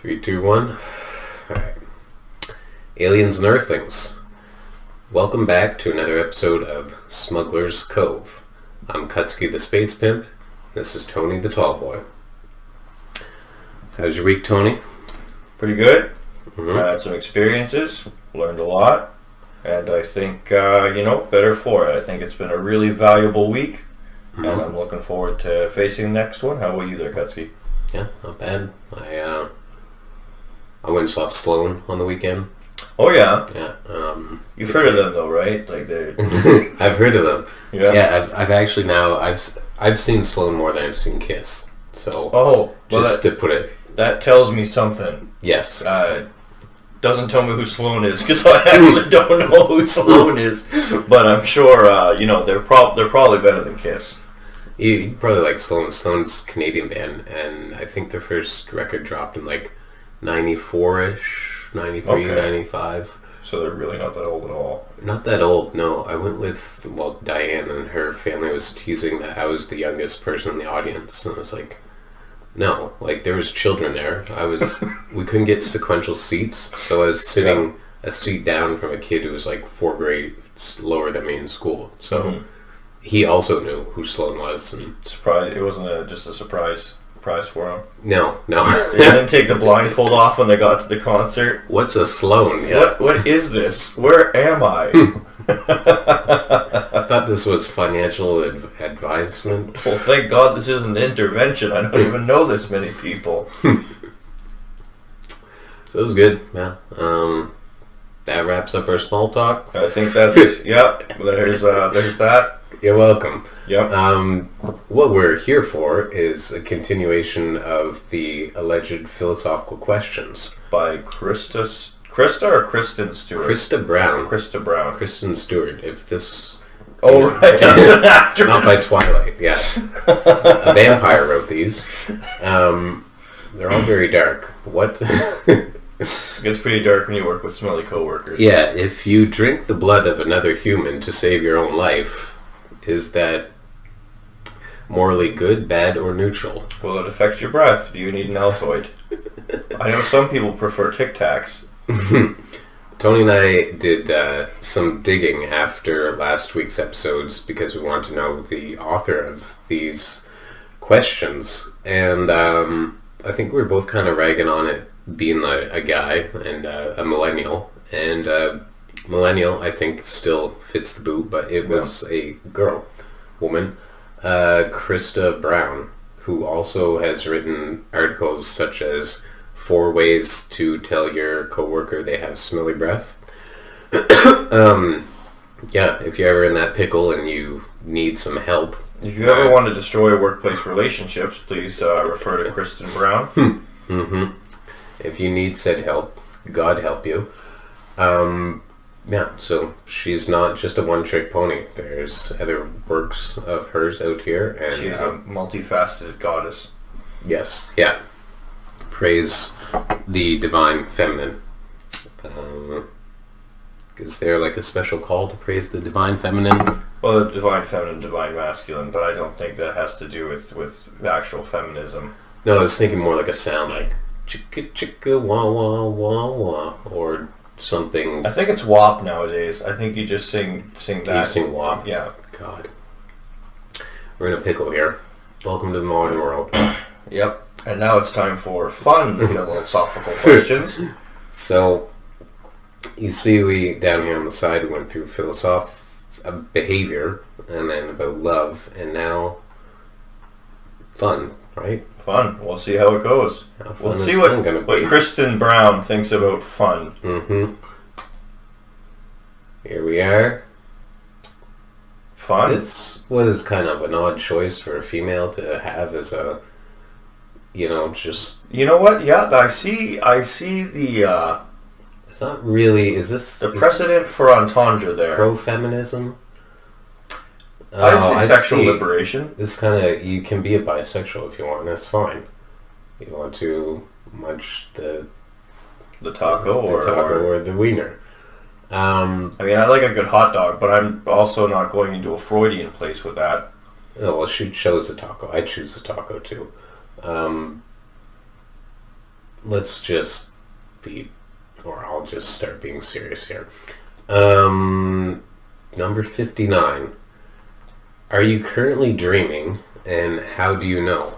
Three, two, one. Alright. Aliens and Earthlings. Welcome back to another episode of Smuggler's Cove. I'm Kutzky the Space Pimp. This is Tony the Tall Boy. How's your week, Tony? Pretty good. Mm-hmm. I had some experiences, learned a lot, and I think, better for it. I think it's been a really valuable week, and I'm looking forward to facing the next one. How about you there, Kutzky? Yeah, not bad. I went and saw Sloan on the weekend. Oh, yeah? Yeah. You've heard of them, though, right? Like they're... I've heard of them. Yeah? Yeah, I've actually now, I've seen Sloan more than I've seen Kiss. So, to put it... That tells me something. Yes. Doesn't tell me who Sloan is, because I actually don't know who Sloan is. But I'm sure, they're probably better than Kiss. You probably like Sloan. Sloan's a Canadian band, and I think their first record dropped in like 94-ish, 93, 95. So they're really not that old at all. Not that old, no. I went with, Diane and her family was teasing that I was the youngest person in the audience, and I was like, no, there was children there. We couldn't get sequential seats, so I was sitting a seat down from a kid who was like 4 grades lower than me in school. So he also knew who Sloan was. And surprise! It wasn't just a surprise for him. No. They didn't take the blindfold off when they got to the concert. What's a Sloan? Yeah. What is this? Where am I? I thought this was financial advisement. Well, thank God this isn't an intervention. I don't even know this many people. So it was good. Yeah. That wraps up our small talk. I think that's there's that. You're welcome. Yep. What we're here for is a continuation of the alleged philosophical questions by Krista or Kristen Stewart? Krista Brown. Kristen Stewart. If this... Oh, right. Not by Twilight, yes. A vampire wrote these. They're all very dark. What... It gets pretty dark when you work with smelly coworkers. Yeah, if you drink the blood of another human to save your own life, is that morally good, bad, or neutral? Well, it affects your breath. Do you need an Altoid? I know some people prefer Tic Tacs. Tony and I did some digging after last week's episodes because we wanted to know the author of these questions, and I think we were both kind of ragging on it being a guy and a millennial, and millennial I think still fits the boot, but it was a woman, Krista Brown, who also has written articles such as 4 ways to tell your coworker they have smelly breath. If you're ever in that pickle and you need some help. If you ever want to destroy workplace relationships, please refer to Kristen Brown. Mm-hmm. If you need said help, God help you. So she's not just a one-trick pony. There's other works of hers out here. And she's a multifaceted goddess. Yes, yeah. Praise the divine feminine. Is there a special call to praise the divine feminine? Well, the divine feminine, divine masculine, but I don't think that has to do with actual feminism. No, I was thinking more like a sound like chicka chicka wah wah wah wah or something. I think it's WAP nowadays. I think you just sing that. You sing WAP? Yeah. God. We're in a pickle here. Welcome to the modern world. Yep. And now it's time for fun philosophical questions. So, you see, we down here on the side we went through behavior, and then about love, and now fun, right? Fun. We'll see how it goes. We'll see what Kristen Brown thinks about fun. Mm-hmm. Here we are. Fun? This was kind of an odd choice for a female to have as a... just... You know what? Yeah, I see the... It's not really... Is this... The precedent for entendre there. Pro-feminism? I'd say sexual liberation. This kind of... You can be a bisexual if you want. That's fine. You want to munch the taco or the wiener. I mean, I like a good hot dog, but I'm also not going into a Freudian place with that. Oh, well, she chose the taco. I choose the taco, too. let's just be, or I'll just start being serious here. Number 59. Are you currently dreaming, and how do you know?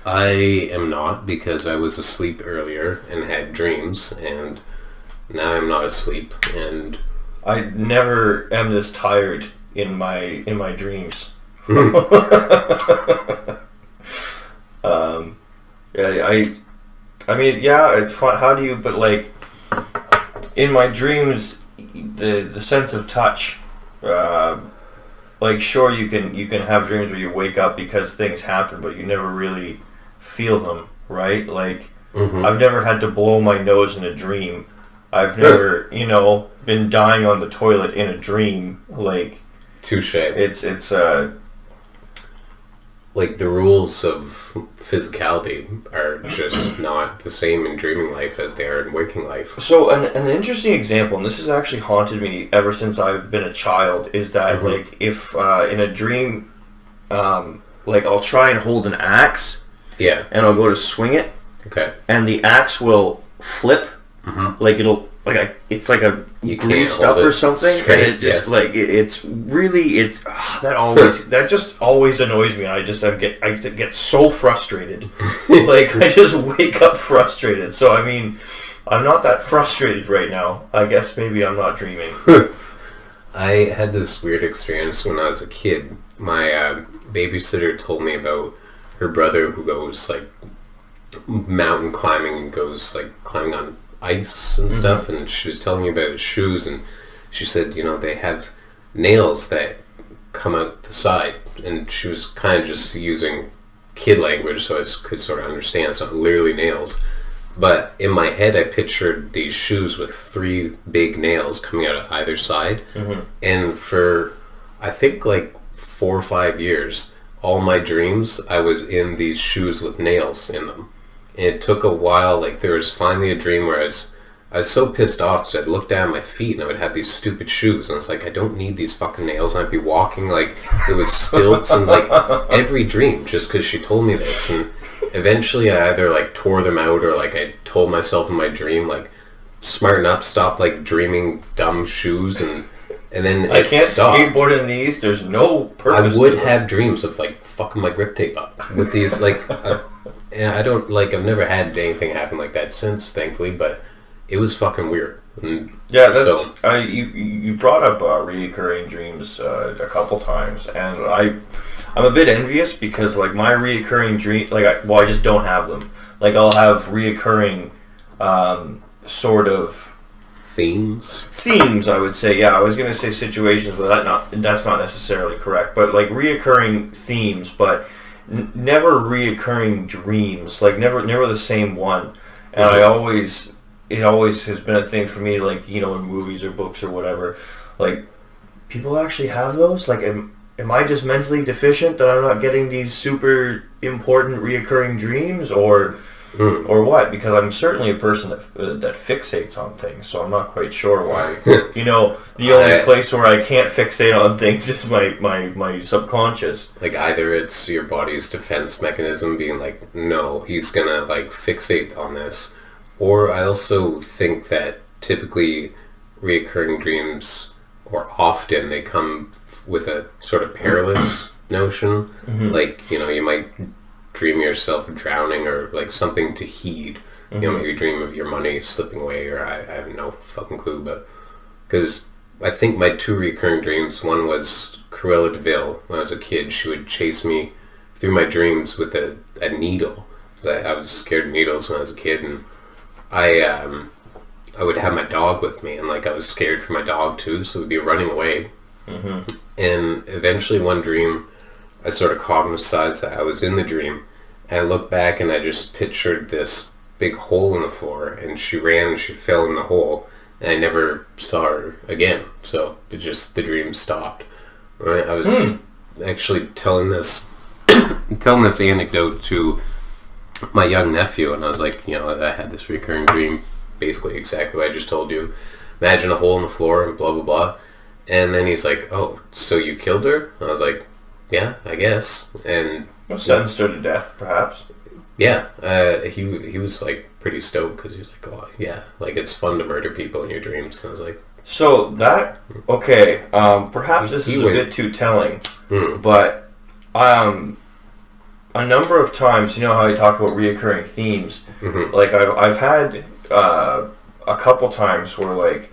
I am not, because I was asleep earlier and had dreams, and now I'm not asleep, and I never am this tired in my dreams. I mean, yeah, it's fun. How do you? But like, in my dreams, the sense of touch. Like, sure, you can have dreams where you wake up because things happen, but you never really feel them, right? Like, I've never had to blow my nose in a dream. I've never, been dying on the toilet in a dream. Like, touche. It's like the rules of physicality are just not the same in dreaming life as they are in waking life. So an interesting example, and this has actually haunted me ever since I've been a child, is that like if in a dream, like I'll try and hold an axe, and I'll go to swing it, and the axe will flip, like it's like a greased up or something, straight, and it just like it's really that just always annoys me. I get so frustrated, like I just wake up frustrated. So I mean, I'm not that frustrated right now. I guess maybe I'm not dreaming. I had this weird experience when I was a kid. My babysitter told me about her brother who goes like mountain climbing and goes like climbing on ice and stuff, and she was telling me about his shoes, and she said, they have nails that come out the side, and she was kind of just using kid language so I could sort of understand. It's not literally nails, but in my head I pictured these shoes with 3 big nails coming out of either side, and for I think like 4 or 5 years, all my dreams I was in these shoes with nails in them. And it took a while. Like, there was finally a dream where I was so pissed off because I'd look down at my feet and I would have these stupid shoes, and I was like, I don't need these fucking nails, and I'd be walking like it was stilts, and like every dream, just because she told me this. And eventually I either like tore them out, or like I told myself in my dream, like, smarten up, stop like dreaming dumb shoes, and then I can't skateboard in these. There's no purpose. I would have dreams of like fucking my grip tape up with these like. And I don't, like, I've never had anything happen like that since, thankfully, but it was fucking weird. And yeah, that's, you brought up reoccurring dreams a couple times, and I'm a bit envious because, like, my reoccurring dream, like, I just don't have them. Like, I'll have reoccurring sort of themes, I would say. Yeah, I was going to say situations, but that's not necessarily correct. But, like, reoccurring themes, but never reoccurring dreams, like never the same one. And it always has been a thing for me, like, in movies or books or whatever, like, people actually have those. Like, am I just mentally deficient that I'm not getting these super important reoccurring dreams, or what? Because I'm certainly a person that fixates on things, so I'm not quite sure why. The only place where I can't fixate on things is my subconscious. Like, either it's your body's defense mechanism being like, no, he's gonna like fixate on this, or I also think that typically reoccurring dreams, or often, they come with a sort of perilous notion. Like, you might dream yourself drowning, or like something to heed. Maybe you dream of your money slipping away, or I have no fucking clue. But because I think my 2 recurring dreams, one was Cruella de Vil. When I was a kid, she would chase me through my dreams with a needle. I was scared of needles when I was a kid, and I would have my dog with me, and like I was scared for my dog too, so we'd be running away. And eventually one dream, I sort of cognized that I was in the dream, and I looked back and I just pictured this big hole in the floor, and she ran and she fell in the hole, and I never saw her again. So the dream stopped. Right? I was actually telling this anecdote to my young nephew, and I was like, I had this recurring dream, basically exactly what I just told you. Imagine a hole in the floor and blah blah blah. And then he's like, "Oh, so you killed her?" I was like, "Yeah, I guess." And sentenced her to death, perhaps. yeah, he was like pretty stoked because he was like, "Oh, yeah, like it's fun to murder people in your dreams." And I was like, so that okay. Perhaps this is a bit too telling, but a number of times, you know how I talk about reoccurring themes. Like I've had a couple times where like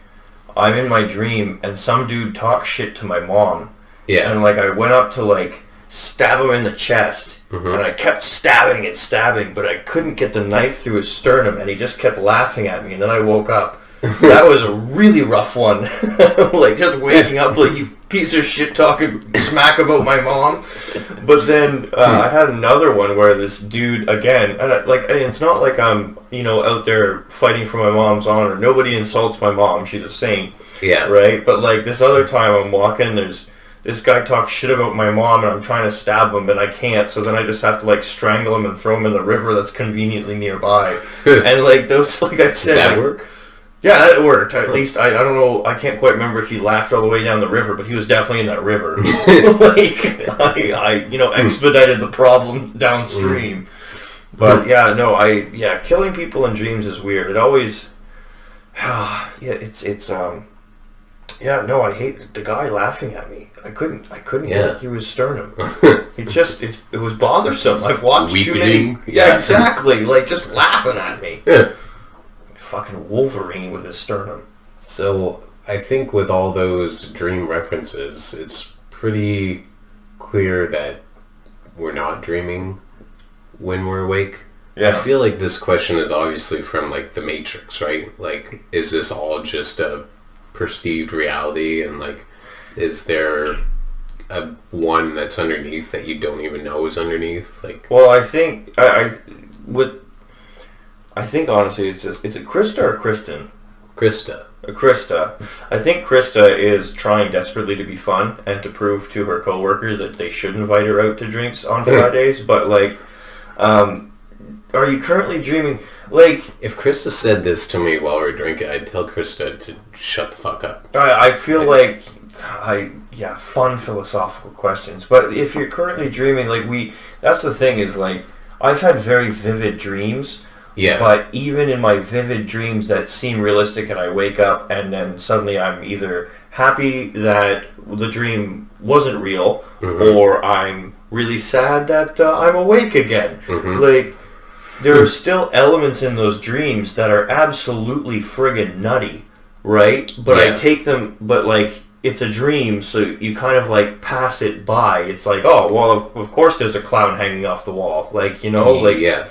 I'm in my dream and some dude talks shit to my mom. Yeah. And like I went up to like stab him in the chest, and I kept stabbing, but I couldn't get the knife through his sternum, and he just kept laughing at me. And then I woke up. That was a really rough one. Like just waking up like, you piece of shit talking smack about my mom. But then I had another one where this dude again, and it's not like I'm out there fighting for my mom's honor. Nobody insults my mom; she's a saint. Yeah. Right. But like this other time, I'm walking. This guy talks shit about my mom, and I'm trying to stab him, and I can't. So then I just have to like strangle him and throw him in the river that's conveniently nearby. And like those, like I said, did that work? Yeah, that worked. At least I don't know. I can't quite remember if he laughed all the way down the river, but he was definitely in that river. Like I expedited the problem downstream. But killing people in dreams is weird. It always, I hate the guy laughing at me. I couldn't get it through his sternum. It was bothersome. I've watched too many. Yeah, exactly. Like just laughing at me. Yeah. Fucking Wolverine with his sternum. So I think with all those dream references, it's pretty clear that we're not dreaming when we're awake. Yeah. I feel like this question is obviously from like The Matrix, right? Like, is this all just a perceived reality, and like, is there a one that's underneath that you don't even know is underneath? Like, well, I think I think honestly, is it Krista or Kristen? Krista. Krista. I think Krista is trying desperately to be fun and to prove to her coworkers that they should invite her out to drinks on Fridays. But like, are you currently dreaming? Like, if Krista said this to me while we were drinking, I'd tell Krista to shut the fuck up. I feel fun philosophical questions. But if you're currently dreaming, like that's the thing is like, I've had very vivid dreams. Yeah. But even in my vivid dreams that seem realistic, and I wake up and then suddenly I'm either happy that the dream wasn't real, or I'm really sad that I'm awake again. Like, there are still elements in those dreams that are absolutely friggin' nutty, right? But I take them, but like, it's a dream, so you kind of like pass it by. It's like, oh, well, of course there's a clown hanging off the wall. Like, yeah.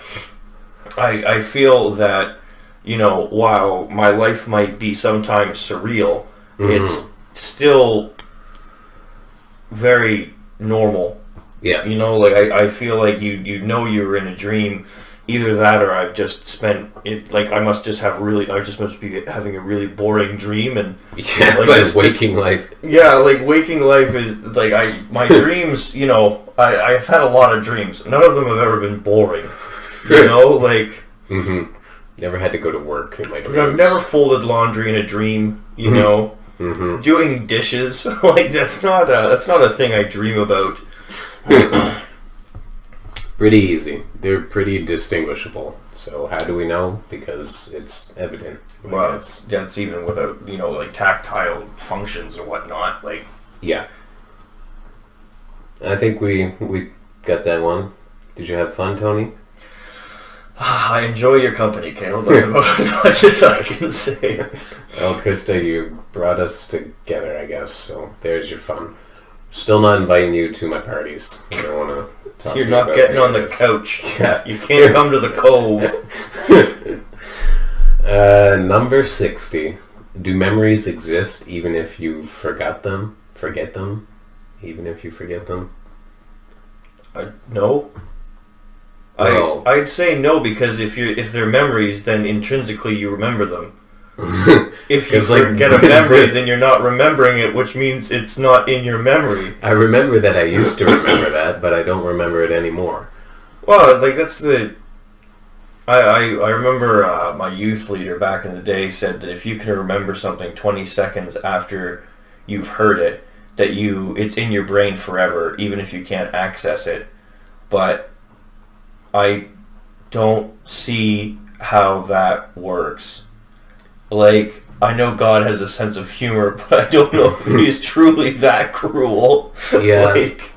I feel that, while my life might be sometimes surreal, it's still very normal. Yeah. Like I feel like you were in a dream. Either that or I've just spent it, like I must be having a really boring dream, and like waking life. Yeah, like waking life is like my dreams, I've had a lot of dreams. None of them have ever been boring. Like... Never had to go to work in my dreams. I've never folded laundry in a dream, Doing dishes, like, that's not a thing I dream about. Pretty easy. They're pretty distinguishable. So how do we know? Because it's evident. Well, that's even without, like, tactile functions or whatnot, like... Yeah. I think we got that one. Did you have fun, Tony? I enjoy your company, Caleb. That's about as much as I can say. Well, Krista, you brought us together, I guess, so there's your fun. Still not inviting you to my parties. I don't want to talk to you. You're not getting on the couch. Yeah, you can't come to the Cove. Number 60. Do memories exist even if you forget them? Even if you forget them? No. I'd say no, because if they're memories, then intrinsically you remember them. If you forget a memory, then you're not remembering it, which means it's not in your memory. I remember that I used to remember that, but I don't remember it anymore. Well, like that's the... I remember my youth leader back in the day said that if you can remember something 20 seconds after you've heard it, that it's in your brain forever, even if you can't access it. But I don't see how that works. Like, I know God has a sense of humor, but I don't know if he's truly that cruel. Yeah. Like,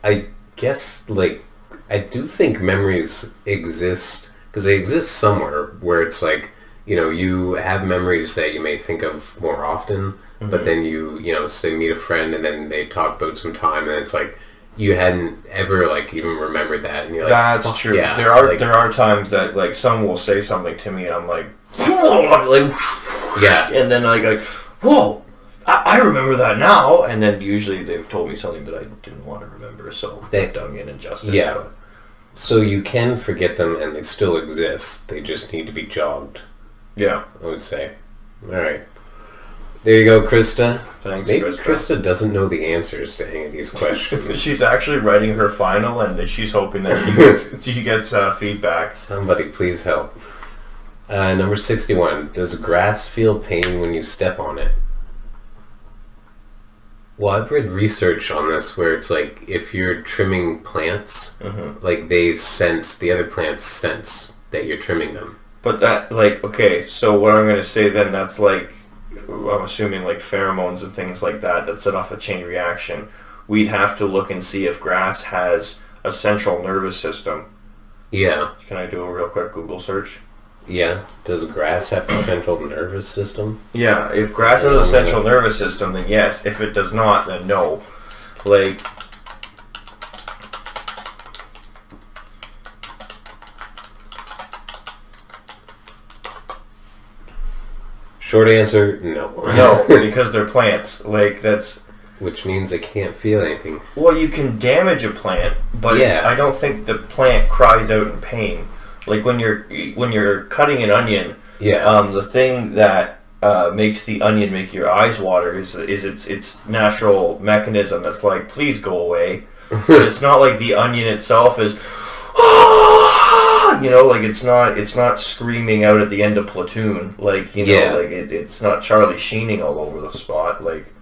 I guess, like, I do think memories exist, because they exist somewhere where it's like, you know, you have memories that you may think of more often, but then you know, say meet a friend and then they talk about some time and it's like, you hadn't ever, like, even remembered that. And you're like, that's true. Yeah. There are times that, like, someone will say something to me and I'm like, yeah. And then like, whoa, I remember that now. And then usually they've told me something that I didn't want to remember, so they've done me an injustice. Yeah. But. So you can forget them and they still exist. They just need to be jogged. Yeah. I would say. Alright. There you go, Krista. Thanks, Maybe Krista. Krista doesn't know the answers to any of these questions. She's actually writing her final, and she's hoping that she gets feedback. Somebody please help. Number 61. Does grass feel pain when you step on it? Well, I've read research on this where it's like, if you're trimming plants, like, the other plants sense that you're trimming them. But that, like, okay, so what I'm going to say then, that's like, I'm assuming like pheromones and things like that set off a chain reaction. We'd have to look and see if grass has a central nervous system. Yeah. Can I do a real quick Google search? Yeah. Does grass have a central nervous system? Yeah, if grass has a central nervous system, then yes. If it does not, then no. Like, Short answer, no. no, because they're plants. Like, that's... Which means it can't feel anything. Well, you can damage a plant, but Yeah. I don't think the plant cries out in pain. Like, when you're cutting an onion, the thing that makes the onion make your eyes water is its natural mechanism that's like, please go away. But it's not like the onion itself is, you know, like, it's not screaming out at the end of Platoon. Like, you know, like, it's not Charlie Sheening all over the spot. Like,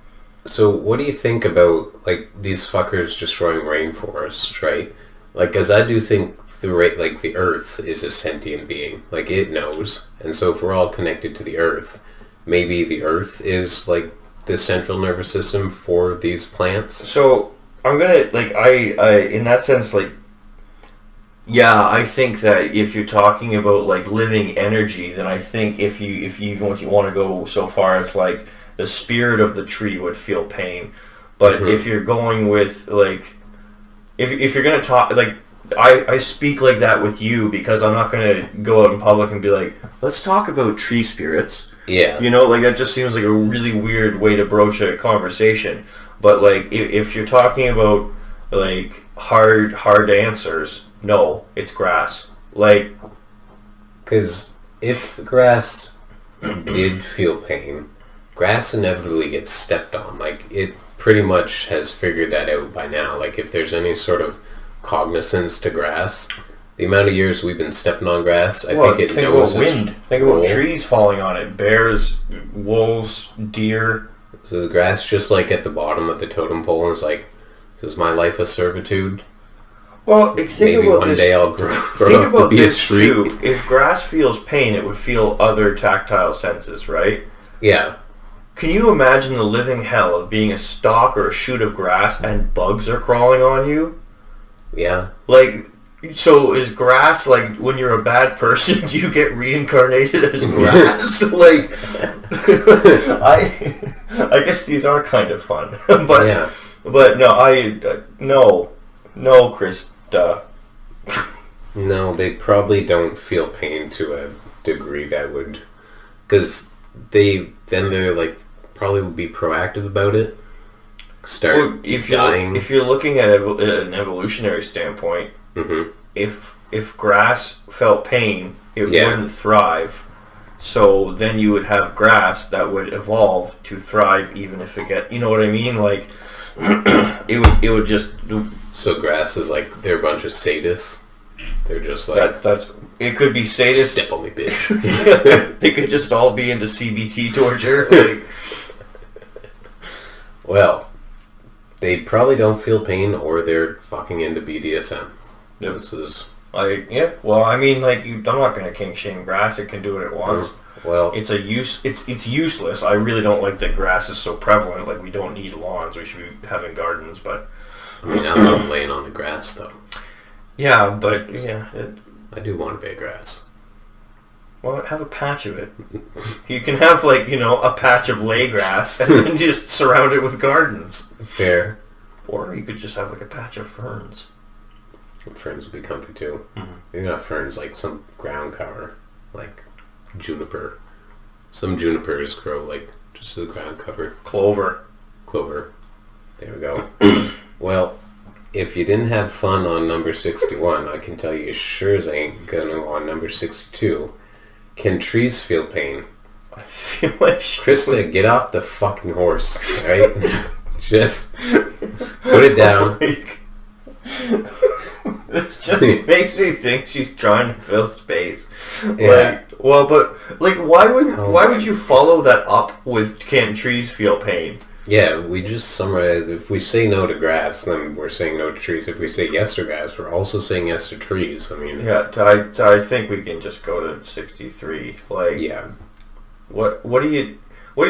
so what do you think about, like, these fuckers destroying rainforests, right? Like, because I do think the Earth is a sentient being. Like, it knows. And so if we're all connected to the Earth, maybe the Earth is, like, the central nervous system for these plants. So I'm gonna, like, I in that sense, like, yeah, I think that if you're talking about, like, living energy, then I think if you want to go so far as, like, the spirit of the tree would feel pain. But if you're going with, like, if you're gonna talk, like, I speak like that with you because I'm not gonna go out in public and be like, let's talk about tree spirits. Yeah. You know, like, that just seems like a really weird way to broach a conversation. But, like, if you're talking about, like, hard answers, no, it's grass. Like, because if grass did feel pain, grass inevitably gets stepped on. Like, it pretty much has figured that out by now. Like, if there's any sort of cognizance to grass, the amount of years we've been stepping on grass, I think it knows. Think about wind. Think about trees falling on it. Bears, wolves, deer. So the grass just, like, at the bottom of the totem pole is like, this is my life of servitude. Well, maybe one day I'll grow up to be a tree. Too. If grass feels pain, it would feel other tactile senses, right? Yeah. Can you imagine the living hell of being a stalk or a shoot of grass and bugs are crawling on you? Yeah. Like, so is grass, like, when you're a bad person, do you get reincarnated as grass? Like, I guess these are kind of fun. But yeah. But no, no, Krista. No, they probably don't feel pain to a degree that would, because they're like, probably would be proactive about it. If you're looking at an evolutionary standpoint, if grass felt pain, it wouldn't thrive. So then you would have grass that would evolve to thrive, even if it you know what I mean? Like, it would just. So grass is like, they're a bunch of sadists. They're just like, that's it. Could be sadists. Step on me, bitch. They could just all be into CBT torture. Like, Well, they probably don't feel pain, or they're fucking into BDSM. Yep. This is... Well, I mean, like, I'm not going to kink shame grass. It can do it at once. Well, it's useless. I really don't like that grass is so prevalent. Like, we don't need lawns. We should be having gardens, but... I mean, I love laying on the grass, though. Yeah, but, yeah. I do want a bit of grass. Well, have a patch of it. You can have, like, a patch of lay grass and then just surround it with gardens. Fair. Or you could just have, like, a patch of ferns. Ferns would be comfy, too. Mm-hmm. Maybe not ferns, like some ground cover. Like juniper. Some junipers grow, like, just the ground cover. Clover. There we go. Well, if you didn't have fun on number 61, I can tell you sure as ain't gonna on number 62. Can trees feel pain? I feel like Krista, get off the fucking horse, right? Just put it down. This just makes me think she's trying to fill space. Yeah. Why would you follow that up with can trees feel pain? Yeah, we just summarize. If we say no to grass, then we're saying no to trees. If we say yes to grass, we're also saying yes to trees. I mean... Yeah, I think we can just go to 63. Like... Yeah. What are you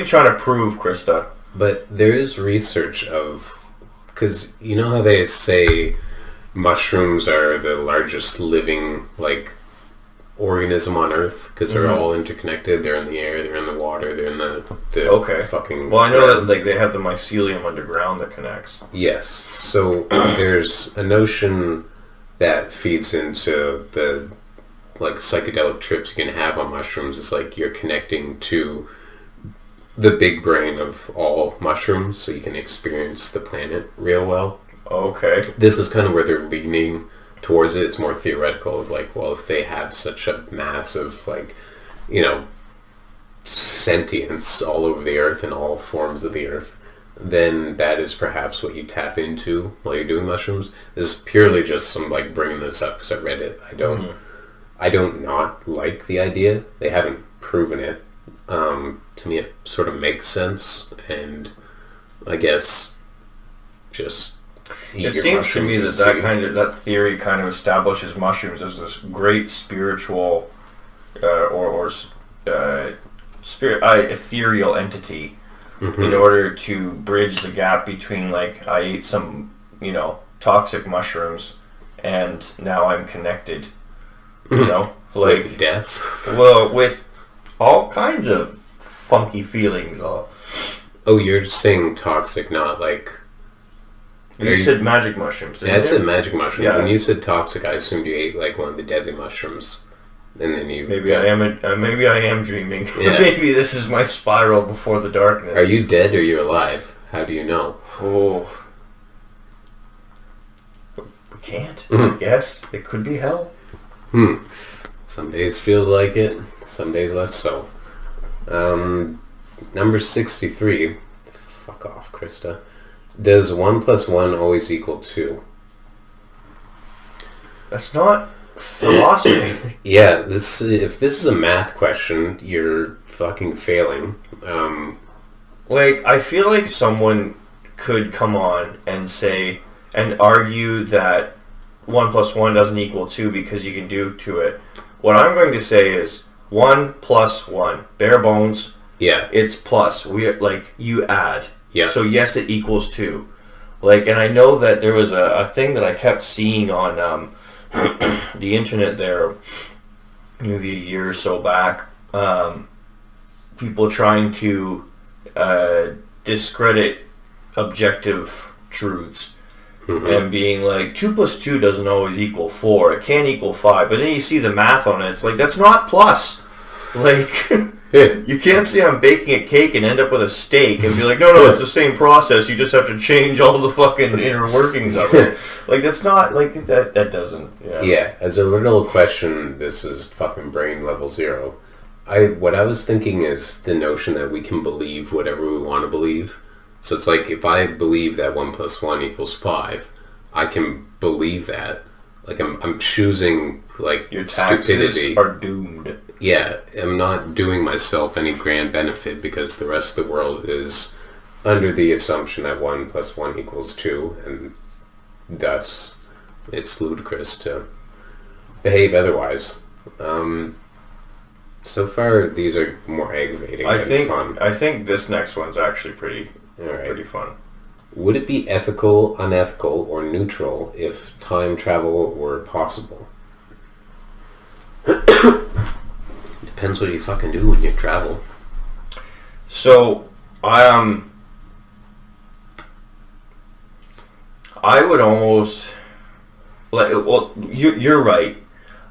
trying to prove, Krista? But there is research of... Because you know how they say mushrooms are the largest living, like, organism on Earth? Because they're all interconnected. They're in the air, they're in the water, they're in the fucking... Well, I know that, like, they have the mycelium underground that connects. Yes. So there's a notion that feeds into the, like, psychedelic trips you can have on mushrooms. It's like you're connecting to the big brain of all mushrooms, so you can experience the planet real well. Okay. This is kind of where they're leaning towards it. It's more theoretical of, like, well, if they have such a massive, like, sentience all over the earth in all forms of the earth, then that is perhaps what you tap into while you're doing mushrooms. This is purely just some, like, bringing this up because I read it. I don't not like the idea. They haven't proven it. To me, it sort of makes sense, and I guess just it seems to me that theory kind of establishes mushrooms as this great spiritual ethereal entity in order to bridge the gap between, like, I ate some toxic mushrooms and now I'm connected, like with death. Well, with all kinds of funky feelings. Oh, you're saying toxic, not like... You said magic mushrooms, didn't you? I said magic mushrooms. Yeah. When you said toxic, I assumed you ate, like, one of the deadly mushrooms. And then you... Maybe I am dreaming. Yeah. Maybe this is my spiral before the darkness. Are you dead or are you alive? How do you know? Oh. We can't. I guess. It could be hell. Some days feels like it. Some days less so. Number 63. Fuck off, Krista. Does 1 + 1 always equal 2? That's not philosophy. Yeah, if this is a math question, you're fucking failing. Like, I feel like someone could come on and say, and argue that 1 + 1 doesn't equal 2 because you can do to it. What I'm going to say is 1 + 1, bare bones. Yeah, it's plus. You add. Yeah. So yes, it equals 2. Like, and I know that there was a thing that I kept seeing on the internet there, maybe a year or so back. People trying to discredit objective truths. And being like, 2 + 2 doesn't always equal 4. It can't equal 5. But then you see the math on it. It's like, that's not plus. Like, you can't say I'm baking a cake and end up with a steak and be like, no, it's the same process. You just have to change all the fucking inner workings of it. Like, that's not, like, that doesn't, Yeah, as a little question, this is fucking brain level 0. What I was thinking is the notion that we can believe whatever we want to believe. So it's like, if I believe that 1 + 1 equals 5, I can believe that. Like, I'm choosing, like, your taxes stupidity. Are doomed. Yeah, I'm not doing myself any grand benefit because the rest of the world is under the assumption that 1 + 1 = 2, and thus it's ludicrous to behave otherwise. So far, these are more aggravating than fun. I think this next one's actually pretty fun. Would it be ethical, unethical, or neutral if time travel were possible? Depends what you fucking do when you travel. So, I would almost... Well, you're right.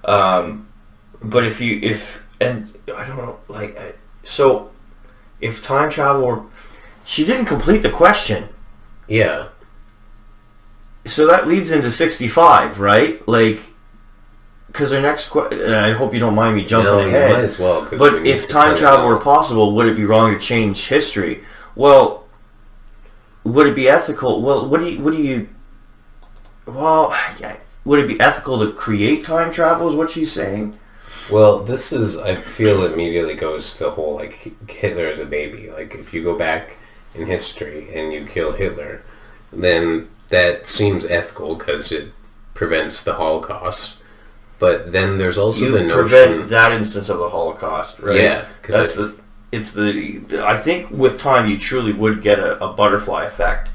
But and I don't know, so if time travel were... She didn't complete the question. Yeah. So that leads into 65, right? Because our next question, and I hope you don't mind me jumping ahead. You might as well. But if time travel were possible, would it be wrong to change history? Well, would it be ethical? Well, would it be ethical to create time travel, is what she's saying? Well, I feel immediately goes to the whole, Hitler as a baby. If you go back in history and you kill Hitler, then that seems ethical because it prevents the Holocaust. But then there's also the notion... prevent that instance of the Holocaust, right? Yeah. I think with time you truly would get a butterfly effect.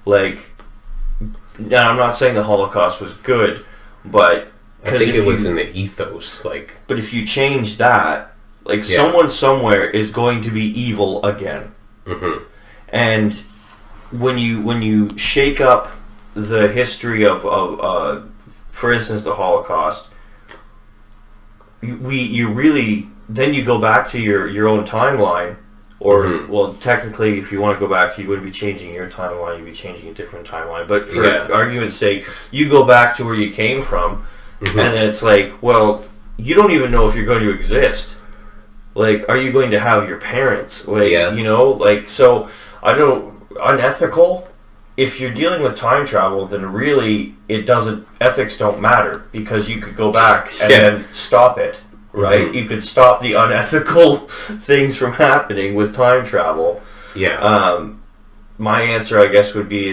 Now I'm not saying the Holocaust was good, but... I think it was in the ethos, But if you change that, someone somewhere is going to be evil again. Mm-hmm. And when you shake up the history of for instance, the Holocaust, you really... Then you go back to your own timeline, or, well, technically, if you want to go back, you wouldn't be changing your timeline, you'd be changing a different timeline. But for argument's sake, you go back to where you came from, and it's well, you don't even know if you're going to exist. Are you going to have your parents? So, I don't... Unethical? If you're dealing with time travel, then really, ethics don't matter, because you could go back and then stop it. Right? You could stop the unethical things from happening with time travel. Yeah. My answer, I guess, would be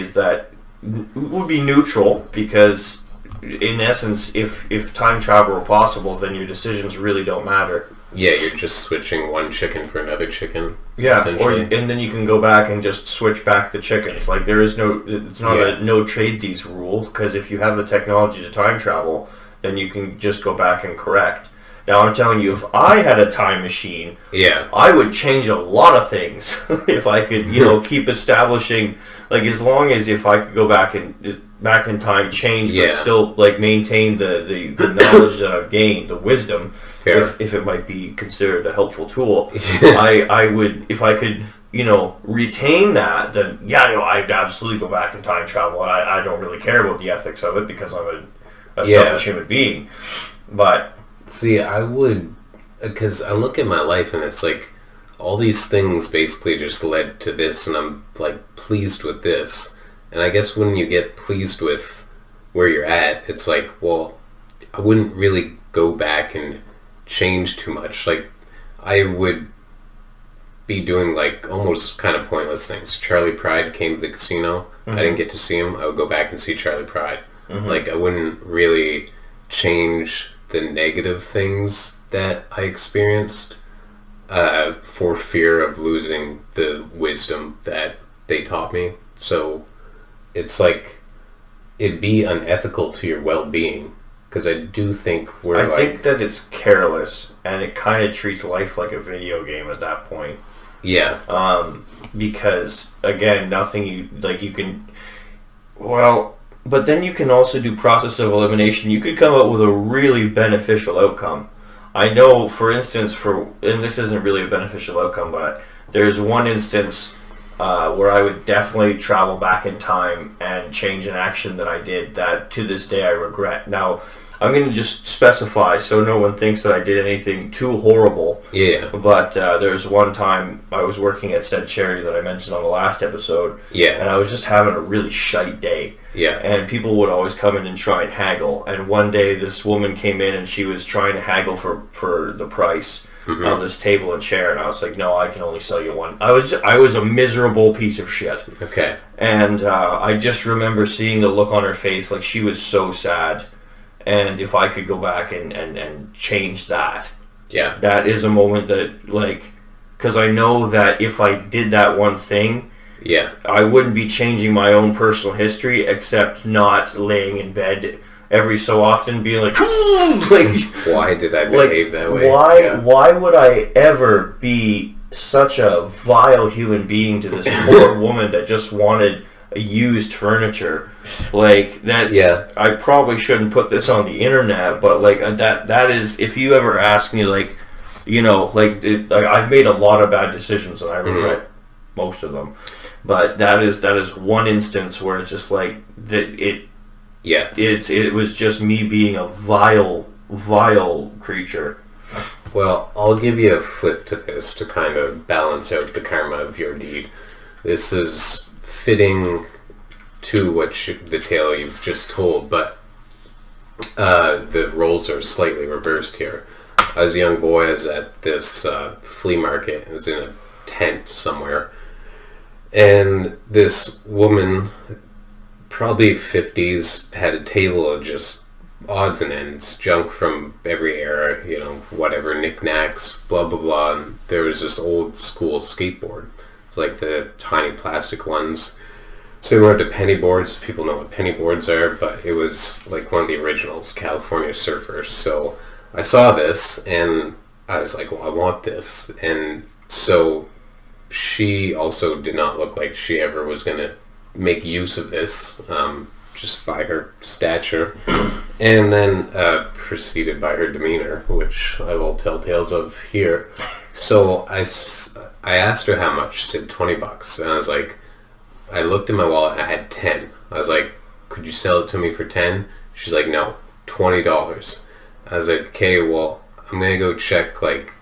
neutral, because in essence, if time travel were possible, then your decisions really don't matter. Yeah, you're just switching one chicken for another chicken. Yeah, and then you can go back and just switch back the chickens. There is it's not a no tradesies rule, because if you have the technology to time travel, then you can just go back and correct. Now, I'm telling you, if I had a time machine, I would change a lot of things if I could, keep establishing, as long as if I could go back in time, change, but still, maintain the knowledge that I've gained, the wisdom, if it might be considered a helpful tool. I would, if I could, retain that, then, I'd absolutely go back in time travel. I don't really care about the ethics of it, because I'm a selfish human being. But... See, I would, because I look at my life and it's all these things basically just led to this, and I'm pleased with this. And I guess when you get pleased with where you're at, it's well, I wouldn't really go back and change too much. I would be doing almost kind of pointless things. Charlie Pride came to the casino. I didn't get to see him. I would go back and see Charlie Pride. I wouldn't really change the negative things that I experienced for fear of losing the wisdom that they taught me. So it's it'd be unethical to your well-being, because I do think I think that it's careless, and it kind of treats life like a video game at that point. Yeah. Because again, nothing you can... Well... But then you can also do process of elimination. You could come up with a really beneficial outcome. I know, for instance, and this isn't really a beneficial outcome, but there's one instance where I would definitely travel back in time and change an action that I did that to this day I regret. Now, I'm going to just specify so no one thinks that I did anything too horrible. Yeah. But there's one time I was working at said charity that I mentioned on the last episode. Yeah. And I was just having a really shite day. Yeah. And people would always come in and try and haggle. And one day this woman came in and she was trying to haggle for the price. on this table and chair, and I was like, no, I can only sell you one. I was a miserable piece of shit. Okay. And I just remember seeing the look on her face, like she was so sad. And if I could go back and change that, yeah, that is a moment that, like, because I know that if I did that one thing, yeah, I wouldn't be changing my own personal history, except not laying in bed every so often being like, like, why did I behave that way? Why would I ever be such a vile human being to this poor woman that just wanted a used furniture? Like, that's, I probably shouldn't put this on the internet, but like that is, if you ever ask me, like, you know, like I've made a lot of bad decisions and I regret most of them, but that is one instance where it's just like that it was just me being a vile creature. Well, I'll give you a flip to this to kind of balance out the karma of your deed. This is fitting to the tale you've just told, but the roles are slightly reversed here. I was a young boy. I was at this flea market. I was in a tent somewhere, and this woman, probably 50s, had a table of just odds and ends, junk from every era, you know, whatever, knickknacks, blah, blah, blah. And there was this old school skateboard, like the tiny plastic ones. Similar to penny boards. People know what penny boards are, but it was like one of the originals, California Surfers. So I saw this, and I was like, well, I want this. And so she also did not look like she ever was going to make use of this, just by her stature, and then preceded by her demeanor, which I will tell tales of here. So I asked her how much. She said $20, and I was like, I looked in my wallet, and I had 10. I was like, could you sell it to me for 10? She's like, no, $20. I was like, okay, well, I'm gonna go check like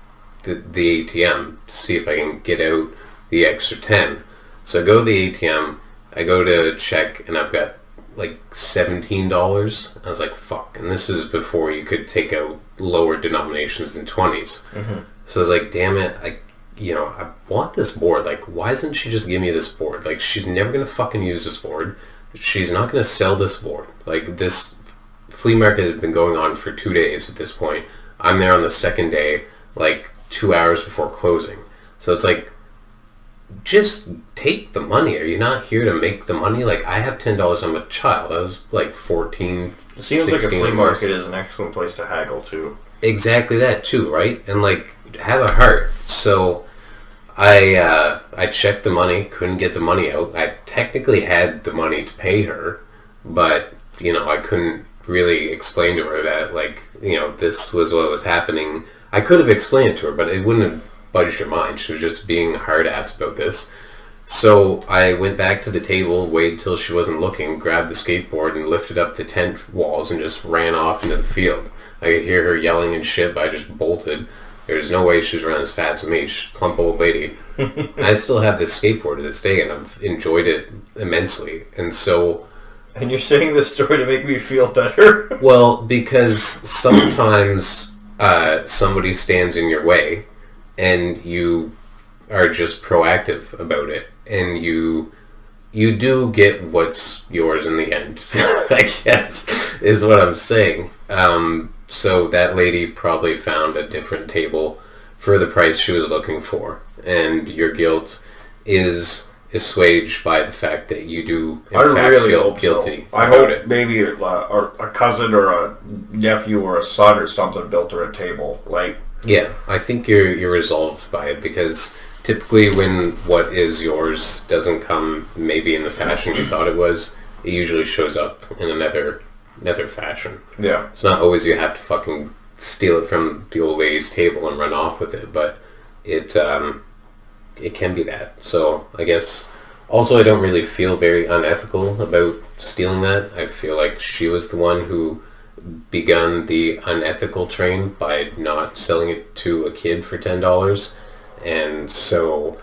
the ATM to see if I can get out the extra 10. So I go to the ATM. I go to check, and I've got like $17. I was like, fuck. And this is before you could take out lower denominations than 20s. So I was like, damn it, I want this board. Like, why doesn't she just give me this board? Like, she's never going to fucking use this board. She's not going to sell this board. Like, this flea market has been going on for 2 days at this point. I'm there on the second day, like 2 hours before closing. So it's like, just take the money. Are you not here to make the money? Like, I have $10. I'm a child. I was like 14, It seems 16, like a flea market is an excellent place to haggle too. Exactly that too, right? And like, have a heart. So I checked the money, couldn't get the money out. I technically had the money to pay her, but you know, I couldn't really explain to her that, like, you know, this was what was happening. I could have explained it to her, but it wouldn't have budged her mind. She was just being a hard ass about this. So I went back to the table, waited till she wasn't looking, grabbed the skateboard and lifted up the tent walls and just ran off into the field. I could hear her yelling and shit, but I just bolted. There's no way she was running as fast as me. She's a plump old lady. I still have this skateboard to this day, and I've enjoyed it immensely. And so... And you're saying this story to make me feel better? Well, because sometimes somebody stands in your way, and you are just proactive about it, and you do get what's yours in the end, I guess, is what I'm saying. So that lady probably found a different table for the price she was looking for, and your guilt is assuaged by the fact that you do in fact feel guilty about it. Maybe a cousin or a nephew or a son or something built her a table. Like, yeah, I think you're resolved by it, because typically when what is yours doesn't come maybe in the fashion you thought it was, it usually shows up in another fashion. Yeah. It's not always you have to fucking steal it from the old lady's table and run off with it, but it can be that. So I guess also I don't really feel very unethical about stealing that. I feel like she was the one who begun the unethical train by not selling it to a kid for $10. And so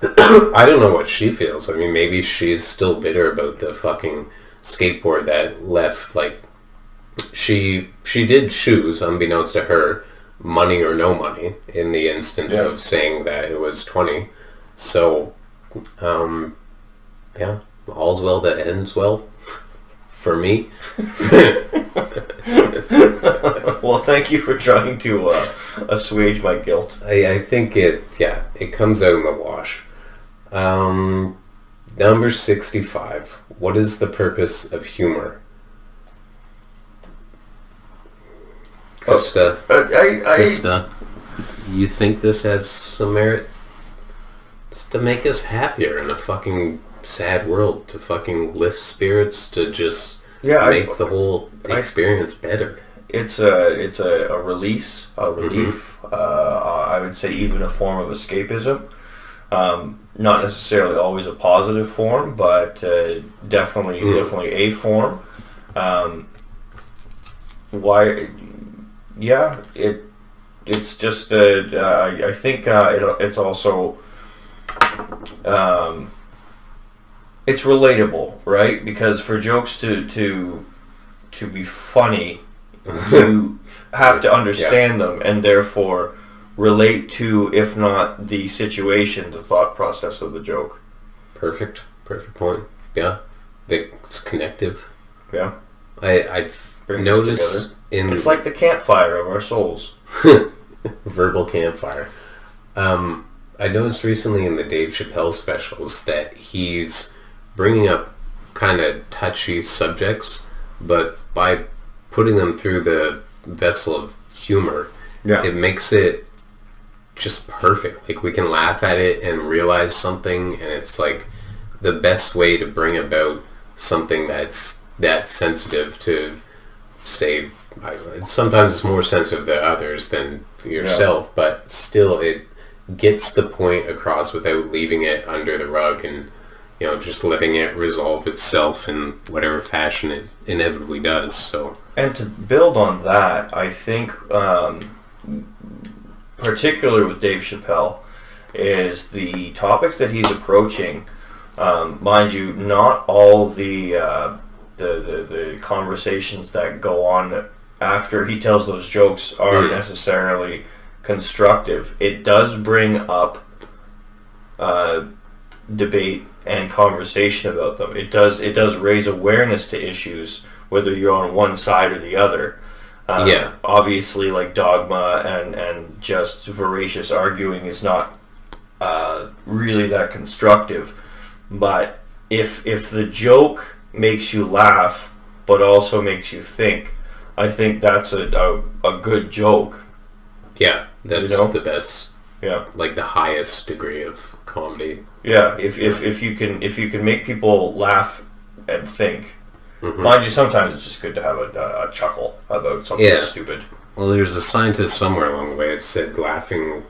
I don't know what she feels. I mean, maybe she's still bitter about the fucking skateboard that left. Like, she did shoes, unbeknownst to her, money or no money in the instance of saying that it was 20. So, yeah, all's well that ends well for me. Well, thank you for trying to assuage my guilt. I think it comes out in the wash. Number 65. What is the purpose of humor? Krista, Krista, you think this has some merit? It's to make us happier in a fucking sad world, to fucking lift spirits, to just make the whole experience better. It's a release, a relief. I would say even a form of escapism. Not necessarily always a positive form, but definitely a form. Why? Yeah, it's just I think it's also it's relatable, right? Because for jokes to be funny, you have to understand them and therefore relate to, if not the situation, the thought process of the joke. Perfect point. Yeah, it's connective. Yeah, I've noticed it's like the campfire of our souls. Verbal campfire. I noticed recently in the Dave Chappelle specials that he's bringing up kind of touchy subjects, but by putting them through the vessel of humor, it makes it just perfect. Like, we can laugh at it and realize something, and it's like the best way to bring about something that's that sensitive to, say, sometimes it's more sensitive to others than yourself, but still it gets the point across without leaving it under the rug and, you know, just letting it resolve itself in whatever fashion it inevitably does. So, and to build on that, I think particularly with Dave Chappelle is the topics that he's approaching. Mind you, not all the conversations that go on after he tells those jokes are necessarily constructive. It does bring up debate and conversation about them. It does raise awareness to issues, whether you're on one side or the other. Obviously, like dogma and just voracious arguing is not really that constructive. But if the joke makes you laugh but also makes you think, I think that's a good joke. Yeah, that's the best. Yeah, like the highest degree of comedy. Yeah, if you can make people laugh and think. Mind you, sometimes it's just good to have a chuckle about something stupid. Well, there's a scientist somewhere along the way that said laughing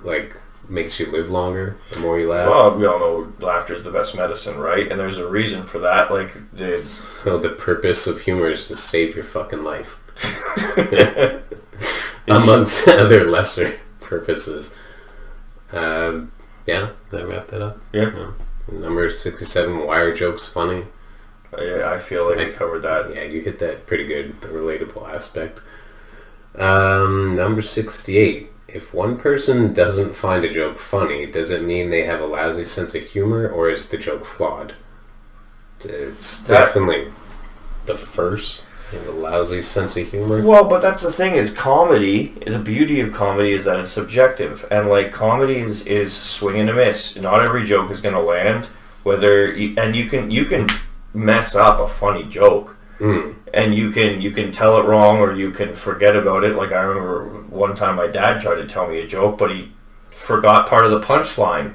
like makes you live longer the more you laugh. Well, we all know laughter is the best medicine, right? And there's a reason for that. Like, the purpose of humor is to save your fucking life, amongst other lesser purposes. Did I wrap that up? Yeah. Number 67. Why are jokes funny? I feel like I covered that. Yeah, you hit that pretty good, the relatable aspect. Number 68. If one person doesn't find a joke funny, does it mean they have a lousy sense of humor, or is the joke flawed? It's definitely the first. A lousy sense of humor. Well, but that's the thing, is comedy, the beauty of comedy is that it's subjective, and like comedy is swing and a miss. Not every joke is going to land, and you can mess up a funny joke, and you can tell it wrong, or you can forget about it. Like, I remember one time my dad tried to tell me a joke, but he forgot part of the punchline.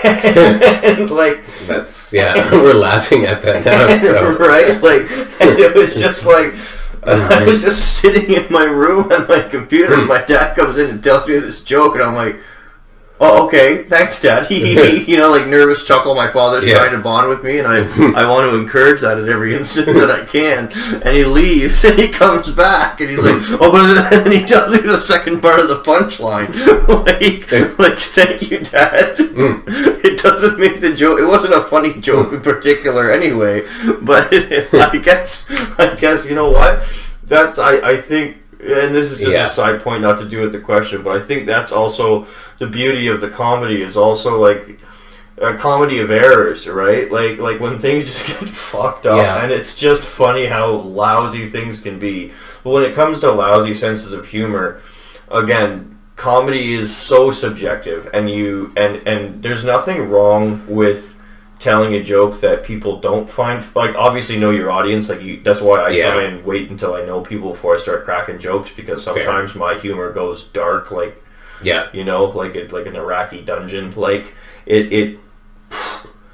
And like, that's we're laughing at that now, so. Right? Like, and it was just like I was just sitting in my room at my computer, and my dad comes in and tells me this joke, and I'm like, oh, okay, thanks, Dad. He like nervous chuckle. My father's trying to bond with me, and I want to encourage that at every instance that I can. And he leaves, and he comes back, and he's like, oh, but and he tells me the second part of the punchline. like, thank you, Dad. It doesn't make the joke. It wasn't a funny joke in particular, anyway. But I guess you know what? That's I think and this is just a side point, not to do with the question, but I think that's also the beauty of the comedy is also like a comedy of errors, right? Like when things just get fucked up, and it's just funny how lousy things can be. But when it comes to lousy senses of humor, again, comedy is so subjective, and there's nothing wrong with telling a joke that people don't find, like, obviously know your audience, like that's why I try and wait until I know people before I start cracking jokes, because sometimes my humor goes dark, like you know, like an Iraqi dungeon, like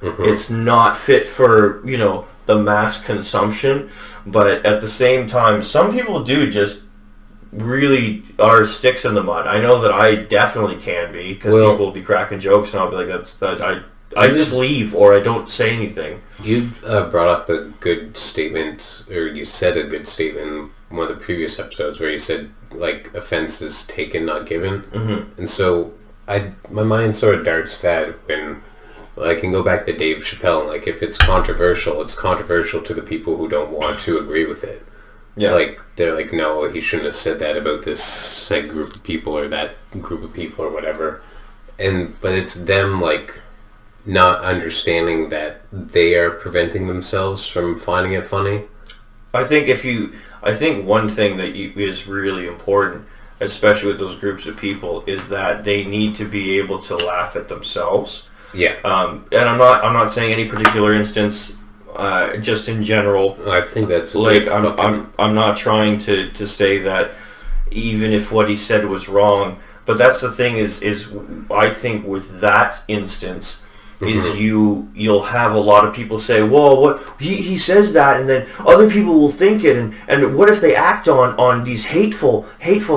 it's not fit for, you know, the mass consumption. But at the same time, some people do just really are sticks in the mud. I know that I definitely can be, because people will be cracking jokes and I'll be like, I just leave, or I don't say anything. You brought up a good statement, or you said a good statement in one of the previous episodes where you said, like, offenses taken, not given. And so my mind sort of darts that when I can go back to Dave Chappelle, like, if it's controversial to the people who don't want to agree with it. Like, they're like, no, he shouldn't have said that about this said group of people or that group of people or whatever. But it's them, like, not understanding that they are preventing themselves from finding it funny. I think one thing that is really important, especially with those groups of people, is that they need to be able to laugh at themselves. And I'm not saying any particular instance, just in general. I think that's like I'm not trying to say that even if what he said was wrong, but that's the thing is I think with that instance is you'll have a lot of people say, well, what he says that, and then other people will think it, and what if they act on these hateful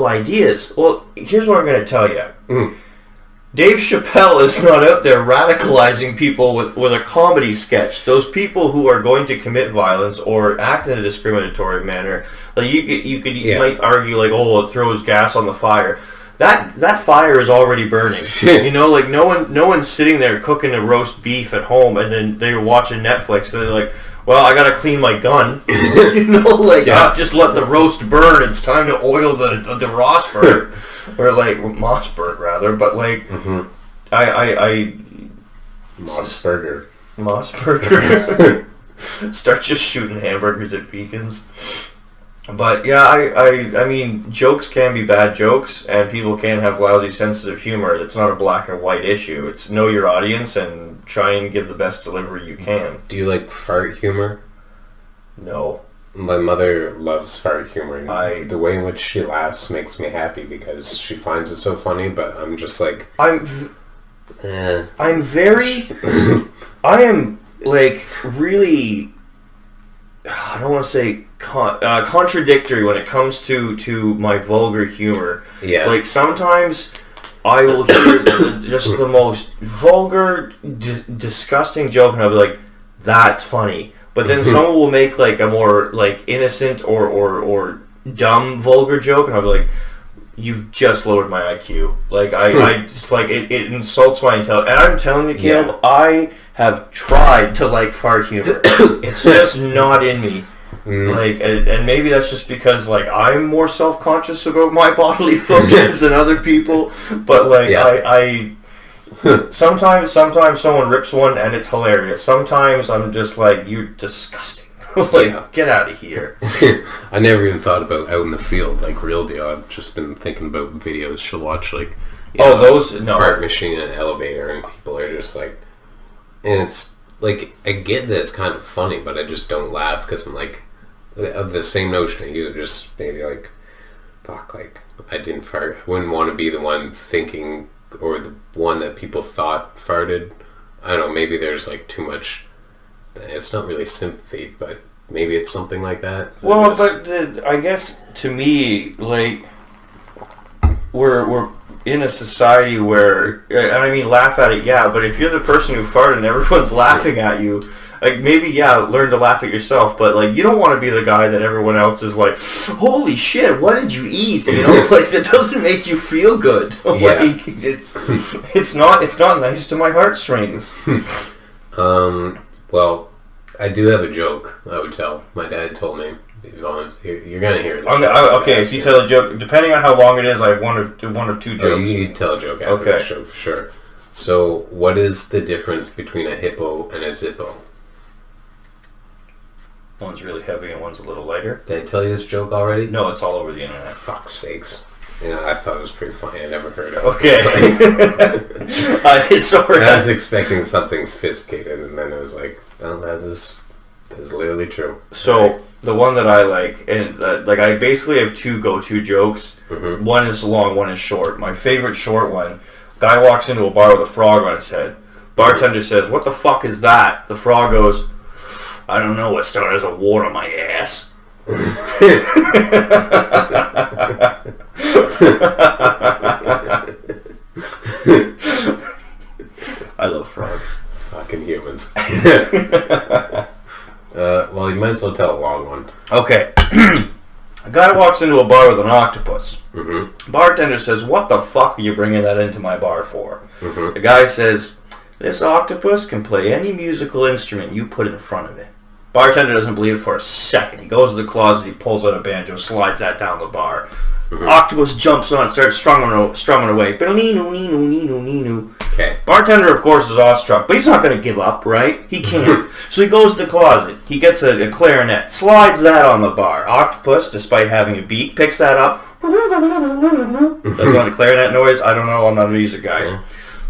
ideas? Well, here's what I'm going to tell you. Dave Chappelle is not out there radicalizing people with a comedy sketch. Those people who are going to commit violence or act in a discriminatory manner, like you might argue, like, oh, it throws gas on the fire. That fire is already burning. You know, like no one's sitting there cooking a roast beef at home and then they're watching Netflix. So they're like, well, I gotta clean my gun. You know, like just let the roast burn. It's time to oil the Rossberg, or like Mossberg rather. But like, I Mossburger. Start just shooting hamburgers at vegans. But yeah, I mean, jokes can be bad jokes, and people can have lousy senses of humor. It's not a black and white issue. It's know your audience and try and give the best delivery you can. Do you like fart humor? No. My mother loves fart humor. The way in which she laughs makes me happy because she finds it so funny, but I'm just like... I am, like, really... I don't want to say contradictory when it comes to my vulgar humor. Yeah. Like, sometimes I will hear just the most vulgar, disgusting joke, and I'll be like, that's funny. But then someone will make, like, a more, like, innocent or dumb vulgar joke, and I'll be like, you've just lowered my IQ. Like, I just, like, it insults my intelligence. And I'm telling you, Caleb, I have tried to like fart humor. It's just not in me. Like, and maybe that's just because, like, I'm more self-conscious about my bodily functions than other people. But like, I sometimes someone rips one and it's hilarious. Sometimes I'm just like, you're disgusting. Like, get out of here. I never even thought about out in the field, like, real deal. I've just been thinking about videos she'll watch, like, fart machine in an elevator, and people are just like, and it's like, I get that it's kind of funny, but I just don't laugh because I'm like, of the same notion as you, just maybe like, fuck, like, I didn't fart. I wouldn't want to be the one thinking, or the one that people thought farted. I don't know, maybe there's like too much, it's not really sympathy, but maybe it's something like that. Well, but I guess to me, like, we're in a society where, I mean, laugh at it, yeah, but if you're the person who farted and everyone's laughing at you, like, maybe, learn to laugh at yourself, but, like, you don't want to be the guy that everyone else is like, holy shit, what did you eat? You know, like, that doesn't make you feel good. Like, it's not nice to my heartstrings. Well, I do have a joke I would tell. My dad told me. You're gonna hear it. Okay, if you tell a joke, depending on how long it is, I have one or two jokes. Oh, you tell a joke after the show, for sure. So, what is the difference between a hippo and a zippo? One's really heavy and one's a little lighter. Did I tell you this joke already? No, it's all over the internet. Fuck's sakes. I thought it was pretty funny. I never heard of it. Okay. Sorry. I was expecting something sophisticated, and then it was like, well, that is literally true. So, the one that I like, and I basically have two go-to jokes. Mm-hmm. One is long, one is short. My favorite short one, guy walks into a bar with a frog on his head. Bartender says, "What the fuck is that?" The frog goes, "I don't know. What started as a war on my ass." I love frogs. Fucking humans. Well, you might as well tell a long one. Okay. A guy walks into a bar with an octopus. Mm-hmm. Bartender says, "What the fuck are you bringing that into my bar for?" Mm-hmm. The guy says, "This octopus can play any musical instrument you put in front of it." Bartender doesn't believe it for a second. He goes to the closet, he pulls out a banjo, slides that down the bar. Mm-hmm. Octopus jumps on it, starts strumming away. Okay. Bartender, of course, is awestruck, but he's not going to give up, right? He can't. So he goes to the closet. He gets a clarinet, slides that on the bar. Octopus, despite having a beak, picks that up. That's not a clarinet noise. I don't know. I'm not a music guy. Yeah.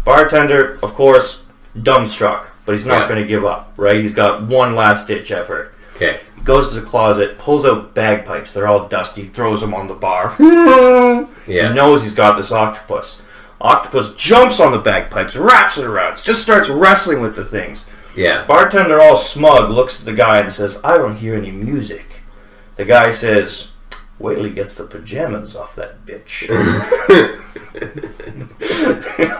Bartender, of course, dumbstruck, but he's not going to give up, right? He's got one last ditch effort. Okay. He goes to the closet, pulls out bagpipes. They're all dusty. Throws them on the bar. Yeah. He knows he's got this octopus. Octopus jumps on the bagpipes, wraps it around, just starts wrestling with the things. Yeah. Bartender, all smug, looks at the guy and says, "I don't hear any music." The guy says, "Wait till he gets the pajamas off that bitch."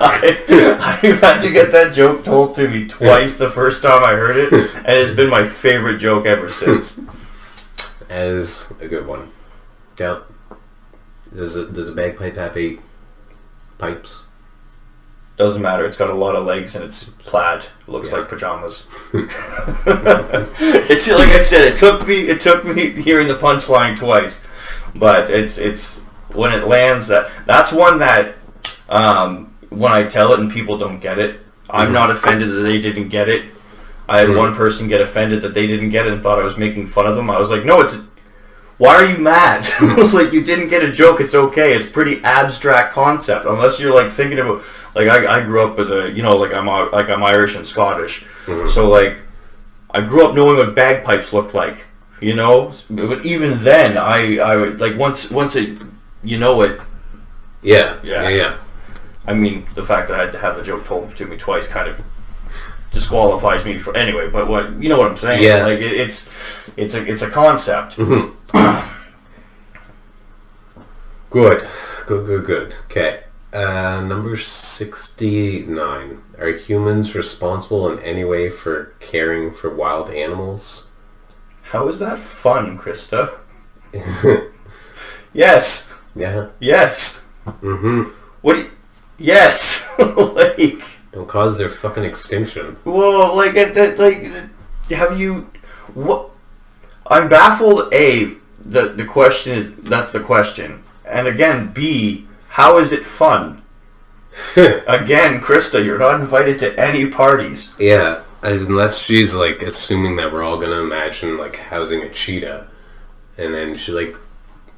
I've had to get that joke told to me twice the first time I heard it, and it's been my favorite joke ever since. That is a good one. Yeah. Does a bagpipe have 8 pipes? Doesn't matter. It's got a lot of legs and it's plaid. It looks like pajamas. It's like I said. It took me hearing the punchline twice, but it's when it lands that's one that when I tell it and people don't get it, I'm not offended that they didn't get it. I had one person get offended that they didn't get it and thought I was making fun of them. I was like, no, why are you mad? I was like, you didn't get a joke. It's okay. It's pretty abstract concept. Unless you're like thinking about, like I grew up with I'm Irish and Scottish. Mm-hmm. So like I grew up knowing what bagpipes looked like, But even then, I would like once it, it. Yeah. I mean, the fact that I had to have the joke told to me twice kind of disqualifies me for anyway. But what I'm saying? Yeah. Like it's a concept. Mm-hmm. Good. Okay. Number 69. Are humans responsible in any way for caring for wild animals? How is that fun, Krista? Yes. Yeah. Yes. Mm-hmm. Yes. Like. Don't cause their fucking extinction. Well, have you? What? I'm baffled. A, the question is that's the question, and again, B, how is it fun? Again, Krista, you're not invited to any parties. Yeah, unless she's like assuming that we're all gonna imagine like housing a cheetah, and then she's like,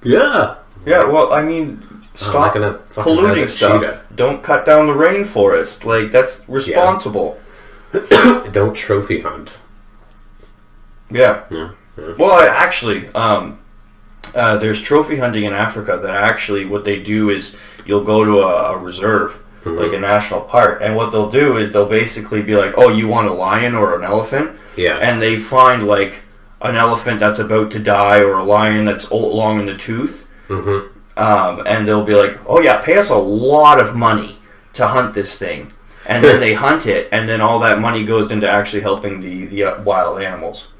yeah. Well, I mean, stop polluting stuff. Cheetah. Don't cut down the rainforest. Like that's responsible. Yeah. Don't trophy hunt. Yeah. Well, actually, there's trophy hunting in Africa that actually what they do is you'll go to a reserve, mm-hmm. like a national park, and what they'll do is they'll basically be like, oh, you want a lion or an elephant? Yeah. And they find like an elephant that's about to die or a lion that's long in the tooth, mm-hmm. And they'll be like, oh yeah, pay us a lot of money to hunt this thing. And then they hunt it, and then all that money goes into actually helping the wild animals.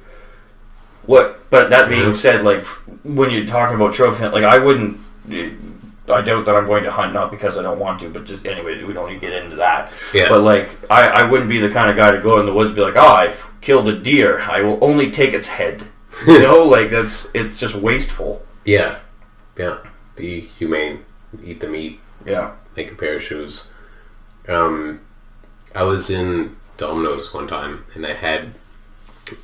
But that being said, like when you're talking about trophy hunt, like I doubt that I'm going to hunt, not because I don't want to, but just anyway, we don't need to get into that. Yeah. But like I wouldn't be the kind of guy to go in the woods and be like, oh, I've killed a deer. I will only take its head. You know, like it's just wasteful. Yeah. Be humane. Eat the meat. Yeah. Make a pair of shoes. I was in Domino's one time, and I had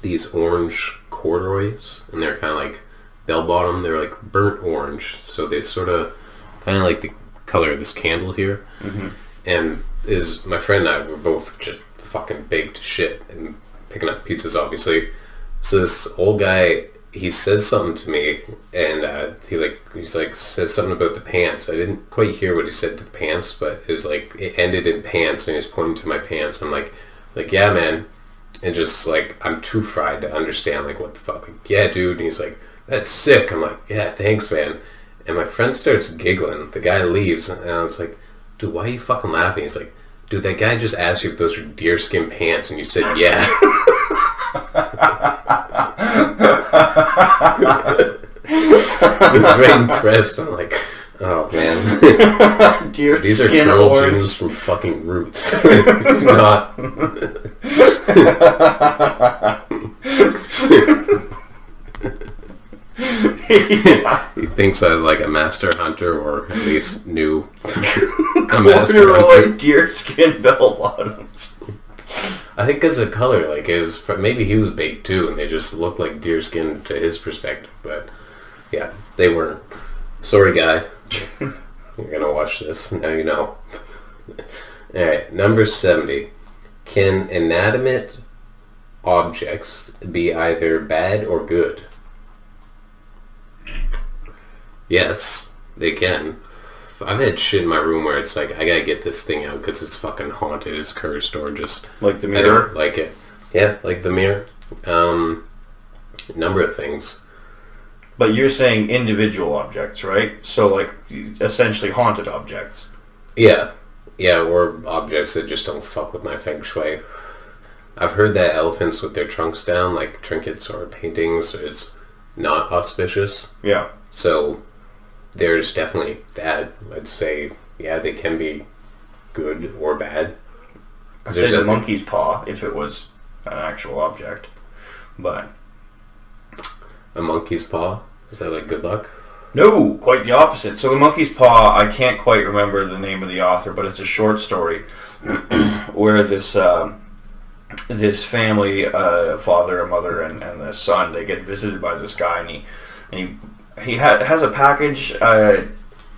these orange corduroys, and they're kind of like bell-bottom. They're like burnt orange, so they sort of kind of like the color of this candle here. Mm-hmm. And my friend and I were both just fucking baked to shit and picking up pizzas, obviously. So this old guy, he says something to me, and he's like says something about the pants. I didn't quite hear what he said to the pants, but it was like it ended in pants, and he was pointing to my pants. I'm like yeah, man, and just like I'm too fried to understand like what the fuck. Like, yeah, dude. And he's like, that's sick. I'm like, yeah, thanks, man. And my friend starts giggling. The guy leaves, and I was like, dude, why are you fucking laughing? He's like, dude, that guy just asked you if those were deerskin pants, and you said yeah. I was very impressed. I'm like, oh man, these are girl jeans from fucking Roots. It's not. He thinks I was like a master hunter, or at least knew a master hunter. Like deerskin bell bottoms. I think because of color, like it was maybe he was baked too, and they just looked like deerskin to his perspective. But yeah, they weren't. Sorry, guy. You're gonna watch this now. You know. All right, number 70. Can inanimate objects be either bad or good? Yes, they can. I've had shit in my room where it's like, I gotta get this thing out because it's fucking haunted, it's cursed, or just... Like the mirror? I don't like it. Yeah, like the mirror. Number of things. But you're saying individual objects, right? So, like, essentially haunted objects. Yeah. Yeah, or objects that just don't fuck with my feng shui. I've heard that elephants with their trunks down, like trinkets or paintings, is not auspicious. Yeah. So... there's definitely that. I'd say, yeah, they can be good or bad. I'd say the monkey's paw, if it was an actual object. But... a monkey's paw? Is that like good luck? No, quite the opposite. So the monkey's paw, I can't quite remember the name of the author, but it's a short story where this family, father, a mother, and the son, they get visited by this guy, and he has a package,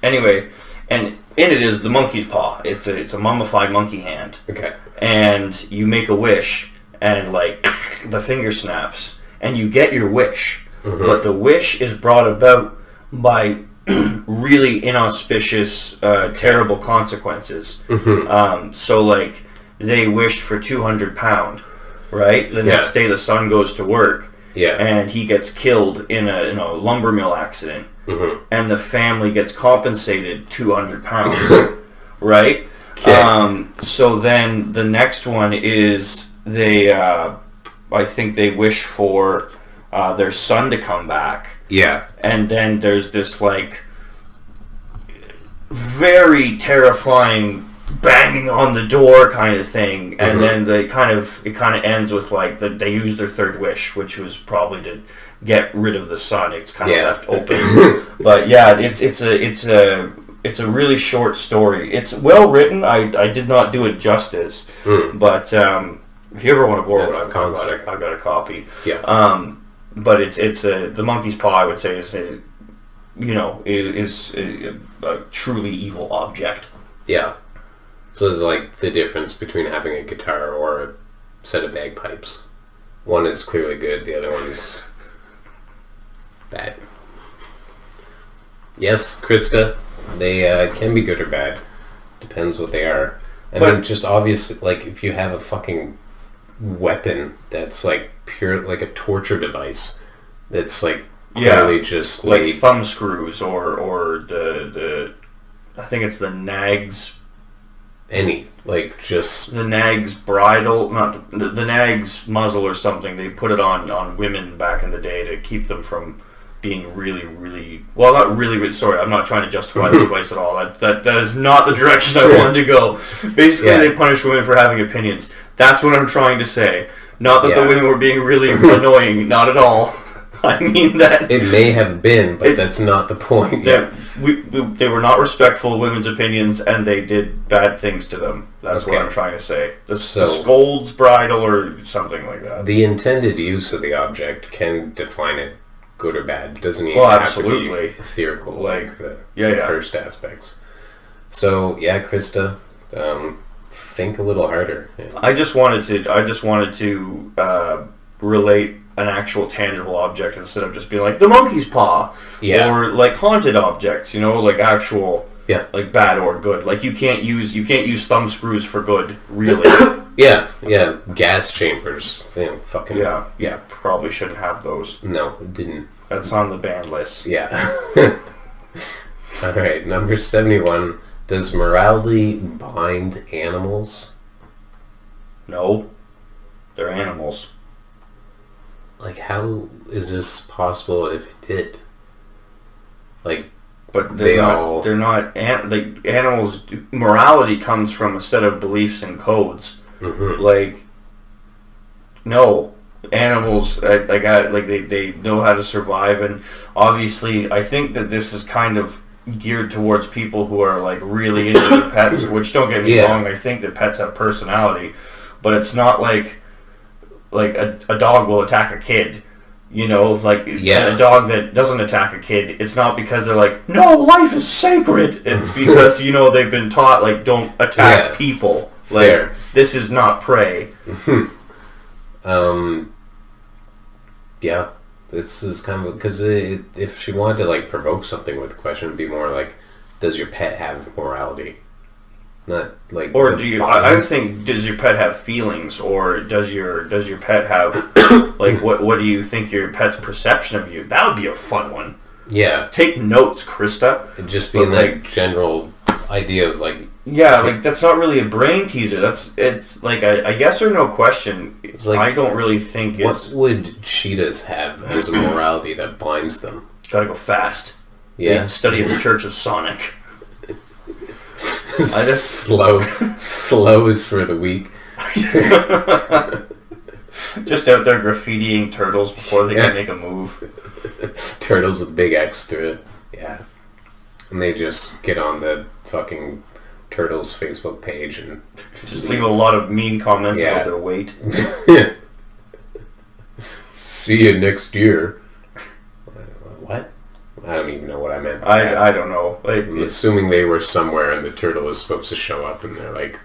anyway, and in it is the monkey's paw. It's a mummified monkey hand. Okay. And you make a wish, and like the finger snaps, and you get your wish. Mm-hmm. But the wish is brought about by really inauspicious, terrible consequences. Mm-hmm. So like they wished for £200, right? The next day the son goes to work. Yeah. And he gets killed in a lumber mill accident. Mm-hmm. And the family gets compensated £200, right? Okay. So then the next one is they, I think they wish for their son to come back. Yeah. And then there's this like very terrifying banging on the door kind of thing, and then it kind of ends with like they use their third wish, which was probably to get rid of the son. It's kind of left open, but yeah, it's a really short story. It's well written. I did not do it justice, but if you ever want to borrow it, I've got a copy. Yeah. But it's the monkey's paw, I would say, is a truly evil object. Yeah. So it's like the difference between having a guitar or a set of bagpipes. One is clearly good, the other one is bad. Yes, Krista, they can be good or bad. Depends what they are. I mean, just obviously, like, if you have a fucking weapon that's like pure, like a torture device, that's like clearly just like thumb screws or the I think it's the nag's. The nag's bridle, not the nag's muzzle or something. They put it on women back in the day to keep them from being really, really... Well, not really, sorry, I'm not trying to justify the device at all. That is not the direction I wanted to go. Basically, they punish women for having opinions. That's what I'm trying to say. Not that the women were being really annoying, not at all. I mean that... It may have been, but that's not the point. They were not respectful of women's opinions, and they did bad things to them. That's what I'm trying to say. The scold's bridle or something like that. The intended use of the object can define it good or bad. It doesn't even have to be ethereal like the first aspects. So, Krista, think a little harder. Yeah. I just wanted to relate an actual tangible object instead of just being like the monkey's paw, or like haunted objects. Like actual, like bad or good. Like you can't use thumb screws for good, really. Gas chambers. Fucking probably shouldn't have those. No, it didn't. That's on the ban list. Yeah. All right, number 71. Does morality bind animals? No, they're animals. Like, how is this possible if it did? Like, but they're not animals. Morality comes from a set of beliefs and codes. Mm-hmm. Like, no, animals they know how to survive, and obviously, I think that this is kind of geared towards people who are like really into their pets. Which, don't get me wrong, I think that pets have personality, but it's not like a dog will attack a kid, and a dog that doesn't attack a kid, it's not because they're like, no, life is sacred. It's because, they've been taught, like, don't attack people. Like, this is not prey. This is kind of, because if she wanted to, like, provoke something with the question, it'd be more like, does your pet have morality? Not like, or do you? I think, does your pet have feelings, or does your pet have like what do you think your pet's perception of you? That would be a fun one. Yeah. Take notes, Krista. It'd just be that general idea of like. Yeah, like that's not really a brain teaser. It's like a yes or no question. It's like, I don't really think what would cheetahs have as a morality that binds them? Gotta go fast. Yeah. Study of the Church of Sonic. Slow is for the weak. Just out there graffitiing turtles before they can make a move. Turtles with big X through it. Yeah. And they just get on the fucking Turtles Facebook page and just leave a lot of mean comments about their weight. See you next year. What? I don't even know what I meant. I don't know. I'm assuming they were somewhere and the turtle was supposed to show up and they're like...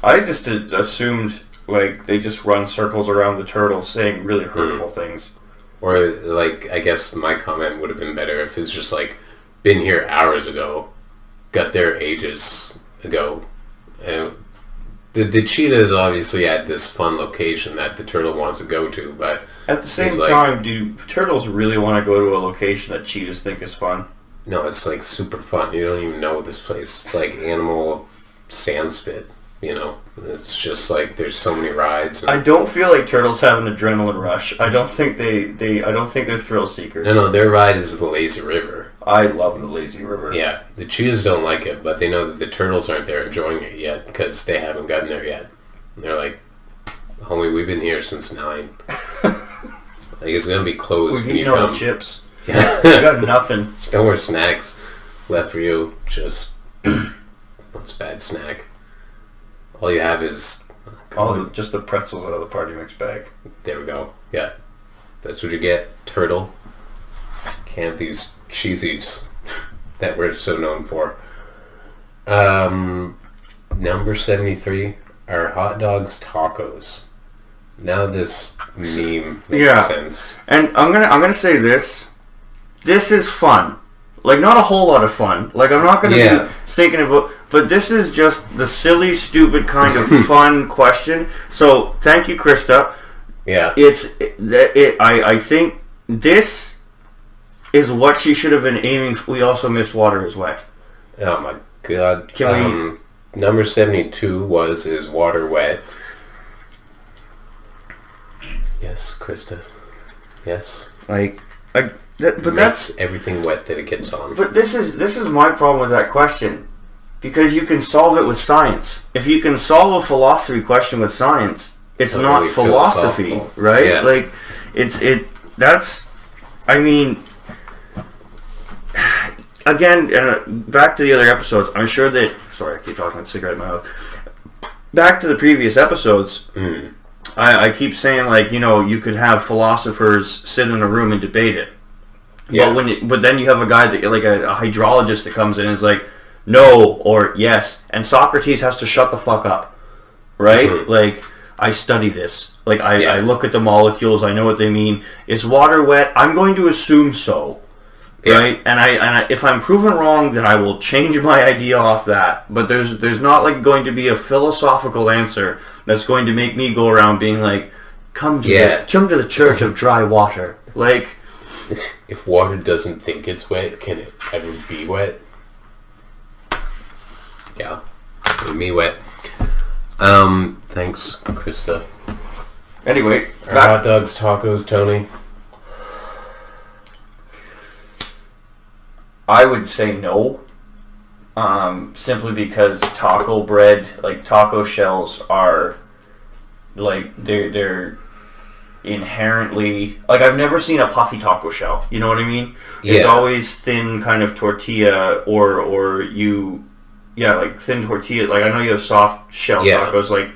I just assumed like they just run circles around the turtle saying really hurtful things. Or like, I guess my comment would have been better if it's just like, been here hours ago, got there ages ago. The cheetah is obviously at this fun location that the turtle wants to go to, but... At the same time, do turtles really want to go to a location that cheetahs think is fun? No, it's like super fun. You don't even know this place. It's like animal sand spit, It's just like there's so many rides. I don't feel like turtles have an adrenaline rush. I don't think I don't think they're thrill seekers. No, their ride is the lazy river. I love the lazy river. Yeah, the cheetahs don't like it, but they know that the turtles aren't there enjoying it yet because they haven't gotten there yet. And they're like, homie, we've been here since 9. Like, it's gonna be closed when you come. All the chips. Yeah. I got nothing. There's no more snacks left for you. Just what's a bad snack? All you have is just the pretzels out of the party mix bag. There we go. Yeah, that's what you get. Turtle. Can't have these cheesies that we're so known for. Number 73 are hot dogs tacos. Now this meme makes sense. And I'm gonna say this. This is fun. Like, not a whole lot of fun. Like, I'm not gonna be thinking about, but this is just the silly, stupid kind of fun question. So thank you, Krista. Yeah. I think this is what she should have been aiming for. We also missed Water is Wet. Oh my god. Number 72 is Water Wet. Yes, Krista. Yes. But that's everything wet that it gets on. But this is my problem with that question, because you can solve it with science. If you can solve a philosophy question with science, it's not really philosophy, right? Yeah. Like that's I mean, again, back to the other episodes. I'm sure that. Sorry, I keep talking with a cigarette in my mouth. Back to the previous episodes. I keep saying, like, you know, you could have philosophers sit in a room and debate it. Yeah. But then you have a guy that, like a hydrologist that comes in and is like, no or yes, and Socrates has to shut the fuck up, right? Mm-hmm. Like, I study this. Like, I look at the molecules. I know what they mean. Is water wet? I'm going to assume so, right? And I if I'm proven wrong, then I will change my idea off that. But there's not like going to be a philosophical answer that's going to make me go around being like, come to the church of dry water. Like, if water doesn't think it's wet, can it ever be wet? Yeah, me wet. Thanks, Krista. Anyway, hot dogs, tacos, Tony. I would say no. Simply because taco bread, like taco shells, are like they're inherently, like, I've never seen a puffy taco shell. You know what I mean? It's always thin kind of tortilla or like thin tortilla. Like, I know you have soft shell tacos, like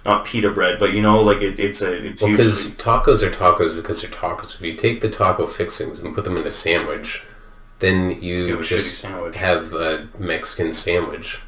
not pita bread, but you know, like it's because tacos are tacos because they're tacos. If you take the taco fixings and put them in a sandwich, then you just have a Mexican sandwich.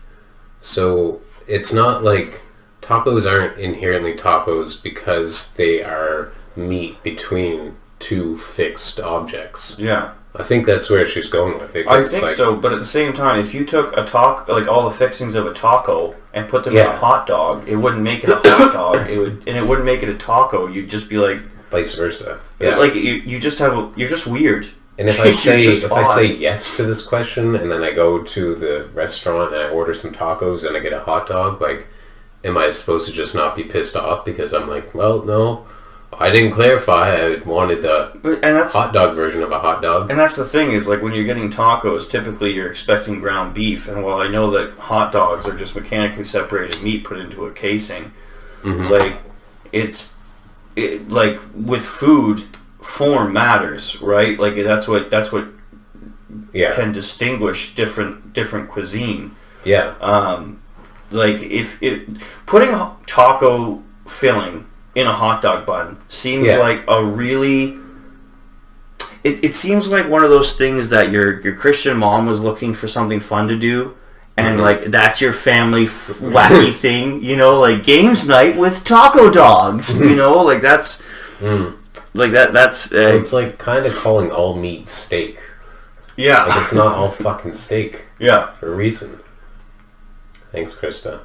So it's not like tacos aren't inherently tacos because they are meat between two fixed objects. Yeah. I think that's where she's going with it. I think so, but at the same time, if you took a taco, like all the fixings of a taco, and put them in a hot dog, it wouldn't make it a hot dog. It wouldn't make it a taco. You'd just be like, vice versa. Yeah. Like you're just weird. And if I say yes to this question, and then I go to the restaurant and I order some tacos and I get a hot dog, like, am I supposed to just not be pissed off because I'm like, well, no, I didn't clarify. I wanted the hot dog version of a hot dog. And that's the thing is, like, when you're getting tacos, typically you're expecting ground beef. And while I know that hot dogs are just mechanically separated meat put into a casing, like, like with food, form matters, right? Like, that's what can distinguish different cuisine. Yeah. Like, if putting taco filling in a hot dog bun seems like a really... It seems like one of those things that your Christian mom was looking for something fun to do, and like that's your family wacky thing, you know, like games night with taco dogs, you know, like that's like that's it's like kind of calling all meat steak. Yeah, like it's not all fucking steak. Yeah, for a reason. Thanks, Krista.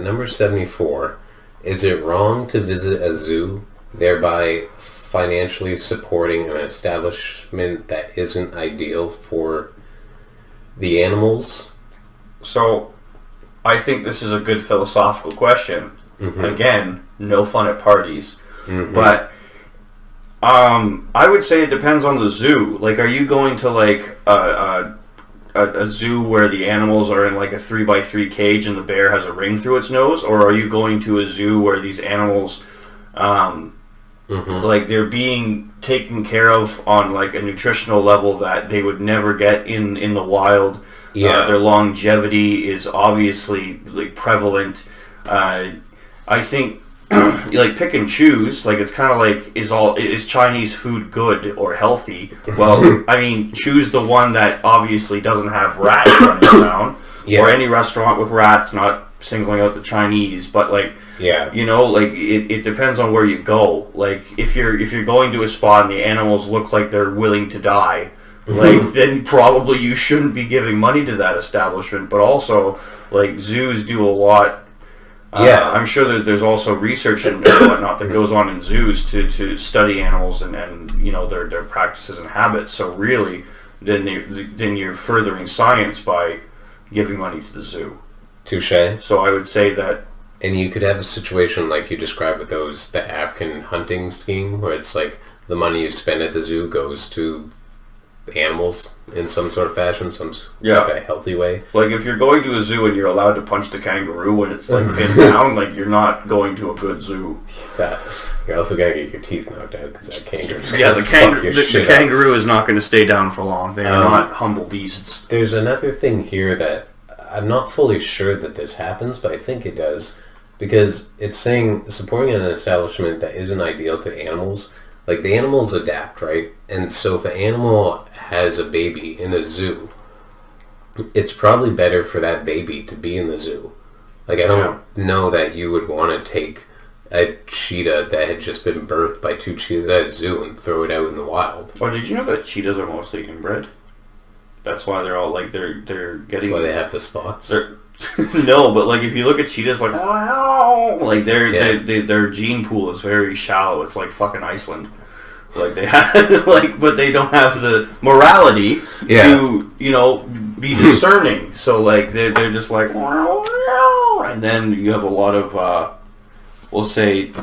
Number 74. Is it wrong to visit a zoo, thereby financially supporting an establishment that isn't ideal for the animals? So, I think this is a good philosophical question. Again, no fun at parties. But I would say it depends on the zoo. Like, are you going to like a zoo where the animals are in like a 3x3 cage and the bear has a ring through its nose, or are you going to a zoo where these animals like they're being taken care of on like a nutritional level that they would never get in the wild? Their longevity is obviously like prevalent. I think like pick and choose, like it's kind of like is Chinese food good or healthy? Well, I mean, choose the one that obviously doesn't have rats running around, or any restaurant with rats. Not singling out the Chinese, but like you know, like it depends on where you go. Like if you're going to a spot and the animals look like they're willing to die, like then probably you shouldn't be giving money to that establishment. But also, like zoos do a lot. I'm sure that there's also research and whatnot that goes on in zoos to study animals and you know their practices and habits. So really, then you're furthering science by giving money to the zoo. Touché. So I would say that. And you could have a situation like you described with the African hunting scheme, where it's like the money you spend at the zoo goes to animals in some sort of fashion, Yeah. like a healthy way. Like, if you're going to a zoo and you're allowed to punch the kangaroo when it's, like, pinned down, like, you're not going to a good zoo. You're also going to get your teeth knocked out because that kangaroo's Yeah, the the kangaroo is not going to stay down for long. They are not humble beasts. There's another thing here that I'm not fully sure that this happens, but I think it does. Because it's saying supporting an establishment that isn't ideal to animals, like the animals adapt, right? And so if an animal has a baby in a zoo, it's probably better for that baby to be in the zoo. Like, I don't know that you would want to take a cheetah that had just been birthed by two cheetahs at a zoo and throw it out in the wild. Well, did you know that cheetahs are mostly inbred? That's why they're all, like, they're getting... That's why they have the spots? No, but, like, if you look at cheetahs, like their gene pool is very shallow. It's like fucking Iceland. Like, they have, like, but they don't have the morality to, you know, be discerning. So, like, they're just like, and then you have a lot of, we'll say,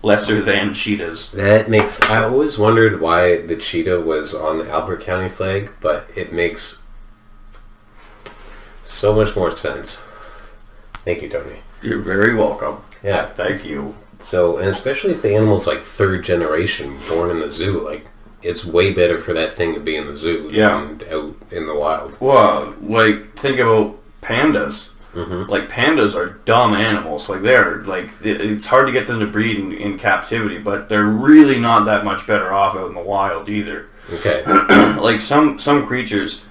lesser than cheetahs. That makes... I always wondered why the cheetah was on the Albert County flag, but it makes so much more sense. Thank you, Tony. You're very welcome. Yeah. Thank you. So, and especially if the animal's like third generation born in the zoo, like, it's way better for that thing to be in the zoo than out in the wild. Well, like, think about pandas. Mm-hmm. Like, pandas are dumb animals. Like, they're, like, it's hard to get them to breed in captivity, but they're really not that much better off out in the wild either. Okay. Like, some creatures,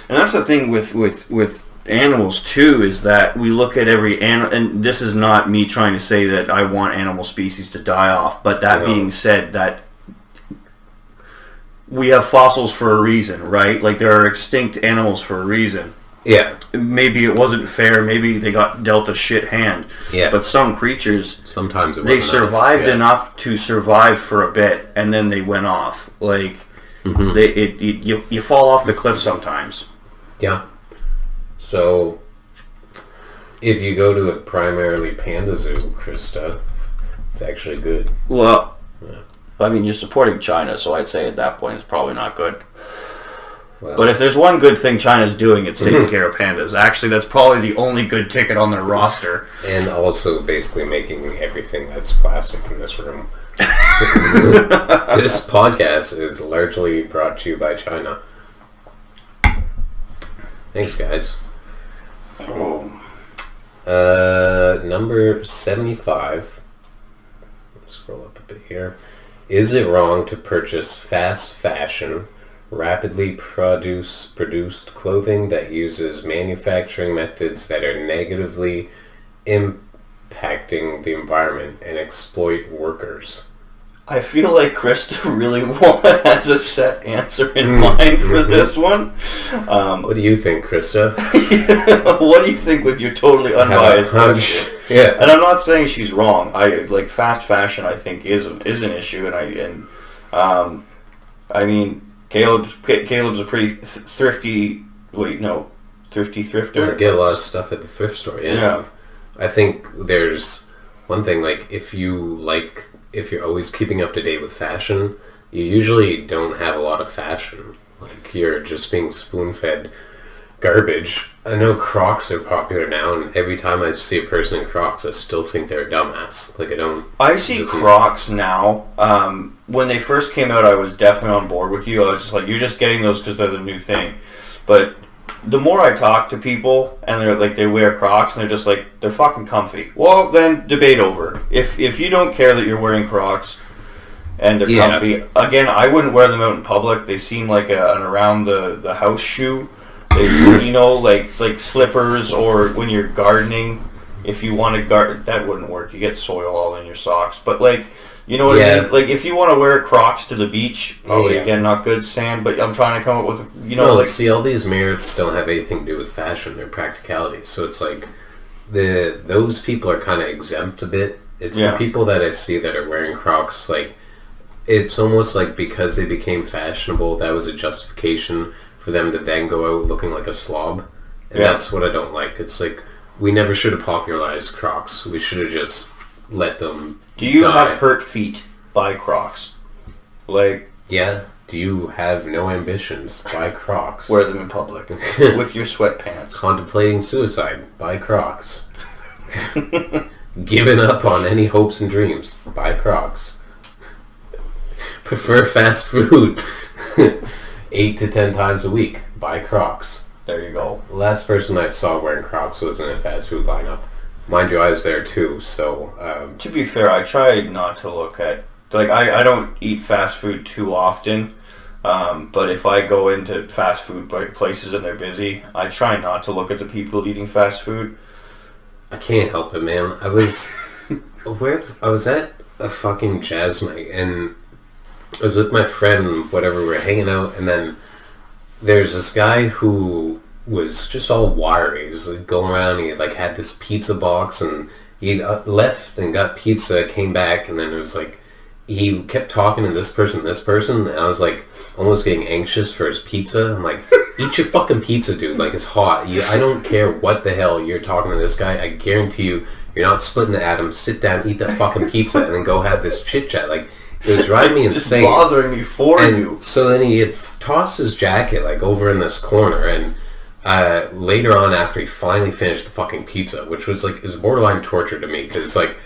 and that's the thing with animals too, is that we look at every animal, and this is not me trying to say that I want animal species to die off, but that being said, that we have fossils for a reason, right? Like, there are extinct animals for a reason. Yeah. Maybe it wasn't fair, maybe they got dealt a shit hand. Yeah. But some creatures, sometimes they survived enough to survive for a bit, and then they went off. Like, you fall off the cliff sometimes. Yeah. So, if you go to a primarily panda zoo, Krista, it's actually good. Well, I mean, you're supporting China, so I'd say at that point it's probably not good. Well, but if there's one good thing China's doing, it's taking care of pandas. Actually, that's probably the only good ticket on their roster. And also basically making everything that's plastic in this room. This podcast is largely brought to you by China. Thanks, guys. Oh. Number 75. Let's scroll up a bit here. Is it wrong to purchase fast fashion, rapidly produced clothing that uses manufacturing methods that are negatively impacting the environment and exploit workers? I feel like Krista really has a set answer in mind for this one. What do you think, Krista? What do you think with your totally unbiased question? Yeah. And I'm not saying she's wrong. I like fast fashion. I think is an issue, I mean Caleb's a pretty thrifty. Thrifty thrifter. I get a lot of stuff at the thrift store. Yeah. I think there's one thing, like, if you're always keeping up to date with fashion, you usually don't have a lot of fashion. Like, you're just being spoon-fed garbage. I know Crocs are popular now, and every time I see a person in Crocs, I still think they're a dumbass. Like, I see Crocs now. When they first came out, I was definitely on board with you. I was just like, you're just getting those because they're the new thing. But the more I talk to people, and they're like, they wear Crocs, and they're just like, they're fucking comfy. Well, then debate over. If you don't care that you're wearing Crocs and they're comfy, again, I wouldn't wear them out in public. They seem like an around the house shoe. They, like slippers, or when you're gardening, if you want to garden, that wouldn't work. You get soil all in your socks. But like, you know what I mean? Like, if you want to wear Crocs to the beach, probably, again, not good sand, but I'm trying to come up with, see, all these merits don't have anything to do with fashion. They're practicality. So it's like, those people are kind of exempt a bit. It's the people that I see that are wearing Crocs, like, it's almost like because they became fashionable, that was a justification for them to then go out looking like a slob. And that's what I don't like. It's like, we never should have popularized Crocs. We should have just let them Do you die. have hurt feet by Crocs? Like... Yeah. Do you have no ambitions? Buy Crocs. Wear them in public with your sweatpants. Contemplating suicide? Buy Crocs. Giving up on any hopes and dreams? Buy Crocs. Prefer fast food 8 to 10 times a week? Buy Crocs. There you go. The last person I saw wearing Crocs was in a fast food lineup. Mind you, I was there too, so... To be fair, I try not to look at... Like, I don't eat fast food too often, but if I go into fast food places and they're busy, I try not to look at the people eating fast food. I can't help it, man. I was at a fucking jazz night, and I was with my friend, whatever, we were hanging out, and then there's this guy who was just all wiry. He was like going around, he like had this pizza box, and he left and got pizza, came back, and then it was like, he kept talking to this person, and I was like, almost getting anxious for his pizza. I'm like, eat your fucking pizza, dude. Like, it's hot. I don't care what the hell you're talking to this guy. I guarantee you, you're not splitting the atoms. Sit down, eat that fucking pizza, and then go have this chit-chat. Like, it was driving me insane. It's just bothering me for you. So then he had tossed his jacket, like, over in this corner, and later on, after he finally finished the fucking pizza, which was, like, it was borderline torture to me, because, like,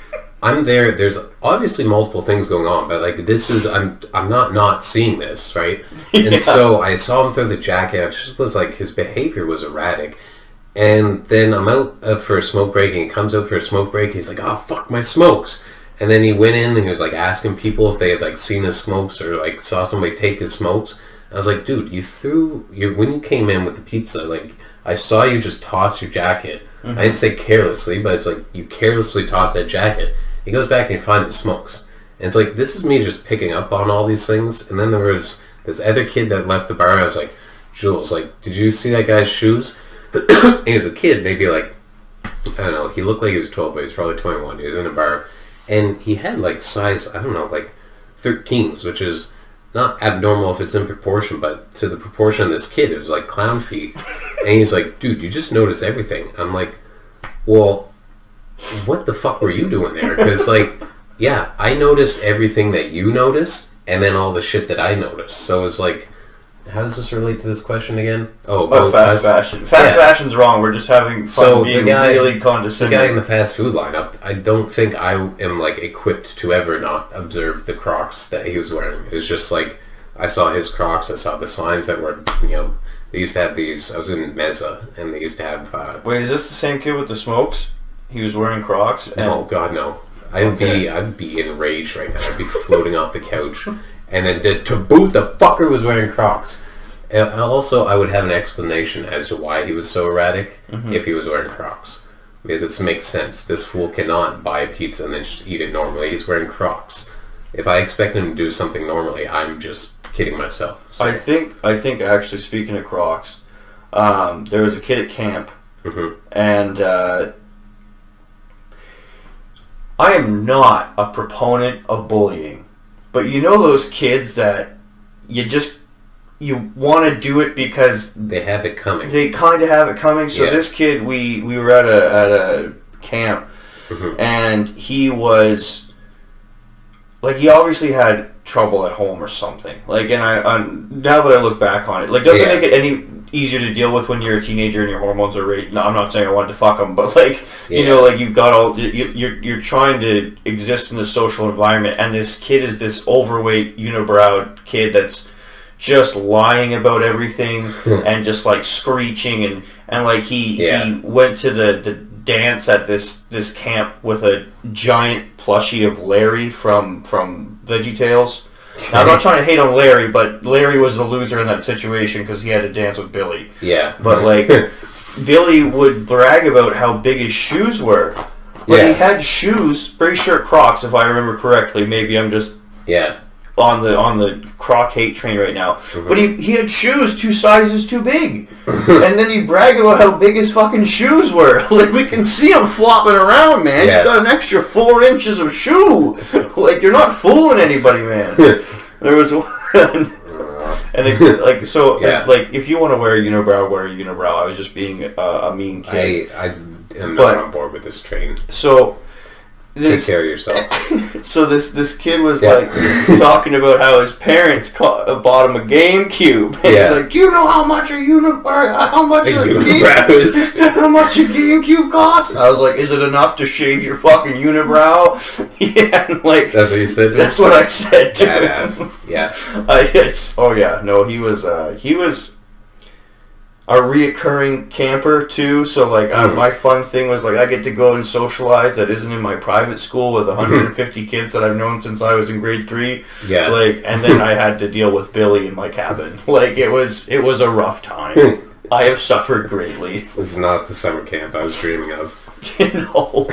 I'm there, there's obviously multiple things going on, but like this is, I'm not seeing this, right? Yeah. And so I saw him throw the jacket, it just was like, his behavior was erratic. And then I'm out for a smoke break, and he comes out for a smoke break, he's like, oh fuck, my smokes. And then he went in and he was like asking people if they had like seen his smokes or like saw somebody take his smokes. I was like, dude, when you came in with the pizza, like I saw you just toss your jacket. Mm-hmm. I didn't say carelessly, but it's like you carelessly toss that jacket. He goes back and he finds the smokes. And it's like, this is me just picking up on all these things. And then there was this other kid that left the bar. I was like, Jules, like, did you see that guy's shoes? And he was a kid, maybe like, I don't know, he looked like he was 12, but he was probably 21. He was in a bar. And he had like size, I don't know, like 13s, which is not abnormal if it's in proportion, but to the proportion of this kid, it was like clown feet. And he's like, dude, you just notice everything. I'm like, well, what the fuck were you doing there? Because, like, yeah, I noticed everything that you noticed, and then all the shit that I noticed. So it's like, how does this relate to this question again? Oh, fast fashion. Fashion's wrong. We're just having fun being really condescending. The guy in the fast food lineup, I don't think I am, like, equipped to ever not observe the Crocs that he was wearing. It was just, like, I saw his Crocs, I saw the signs that were, you know, they used to have these, I was in Mesa, and they used to have... Wait, is this the same kid with the smokes? He was wearing Crocs? Oh, God, no. I'd be enraged right now. I'd be floating off the couch. And then to boot, the fucker was wearing Crocs. And also, I would have an explanation as to why he was so erratic if he was wearing Crocs. I mean, this makes sense. This fool cannot buy a pizza and then just eat it normally. He's wearing Crocs. If I expect him to do something normally, I'm just kidding myself. So. I think actually, speaking of Crocs, there was a kid at camp, and... I am not a proponent of bullying, but you know those kids that you want to do it because they have it coming. They kind of have it coming. So this kid, we were at a camp, and he was like, he obviously had trouble at home or something. Like, and I now that I look back on it, like, doesn't make it any easier to deal with when you're a teenager and your hormones are no, I'm not saying I wanted to fuck them, but like, you know, like you've got all, you're trying to exist in this social environment, and this kid is this overweight, unibrowed kid that's just lying about everything and just like screeching, and like he went to the dance at this camp with a giant plushie of Larry from VeggieTales. Now, I'm not trying to hate on Larry, but Larry was the loser in that situation because he had to dance with Billy. Yeah. But, like, Billy would brag about how big his shoes were. But he had shoes, pretty sure Crocs, if I remember correctly. Maybe I'm just on the Croc hate train right now. But he had shoes 2 sizes too big. And then he'd brag about how big his fucking shoes were. Like, we can see him flopping around, man. You got an extra 4 inches of shoe. Like, you're not fooling anybody, man. There was one... And it, like, so, like, if you want to wear a unibrow, wear a unibrow. I was just being a mean kid. I am not on board with this train. So, Take care of yourself. So this kid was like talking about how his parents bought him a GameCube. And he's like, "Do you know how much a GameCube costs?" I was like, "Is it enough to shave your fucking unibrow?" Yeah, and like that's what you said. That's what I said to Badass. him. Yeah. He was a reoccurring camper too, so like my fun thing was like I get to go and socialize that isn't in my private school with 150 kids that I've known since I was in grade 3. Yeah. Like, and then I had to deal with Billy in my cabin. Like it was a rough time. I have suffered greatly. This is not the summer camp I was dreaming of. No.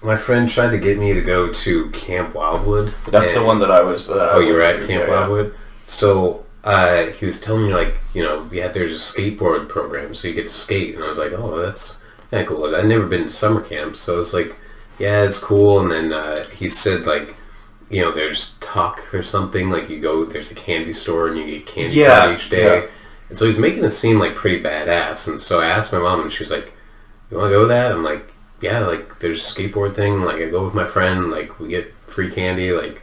My friend tried to get me to go to Camp Wildwood. That's the one that I was. You were at Camp Wildwood? So he was telling me, like, there's a skateboard program, so you get to skate. And I was like, oh, that's kind of cool. I'd never been to summer camp, so I was like, yeah, it's cool. And then he said, like, there's Tuck or something. Like, you go, there's a candy store, and you get candy each day. Yeah. And so he's making it seem, like, pretty badass. And so I asked my mom, and she was like, you want to go to that? I'm like, yeah, like, there's a skateboard thing. Like, I go with my friend. Like, we get free candy. Like,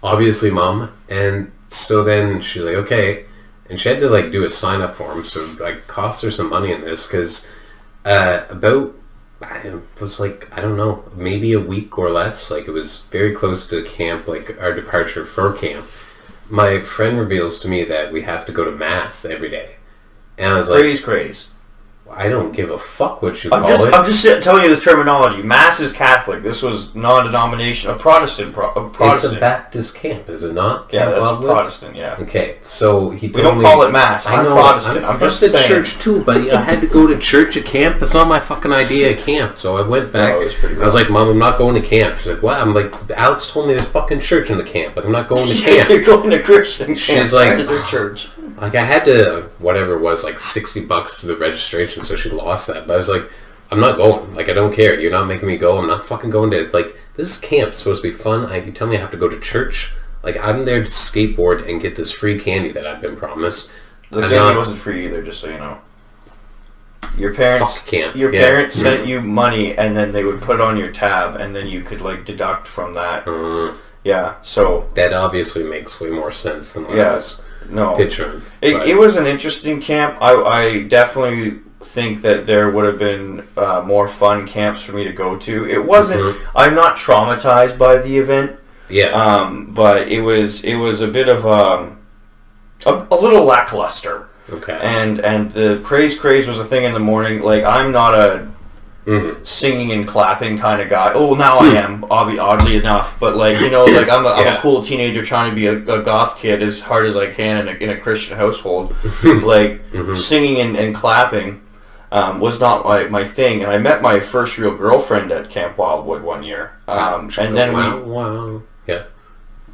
obviously, Mom. And so then she's like, okay. And she had to, like, do a sign-up form. So, like, cost her some money in this. Because it was, like, I don't know, maybe a week or less. Like, it was very close to camp, like, our departure for camp. My friend reveals to me that we have to go to Mass every day. And I was like... Craze. I don't give a fuck what you call it. I'm just telling you the terminology. Mass is Catholic. This was non-denominational, a Protestant. It's a Baptist camp, is it not? Yeah, that's Protestant, yeah. Okay, so he told me... We don't call it Mass. I'm Protestant. I'm just saying. Church too, but I had to go to church at camp. That's not my fucking idea of camp. So I went back. I was like, Mom, I'm not going to camp. She's like, what? I'm like, Alex told me there's fucking church in the camp, but I'm not going to camp. You're going to Christian camp. She's like... There's church. Like, I had to, whatever it was, like $60 to the registration, so she lost that. But I was like, I'm not going. Like, I don't care. You're not making me go. I'm not fucking going to, like, this is camp. It's supposed to be fun. You tell me I have to go to church. Like, I'm there to skateboard and get this free candy that I've been promised. The candy wasn't free either, just so you know. Your parents, parents sent you money, and then they would put it on your tab, and then you could, like, deduct from that. Yeah, so... That obviously makes way more sense than what I was... picture. It was an interesting camp. I definitely think that there would have been more fun camps for me to go to. It wasn't. I'm not traumatized by the event. Yeah. But it was a bit of a little lackluster. Okay. And the craze was a thing in the morning. Like, I'm not a singing and clapping kind of guy. Oh, now I am, oddly enough. But, like, like I'm a cool teenager trying to be a goth kid as hard as I can in a Christian household. Like, singing and clapping was not my thing. And I met my first real girlfriend at Camp Wildwood one year. And then yeah.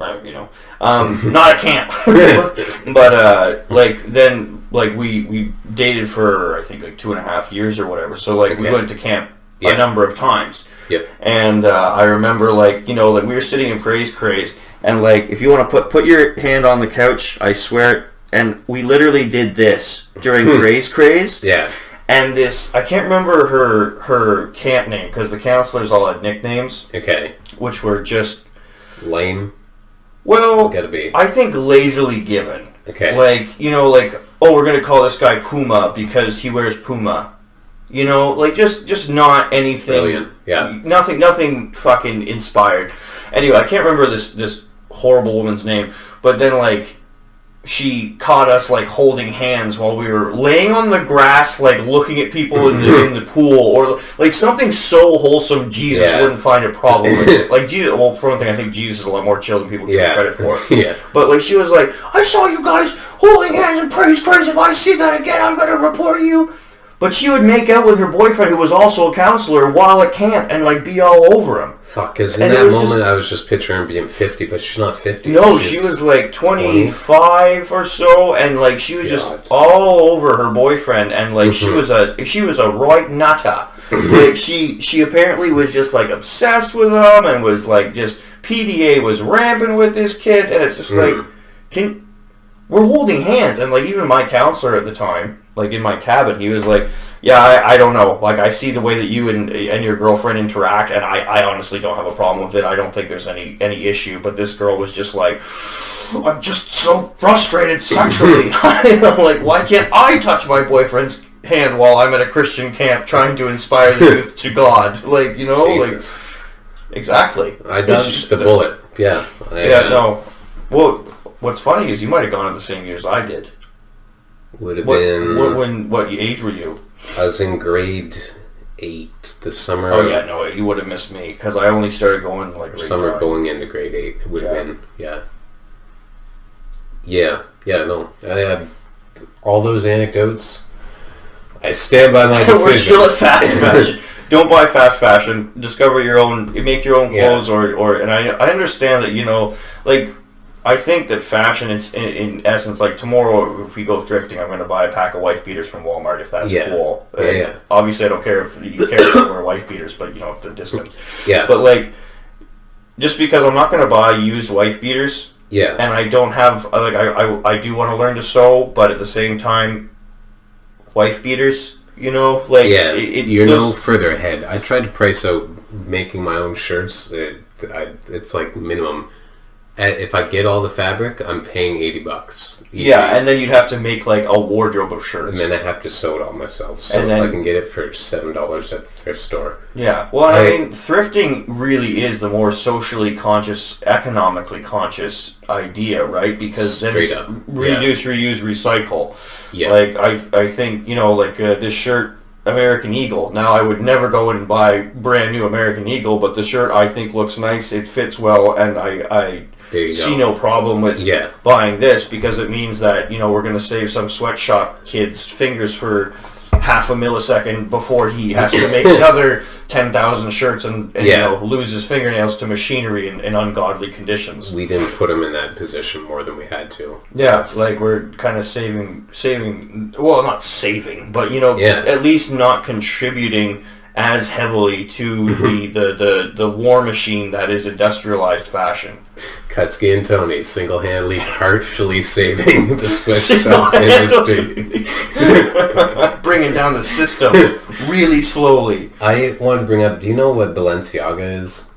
Not at camp. But, we dated for, I think, like 2.5 years or whatever. So, like, we went to camp a number of times. Yep. And I remember, like, we were sitting in Craze, and, like, if you want to put your hand on the couch, I swear, and we literally did this during Craze. Yeah. And this, I can't remember her camp name, because the counselors all had nicknames. Okay. Which were just... Lame? Well, gotta be. I think lazily given. Okay. Like, oh, we're going to call this guy Puma because he wears Puma. Like, just not anything. Brilliant. Yeah. Nothing fucking inspired. Anyway, I can't remember this horrible woman's name, but then, like, she caught us, like, holding hands while we were laying on the grass, like, looking at people in the pool, or, like, something so wholesome Jesus wouldn't find a problem with it. Like, Jesus, well, for one thing, I think Jesus is a lot more chill than people give him credit for. Yeah. But, like, she was like, I saw you guys holding hands and praise Christ. If I see that again, I'm going to report you. But she would make out with her boyfriend, who was also a counselor, while at camp, and, like, be all over him. Fuck, because in that moment, I was just picturing her being 50, but she's not 50. No, she was, like, 25 or so, and, like, she was just all over her boyfriend, and, like, she was a right nutter. Like, she apparently was just, like, obsessed with him, and was, like, just, PDA was rampant with this kid, and it's just, like, we're holding hands, and, like, even my counselor at the time, like in my cabin. He was like, yeah, I don't know. Like, I see the way that you and your girlfriend interact, and I honestly don't have a problem with it. I don't think there's any issue. But this girl was just like, I'm just so frustrated sexually. I'm like, why can't I touch my boyfriend's hand while I'm at a Christian camp trying to inspire the youth to God? Like, you know, Jesus. like, exactly. I dodged the bullet. Yeah. No. Well, what's funny is you might have gone in the same year as I did. Would have been... What age were you? I was in grade 8 the summer. Oh yeah, no, you would have missed me because I only started going like summer going into grade 8. It would have been no. I had all those anecdotes. I stand by my decision. We're still at fast fashion. Don't buy fast fashion. Discover your own. Make your own clothes, or. And I understand that, you know, like. I think that fashion, in essence, like tomorrow, if we go thrifting, I'm going to buy a pack of wife beaters from Walmart if that's cool. Obviously, I don't care if you care if I wear wife beaters, but you know, the distance. Yeah. But like, just because I'm not going to buy used wife beaters, and I don't have like I do want to learn to sew, but at the same time, wife beaters, you know, like you're no further ahead. I tried to price out making my own shirts. It's like minimum. If I get all the fabric, I'm paying $80. Easy. Yeah, and then you'd have to make like a wardrobe of shirts. And then I have to sew it all myself. So and then, I can get it for $7 at the thrift store. Yeah, well, I mean, thrifting really is the more socially conscious, economically conscious idea, right? Because then it's reduce, reuse, recycle. Yeah. Like, I think, you know, like this shirt, American Eagle. Now, I would never go and buy brand new American Eagle, but the shirt I think looks nice, it fits well, and I see no problem with buying this because it means that, you know, we're going to save some sweatshop kid's fingers for half a millisecond before he has to make another 10,000 shirts and you know, lose his fingernails to machinery in ungodly conditions. We didn't put him in that position more than we had to. Yeah, like we're kind of saving, well, not saving, but, you know, at least not contributing as heavily to the war machine that is industrialized fashion. Kutzky and Tony single-handedly partially saving the sweatshop industry. Bringing down the system really slowly. I want to bring up, do you know what Balenciaga is?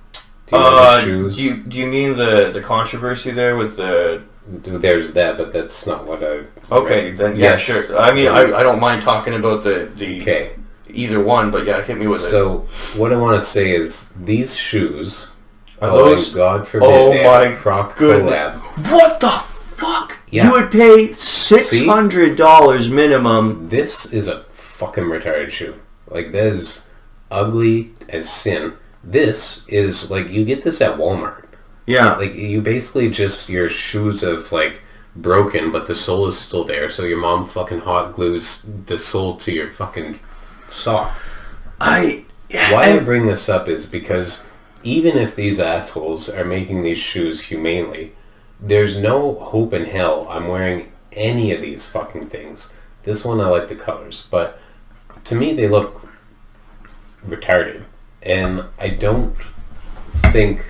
Do you know the shoes? Do you mean the controversy there with the... There's that, but that's not what I... Okay, then sure. I mean, I don't mind talking about the either one, but hit me with it. So, what I want to say is, these shoes, those, God forbid, my Croc goodness. collab. What the fuck? Yeah. You would pay $600 minimum. This is a fucking retarded shoe. Like, that is ugly as sin. This is, like, you get this at Walmart. Yeah. Like, you basically just, your shoes have, like, broken, but the sole is still there, so your mom fucking hot glues the sole to your fucking sock. Why I bring this up is because even if these assholes are making these shoes humanely, there's no hope in hell I'm wearing any of these fucking things. This one I like the colors, but to me they look retarded. And I don't think...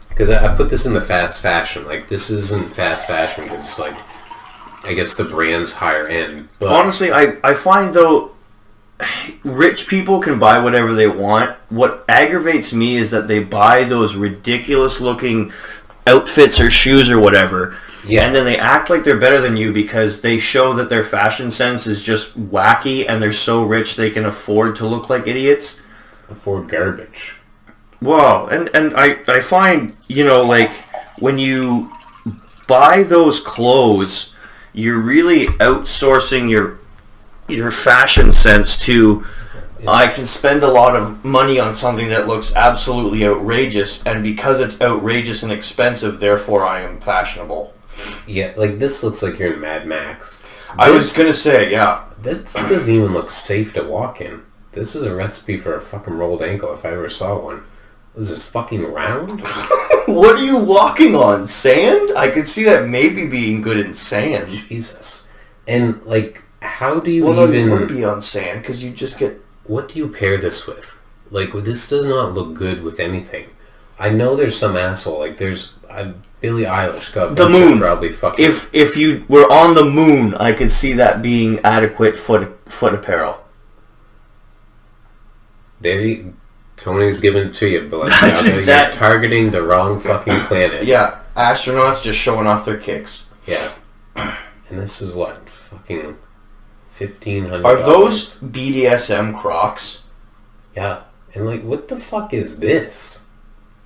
Because I put this in the fast fashion. Like, this isn't fast fashion because it's like, I guess the brand's higher end. But honestly, I find though, rich people can buy whatever they want. What aggravates me is that they buy those ridiculous looking outfits or shoes or whatever, and then they act like they're better than you because they show that their fashion sense is just wacky and they're so rich they can afford to look like idiots. Afford garbage. Wow, and I find, you know, like, when you buy those clothes, you're really outsourcing your fashion sense to, I can spend a lot of money on something that looks absolutely outrageous, and because it's outrageous and expensive, therefore I am fashionable. Yeah, like, this looks like you're in Mad Max. I was going to say, That doesn't even look safe to walk in. This is a recipe for a fucking rolled ankle if I ever saw one. Is this fucking round? What are you walking on? Sand? I could see that maybe being good in sand. Jesus. And, like, how do you even... even... Well, it would be on sand, because you just get... What do you pair this with? Like, this does not look good with anything. I know there's some asshole, like, I've Billie Eilish. God, The moon. Probably fucking. If you were on the moon, I could see that being adequate foot apparel. Tony's giving it to you, but You're targeting the wrong fucking planet. Yeah, astronauts just showing off their kicks. Yeah. And this is what? Fucking $1,500. Are those BDSM Crocs? Yeah. And like, what the fuck is this?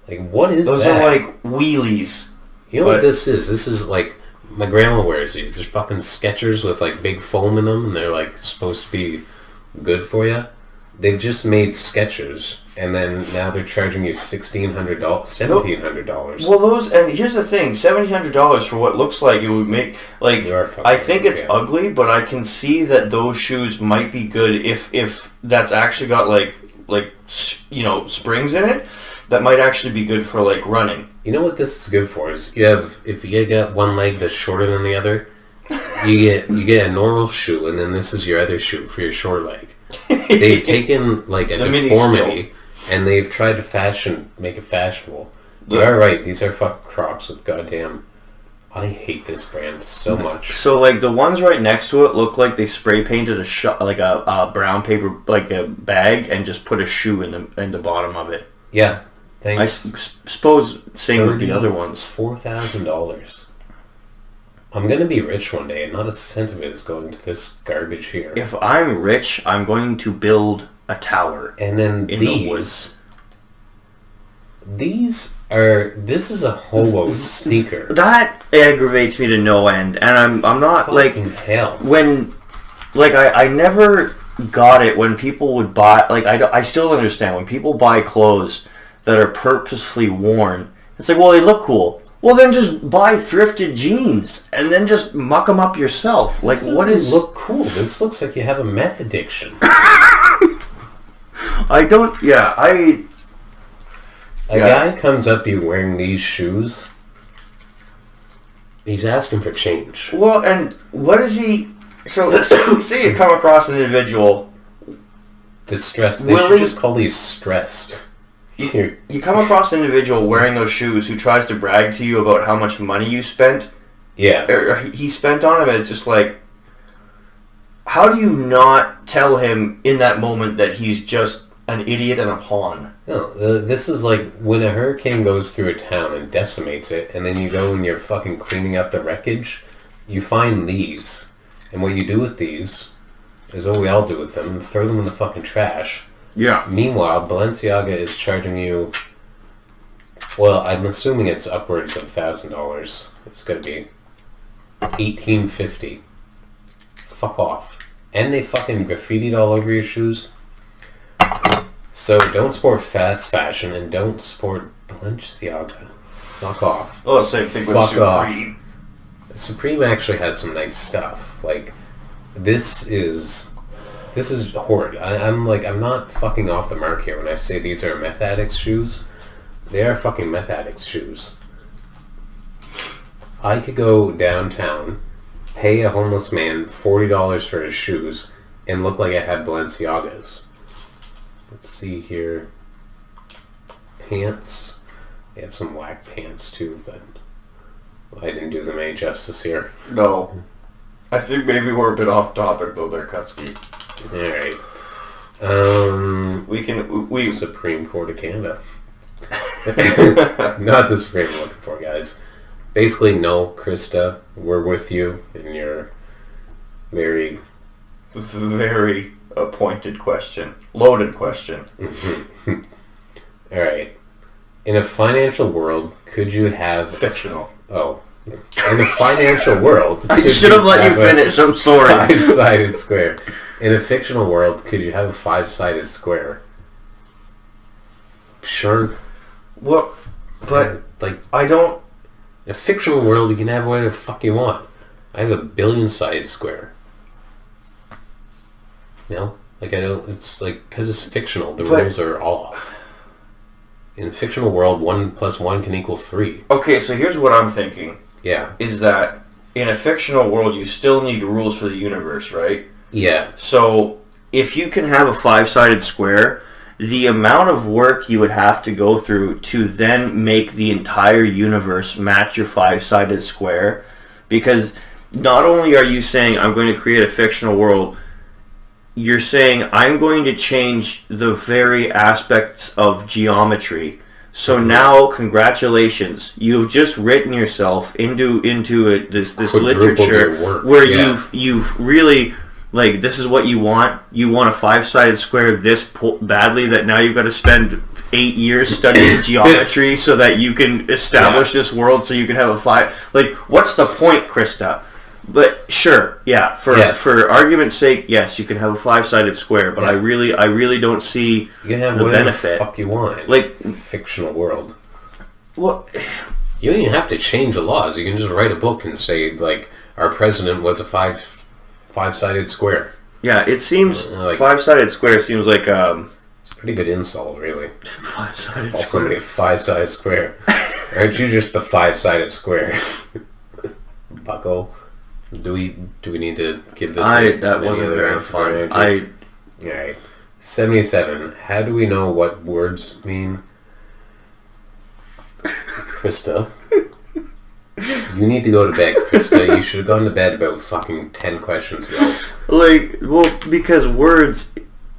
Like, what is those that? Those are like wheelies. You know what this is? This is like, my grandma wears these. They're fucking Skechers with like big foam in them, and they're like supposed to be good for you. They've just made Skechers, and then now they're charging you $1,700. Well, those, and here's the thing, $1,700 for what looks like it would make, like, I think it's ugly, but I can see that those shoes might be good if that's actually got like you know, springs in it. That might actually be good for like running. You know what this is good for is if you get one leg that's shorter than the other, you get a normal shoe, and then this is your other shoe for your short leg. They've taken like a deformity and they've tried to make it fashionable. You are right, these are fucking Crocs with goddamn. I hate this brand so much. So like the ones right next to it look like they spray painted a brown paper, like a bag, and just put a shoe in the bottom of it. Yeah, thanks. I suppose same with the other ones. $4,000. I'm going to be rich one day, and not a cent of it is going to this garbage here. If I'm rich, I'm going to build a tower. And then in the woods. This is a hobo sneaker. That aggravates me to no end, and I'm not fucking like hell. When, like I never got it when people would buy, like I still understand when people buy clothes that are purposefully worn. It's like, well, they look cool. Well, then just buy thrifted jeans and then just muck them up yourself. Like, what is... look cool. This looks like you have a meth addiction. I don't... Yeah, A guy comes up to you wearing these shoes. He's asking for change. Well, and what is he... So, let's say you come across an individual... Distressed. They should just call these stressed. You come across an individual wearing those shoes who tries to brag to you about how much money you spent. Yeah. Or he spent on them, and it's just like, how do you not tell him in that moment that he's just an idiot and a pawn? No, this is like when a hurricane goes through a town and decimates it, and then you go and you're fucking cleaning up the wreckage, you find these. And what you do with these is what we all do with them, throw them in the fucking trash. Yeah. Meanwhile, Balenciaga is charging you... Well, I'm assuming it's upwards of $1,000. It's going to be $1,850. Fuck off. And they fucking graffitied all over your shoes. So don't sport fast fashion and don't sport Balenciaga. Knock off. Oh, same thing with Supreme. Supreme actually has some nice stuff. Like, this is horrid. I'm not fucking off the mark here when I say these are meth addicts' shoes. They are fucking meth addicts' shoes. I could go downtown, pay a homeless man $40 for his shoes, and look like I had Balenciagas. Let's see here. Pants. They have some whack pants too, but I didn't do them any justice here. No. I think maybe we're a bit off topic though there, Kutzky. Alright. We Supreme Court of Canada. Not the Supreme I'm looking for, guys. Basically, no, Krista, we're with you in your very... Very pointed question. Loaded question. Alright. In a financial world, could you have... Fictional. In a financial world... I should have let you finish, I'm sorry. Five-sided square. In a fictional world, could you have a five-sided square? Sure. Well, but like I don't... In a fictional world, you can have whatever the fuck you want. I have a billion-sided square. No? Like, I don't... It's like... Because it's fictional, the rules are off. In a fictional world, 1 + 1 can equal 3. Okay, so here's what I'm thinking. Yeah. Is that in a fictional world, you still need rules for the universe, right? Yeah. So, if you can have a five-sided square, the amount of work you would have to go through to then make the entire universe match your five-sided square, because not only are you saying I'm going to create a fictional world, you're saying I'm going to change the very aspects of geometry. So now, congratulations, you've just written yourself into this literature where you've really, like, this is what you want. You want a five-sided square this badly that now you've got to spend 8 years studying geometry so that you can establish this world so you can have a five. Like, what's the point, Krista? But sure, for argument's sake, yes, you can have a five-sided square, but I really don't see you can have the whatever benefit. The fuck you want, like fictional world. Well, you don't even have to change the laws. You can just write a book and say, like, our president was a five-sided square. Yeah, it seems five-sided square seems like it's a pretty good insult, really. Five-sided Call square. somebody a five-sided square. Aren't you just the five-sided square? Bucko. Do we need to give this? That wasn't very fun. Alright. 77. How do we know what words mean? Krista. You need to go to bed, Krista. You should have gone to bed about fucking 10 questions ago. Because words,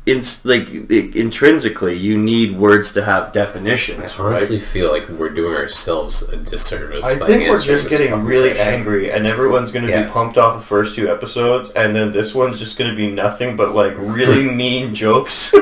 intrinsically, you need words to have definitions, I honestly feel like we're doing ourselves a disservice. I think we're just getting really angry, and everyone's going to be pumped off the first 2 episodes, and then this one's just going to be nothing but, like, really mean jokes.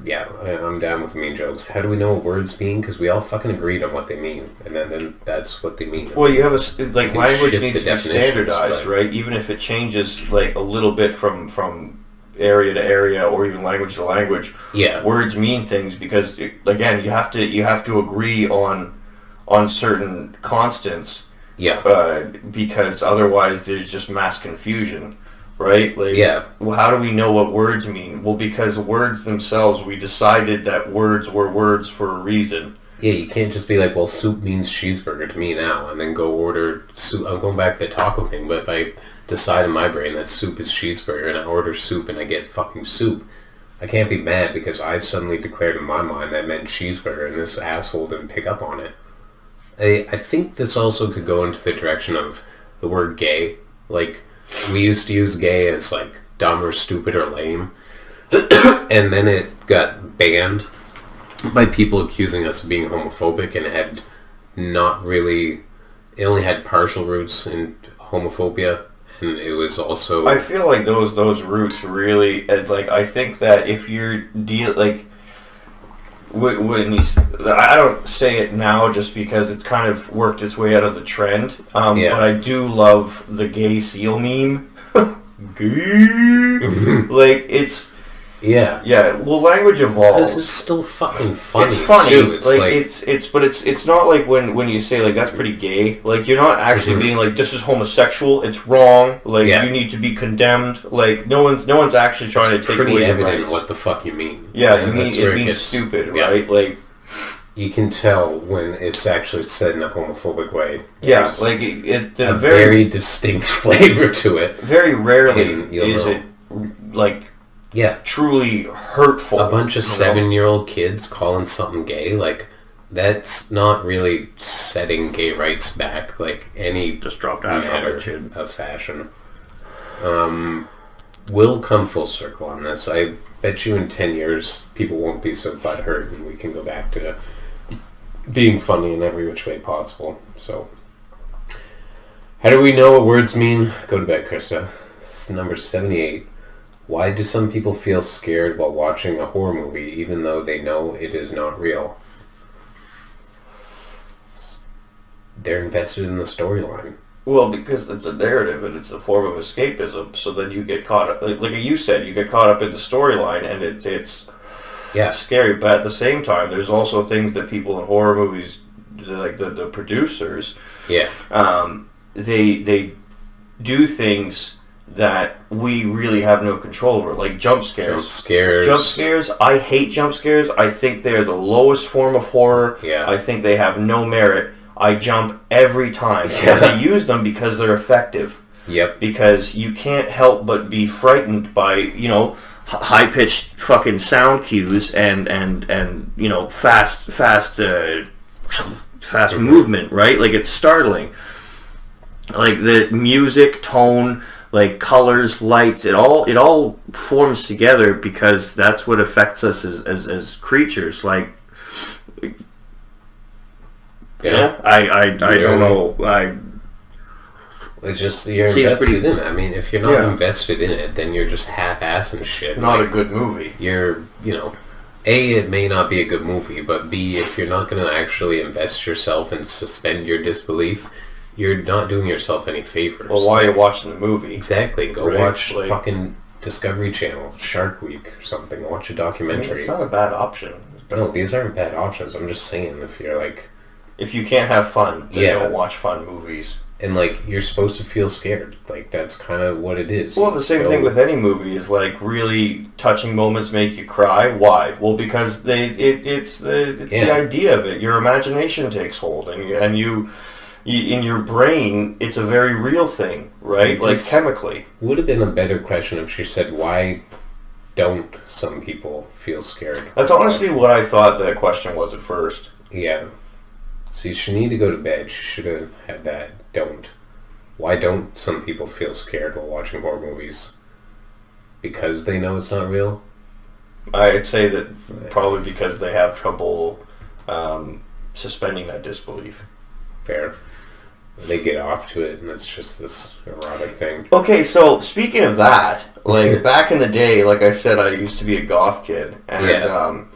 I'm down with mean jokes. How do we know what words mean? Because we all fucking agreed on what they mean, and then that's what they mean. Well, you have language needs to be standardized, right? Even if it changes, like, a little bit from area to area or even language to language. Yeah. Words mean things because, again, you have to agree on certain constants. Yeah. Because otherwise there's just mass confusion. Right? Well, how do we know what words mean? Well, because words themselves, we decided that words were words for a reason. Yeah, you can't just be like, well, soup means cheeseburger to me now, and then go order soup. I'm going back to the taco thing, but if I decide in my brain that soup is cheeseburger, and I order soup and I get fucking soup, I can't be mad because I suddenly declared in my mind that meant cheeseburger, and this asshole didn't pick up on it. I think this also could go into the direction of the word gay. Like, we used to use gay as, like, dumb or stupid or lame. And then it got banned by people accusing us of being homophobic, and it had not really... It only had partial roots in homophobia, and it was also... I feel like those roots really... Like, I think that if you're... When you, I don't say it now just because it's kind of worked its way out of the trend, but I do love the gay seal meme. Gay. Like, it's... Yeah. Well, language evolves. This is still fucking funny. It's funny. Too. It's it's not like when you say, like, that's pretty gay. Like, you're not actually being like, this is homosexual. It's wrong. Like, you need to be condemned. Like, no one's actually trying to take away your rights. It's pretty evident what the fuck you mean. Yeah, it means stupid, right? Like, you can tell when it's actually said in a homophobic way. There's a very distinct flavor to it. Very rarely is it like. Yeah. Truly hurtful. A bunch of 7-year-old kids calling something gay, like, that's not really setting gay rights back, like, any just dropped matter of fashion. We'll come full circle on this. I bet you in 10 years, people won't be so butthurt, and we can go back to being funny in every which way possible. So, how do we know what words mean? Go to bed, Krista. This is number 78. Why do some people feel scared while watching a horror movie even though they know it is not real? They're invested in the storyline. Well, because it's a narrative and it's a form of escapism, so then you get caught up, like you said, you get caught up in the storyline, and it's scary. But at the same time, there's also things that people in horror movies, like the producers, they do things that we really have no control over, like jump scares. Jump scares. I hate jump scares. I think they're the lowest form of horror. Yeah. I think they have no merit. I jump every time. Yeah. And they use them because they're effective. Yep. Because you can't help but be frightened by, high pitched fucking sound cues and you know fast movement, right? Like it's startling. Like the music, tone, like colors, lights, it all forms together because that's what affects us as creatures. Like, yeah, I don't know. It's just you're invested in it. I mean, if you're not invested in it, then you're just half-assing shit. Not a good movie. You're, you know, A, it may not be a good movie, but B, if you're not going to actually invest yourself and suspend your disbelief, you're not doing yourself any favors. Well, why are you watching the movie? Exactly. Go watch fucking Discovery Channel, Shark Week or something. Watch a documentary. I mean, it's not a bad option. No, these aren't bad options. I'm just saying if you're like... If you can't have fun, then don't watch fun movies. And, like, you're supposed to feel scared. Like, that's kind of what it is. Well, the same thing with any movie is, like, really touching moments make you cry. Why? Well, because it's the idea of it. Your imagination takes hold, and you in your brain, it's a very real thing, right? Like, chemically. Would have been a better question if she said, why don't some people feel scared? That's honestly what I thought the question was at first. Yeah. See, she needed to go to bed. She should have had that. Don't. Why don't some people feel scared while watching horror movies? Because they know it's not real? I'd say that probably because they have trouble suspending that disbelief. Fair. They get off to it, and it's just this erotic thing. Okay, so speaking of that, like back in the day, like I said, I used to be a goth kid, and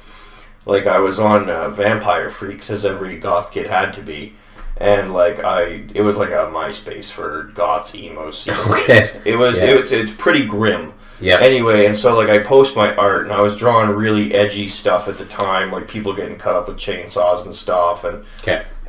like I was on Vampire Freaks, as every goth kid had to be, and like it was like a MySpace for goths, emos, kids. It was it's pretty grim. Yeah. Anyway, and so like I post my art, and I was drawing really edgy stuff at the time, like people getting cut up with chainsaws and stuff,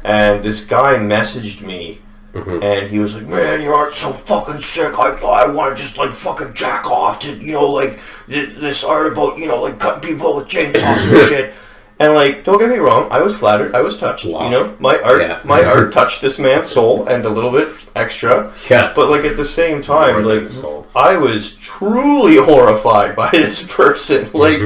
and this guy messaged me, and he was like, "Man, your art's so fucking sick. I want to just like fucking jack off to, you know, like this art about, you know, like cutting people with chainsaws and shit." And like, don't get me wrong, I was flattered, I was touched. Wow. You know, my art touched this man's soul and a little bit extra. Yeah. But like at the same time, like I was truly horrified by this person. Like.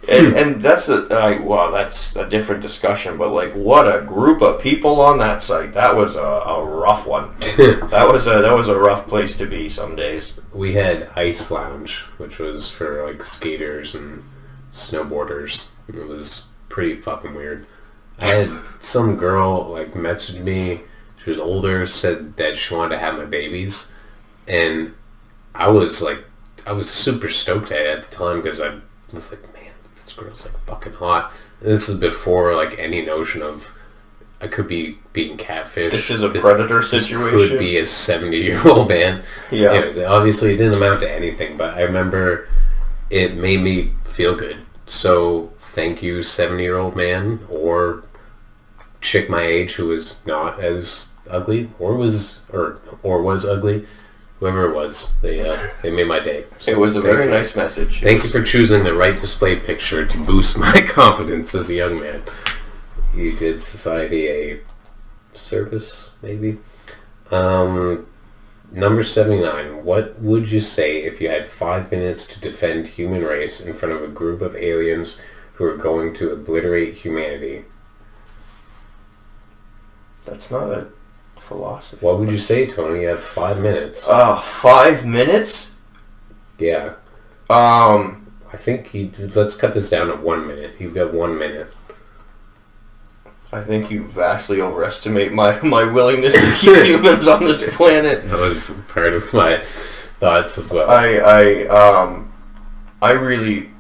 And that's that's a different discussion, but like what a group of people on that site. That was a rough one. that was a rough place to be some days. We had Ice Lounge, which was for like skaters and snowboarders. It was pretty fucking weird. I had some girl like message me. She was older, said that she wanted to have my babies, and I was super stoked at the time because I was like, this girl's like fucking hot. And this is before like any notion of I could be being catfish. This is a predator situation. This could be a 70-year-old man. Yeah. Anyways, obviously it didn't amount to anything, but I remember it made me feel good. So thank you, 70-year-old man or chick my age who was not as ugly or was ugly. Whoever it was, they made my day. So it was a very nice message. Thank you for choosing the right display picture to boost my confidence as a young man. You did society a service, maybe. Number 79. What would you say if you had 5 minutes to defend human race in front of a group of aliens who are going to obliterate humanity? That's not a philosophy. What would you say, Tony? You have 5 minutes. 5 minutes? Yeah. I think let's cut this down to 1 minute. You've got 1 minute. I think you vastly overestimate my willingness to keep humans on this planet. That was part of my thoughts as well. I really,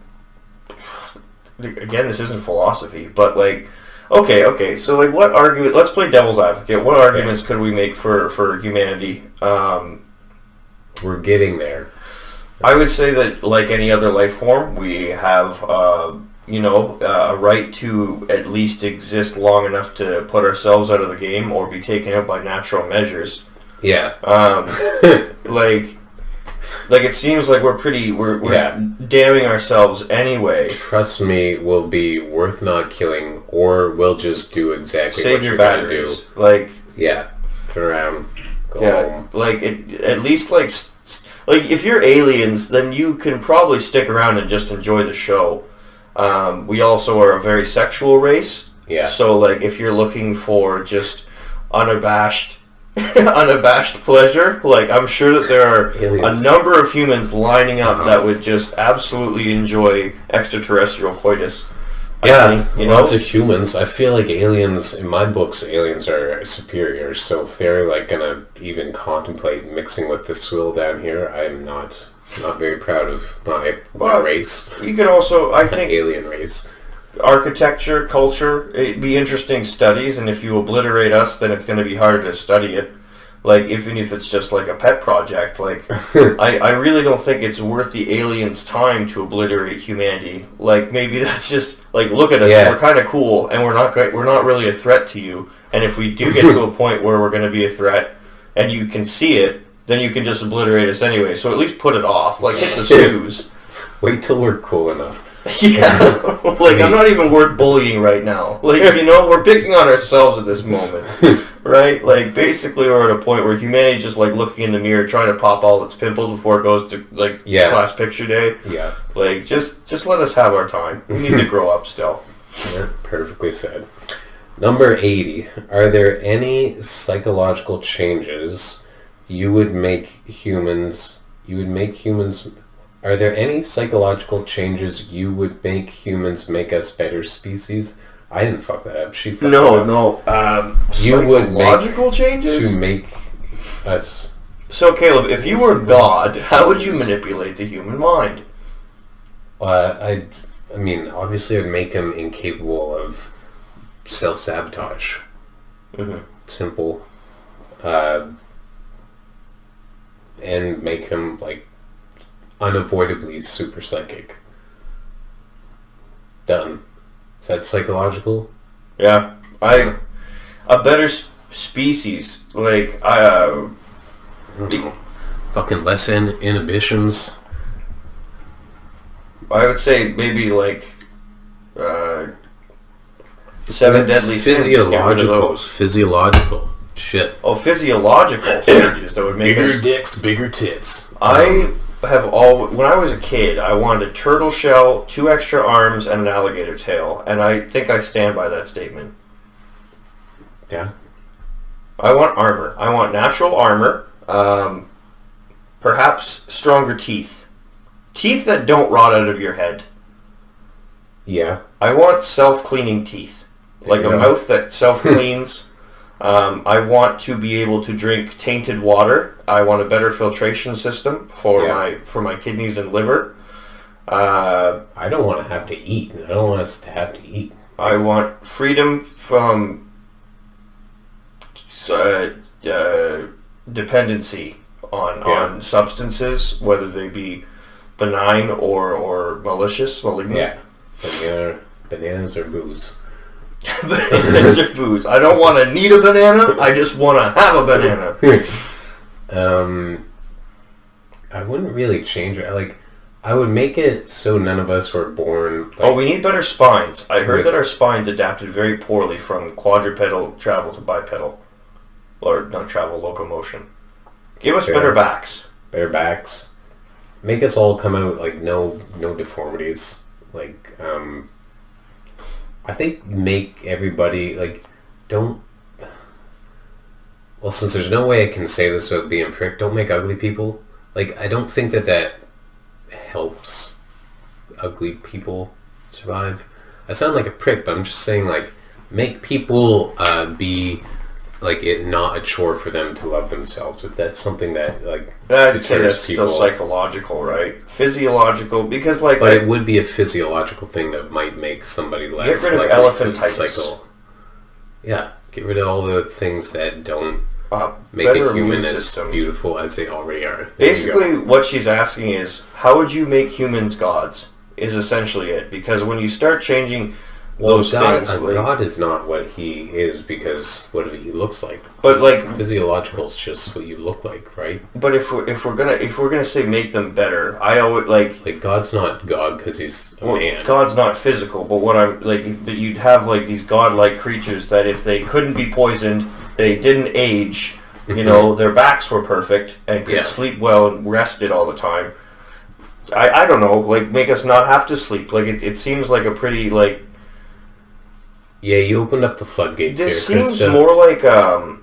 again, this isn't philosophy, but like, okay, so like what argument, let's play devil's advocate. What arguments could we make for humanity? We're getting there. I would say that like any other life form, we have, a right to at least exist long enough to put ourselves out of the game or be taken out by natural measures. Yeah. Like it seems like we're damning ourselves anyway. Trust me, we'll be worth not killing, or we'll just do exactly Save what your you're batteries. gonna do. Like, turn around, go home. Like at least like like, if you're aliens, then you can probably stick around and just enjoy the show. We also are a very sexual race. Yeah. So, like, if you're looking for just unabashed pleasure, like, I'm sure that there are aliens. a number of humans lining up that would just absolutely enjoy extraterrestrial coitus. Yeah, you lots know? of humans. I feel like aliens, in my books, aliens are superior. So if they're like gonna even contemplate mixing with the swill down here, I'm not very proud of my race. You could also, I think, alien race. Architecture, culture, it'd be interesting studies, and if you obliterate us, then it's going to be harder to study it. Like, even if it's just like a pet project, like, I really don't think it's worth the aliens' time to obliterate humanity. Like, maybe that's just, like, look at us, we're kind of cool, and we're not really a threat to you. And if we do get to a point where we're going to be a threat, and you can see it, then you can just obliterate us anyway. So at least put it off. Like, hit the snooze. Wait till we're cool enough. Yeah, like, I'm not even worth bullying right now. Like, you know, we're picking on ourselves at this moment, right? Like, basically we're at a point where humanity's just, like, looking in the mirror, trying to pop all its pimples before it goes to, like, class picture day. Yeah. Like, just let us have our time. We need to grow up still. Yeah, perfectly said. Number 80. Are there any psychological changes you would make humans... Are there any psychological changes you would make humans make us better species? I didn't fuck that up. She fucked that up. You would make psychological changes to make us. So, Caleb, if you were God, how would you manipulate the human mind? I mean, obviously, I'd make him incapable of self-sabotage. Mm-hmm. Simple. And make him, like, unavoidably super psychic. Done. Is that psychological? Yeah. A better species. Like, fucking less inhibitions. I would say maybe, like, 7 deadly sins. Physiological shit. Oh, physiological changes that would make bigger dicks, bigger tits. I have when I was a kid, I wanted a turtle shell, 2 extra arms, and an alligator tail, and I think I stand by that statement. Yeah. I want armor. I want natural armor. Perhaps stronger teeth. Teeth that don't rot out of your head. Yeah. I want self-cleaning teeth. Like a mouth that self-cleans. I want to be able to drink tainted water. I want a better filtration system for my kidneys and liver. I don't want to have to eat. I don't want us to have to eat. I want freedom from dependency on substances, whether they be benign or malicious, malignant. Yeah. Bananas or booze. Bananas or booze. I don't want to need a banana. I just want to have a banana. I wouldn't really change it. Like, I would make it so none of us were born... Like, we need better spines. I heard that our spines adapted very poorly from quadrupedal travel to bipedal. Or not travel, locomotion. Give us better backs. Better backs. Make us all come out, like, no deformities. Like, I think make everybody, like, don't... Well, since there's no way I can say this without being prick, don't make ugly people. Like, I don't think that helps ugly people survive. I sound like a prick, but I'm just saying, like, make people be, like, it not a chore for them to love themselves. If that's something that, like, I'd say that's people. Still psychological, right? Physiological, because, like... But it would be a physiological thing that might make somebody less... Get rid of elephantitis. Yeah, get rid of all the things that don't make a human as beautiful as they already are. Basically, what she's asking is, how would you make humans gods? Is essentially it. Because when you start changing those things... God is not what he is because what he looks like. But, like... Physiological is just what you look like, right? But if we're gonna say make them better, I always, like... Like, God's not God because he's a man. God's not physical, but what I'm... Like, but you'd have, like, these godlike creatures that if they couldn't be poisoned, they didn't age, You know, their backs were perfect and could sleep well and rested all the time. I don't know, like, make us not have to sleep. Like, it seems like a pretty, like... Yeah, you opened up the floodgates this here. This seems more like, Are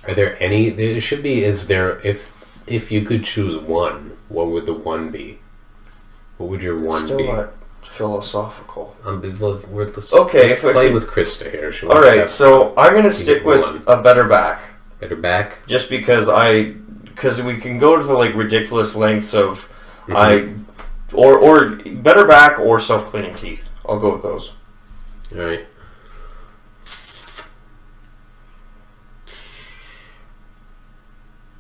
there any... There should be... Is there... If you could choose one, what would the one be? What would your one still be? not philosophical. Let's okay, play with Krista here. Alright, so I'm going to stick with a better back. Better back? Just because we can go to the, like, ridiculous lengths of... or better back or self-cleaning teeth. I'll go with those. Alright.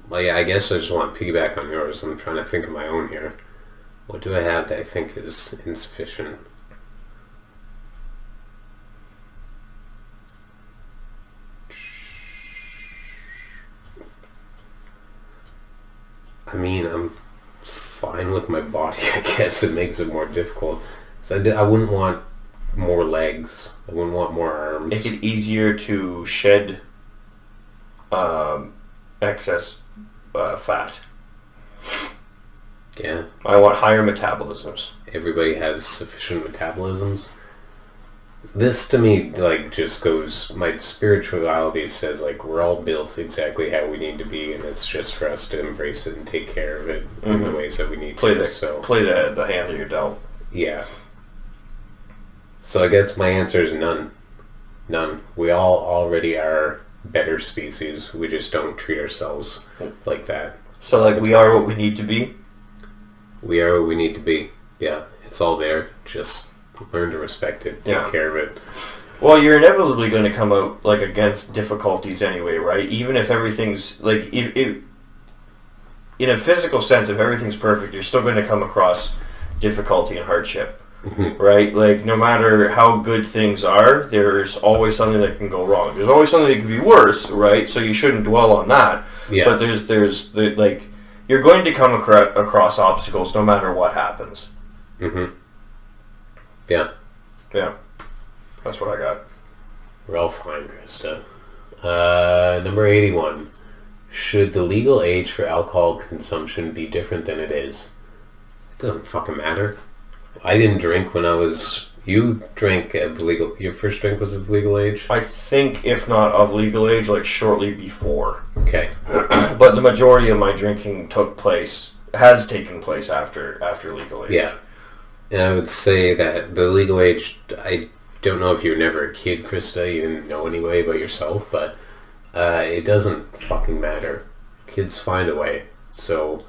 Well, yeah, I guess I just want to piggyback on yours. I'm trying to think of my own here. What do I have that I think is insufficient? I mean, I'm fine with my body, I guess. It makes it more difficult. So I wouldn't want more legs. I wouldn't want more arms. Make it easier to shed excess fat. Yeah. I want higher metabolisms. Everybody has sufficient metabolisms. This to me, like, just goes... My spirituality says, like, we're all built exactly how we need to be, and it's just for us to embrace it and take care of it in the ways that we need play to. Play the hand that you're dealt. Yeah. So I guess my answer is none. None. We all already are better species. We just don't treat ourselves like that. So, like, we are what we need to be? We are what we need to be. Yeah. It's all there. Just learn to respect it. Take care of it. Well, you're inevitably going to come out, like, against difficulties anyway, right? Even if everything's, like, in a physical sense, if everything's perfect, you're still going to come across difficulty and hardship. Right? Like, no matter how good things are, there's always something that can go wrong. There's always something that can be worse, right? So you shouldn't dwell on that. Yeah. But there's like, you're going to come across obstacles no matter what happens. Yeah. Yeah. That's what I got. We're all fine, Krista. Number 81. Should the legal age for alcohol consumption be different than it is? It doesn't fucking matter. I didn't drink when I was... You drank of legal... Your first drink was of legal age? I think, if not of legal age, like shortly before. Okay. But the majority of my drinking has taken place after legal age. Yeah. And I would say that the legal age... I don't know if you were never a kid, Krista. You didn't know anyway about yourself, but it doesn't fucking matter. Kids find a way. So...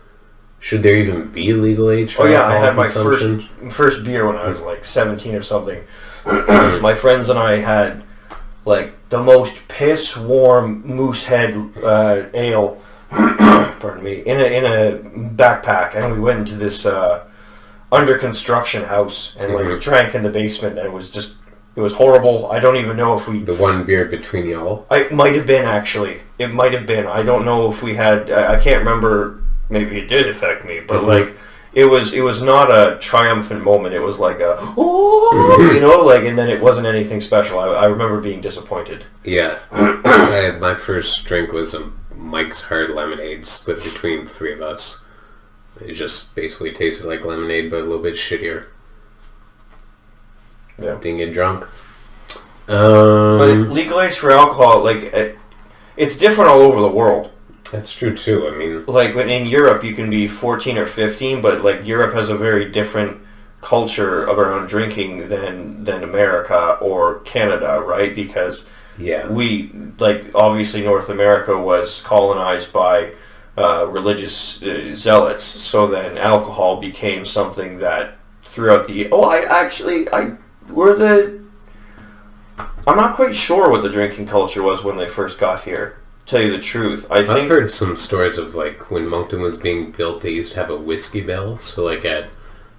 Should there even be a legal age for I had my first beer when I was like 17 or something. My friends and I had like the most piss warm Moosehead ale, pardon me, in a backpack, and we went into this under construction house and like we drank in the basement, and it was horrible. I don't even know if we... The one beer between y'all? It might have been, actually. It might have been. I don't know if we had... I can't remember... Maybe it did affect me, but like it was not a triumphant moment. It was like a you know, like, and then it wasn't anything special. I remember being disappointed. Yeah, my first drink was a Mike's Hard Lemonade split between the three of us. It just basically tasted like lemonade, but a little bit shittier. Yeah, didn't get drunk. But legal age for alcohol, like it's different all over the world. That's true too. I mean, like in Europe, you can be 14 or 15, but like Europe has a very different culture around drinking than America or Canada, right? Because we, like, obviously North America was colonized by religious zealots, so then alcohol became something that throughout the I'm not quite sure what the drinking culture was when they first got here. Tell you the truth, I've heard some stories of like when Moncton was being built, they used to have a whiskey bell. So like at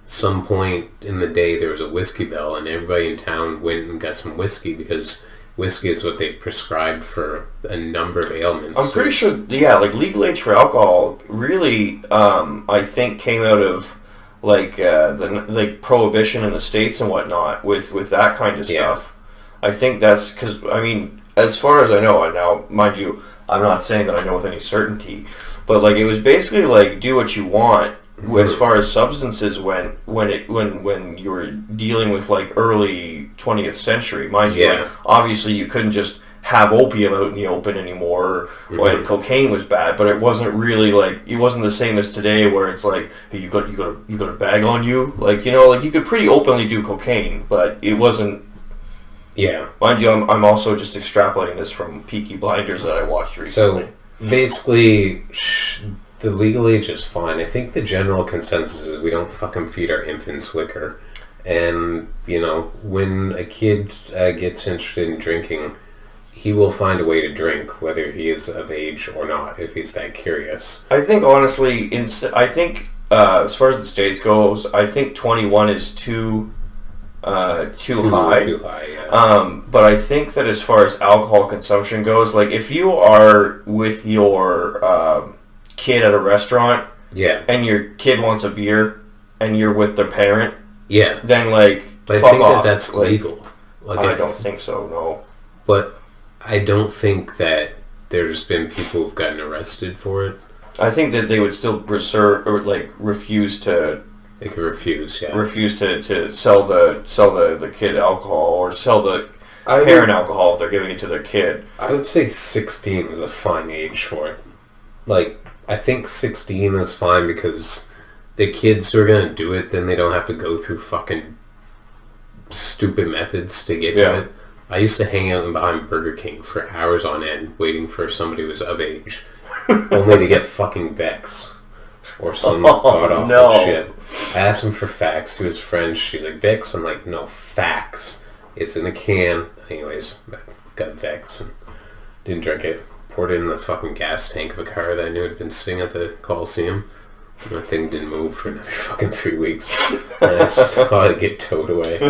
some point in the day, there was a whiskey bell, and everybody in town went and got some whiskey because whiskey is what they prescribed for a number of ailments. I'm pretty sure, like legal age for alcohol really, I think came out of like the prohibition in the States and whatnot with that kind of stuff. I think that's because, I mean, as far as I know, and now mind you, I'm not saying that I know with any certainty, but like it was basically like do what you want. As far as substances went, when you were dealing with like early 20th century, mind you, like, obviously you couldn't just have opium out in the open anymore, or cocaine was bad, but it wasn't really like, it wasn't the same as today where it's like, hey, you got a bag on you, like, you know, like you could pretty openly do cocaine, but it wasn't. Mind you, I'm also just extrapolating this from Peaky Blinders that I watched recently. So basically, the legal age is fine. I think the general consensus is we don't fucking feed our infants liquor. And, you know, when a kid gets interested in drinking, he will find a way to drink, whether he is of age or not, if he's that curious. I think, honestly, as far as the States goes, I think 21 is too high. Too high, yeah. But I think that as far as alcohol consumption goes, like, if you are with your kid at a restaurant, and your kid wants a beer, and you're with their parent, then like, but fuck I think off. that's legal. Like, I don't think so. No. But I don't think that there's been people who've gotten arrested for it. I think that they would still refuse to. They could refuse, refuse to sell the kid alcohol or sell the parent alcohol if they're giving it to their kid. I would say 16 is a fine age for it. Like, I think 16 is fine because the kids who are going to do it, then they don't have to go through fucking stupid methods to get to it. I used to hang out behind Burger King for hours on end waiting for somebody who was of age, only to get fucking Vex or some god-awful shit. I asked him for facts. He was French. She's like, Vex? I'm like, no, facts. It's in a can. Anyways, I got Vex and didn't drink it. Poured it in the fucking gas tank of a car that I knew had been sitting at the Coliseum. And that thing didn't move for another fucking 3 weeks. And I saw it get towed away.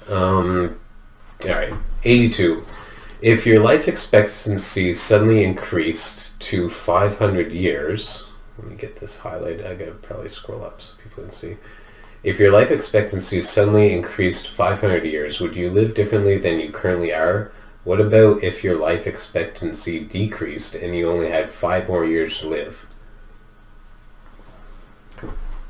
Alright. 82. If your life expectancy suddenly increased to 500 years... Let me get this highlighted. I gotta probably scroll up so people can see. If your life expectancy suddenly increased 500 years, would you live differently than you currently are? What about if your life expectancy decreased and you only had 5 more years to live?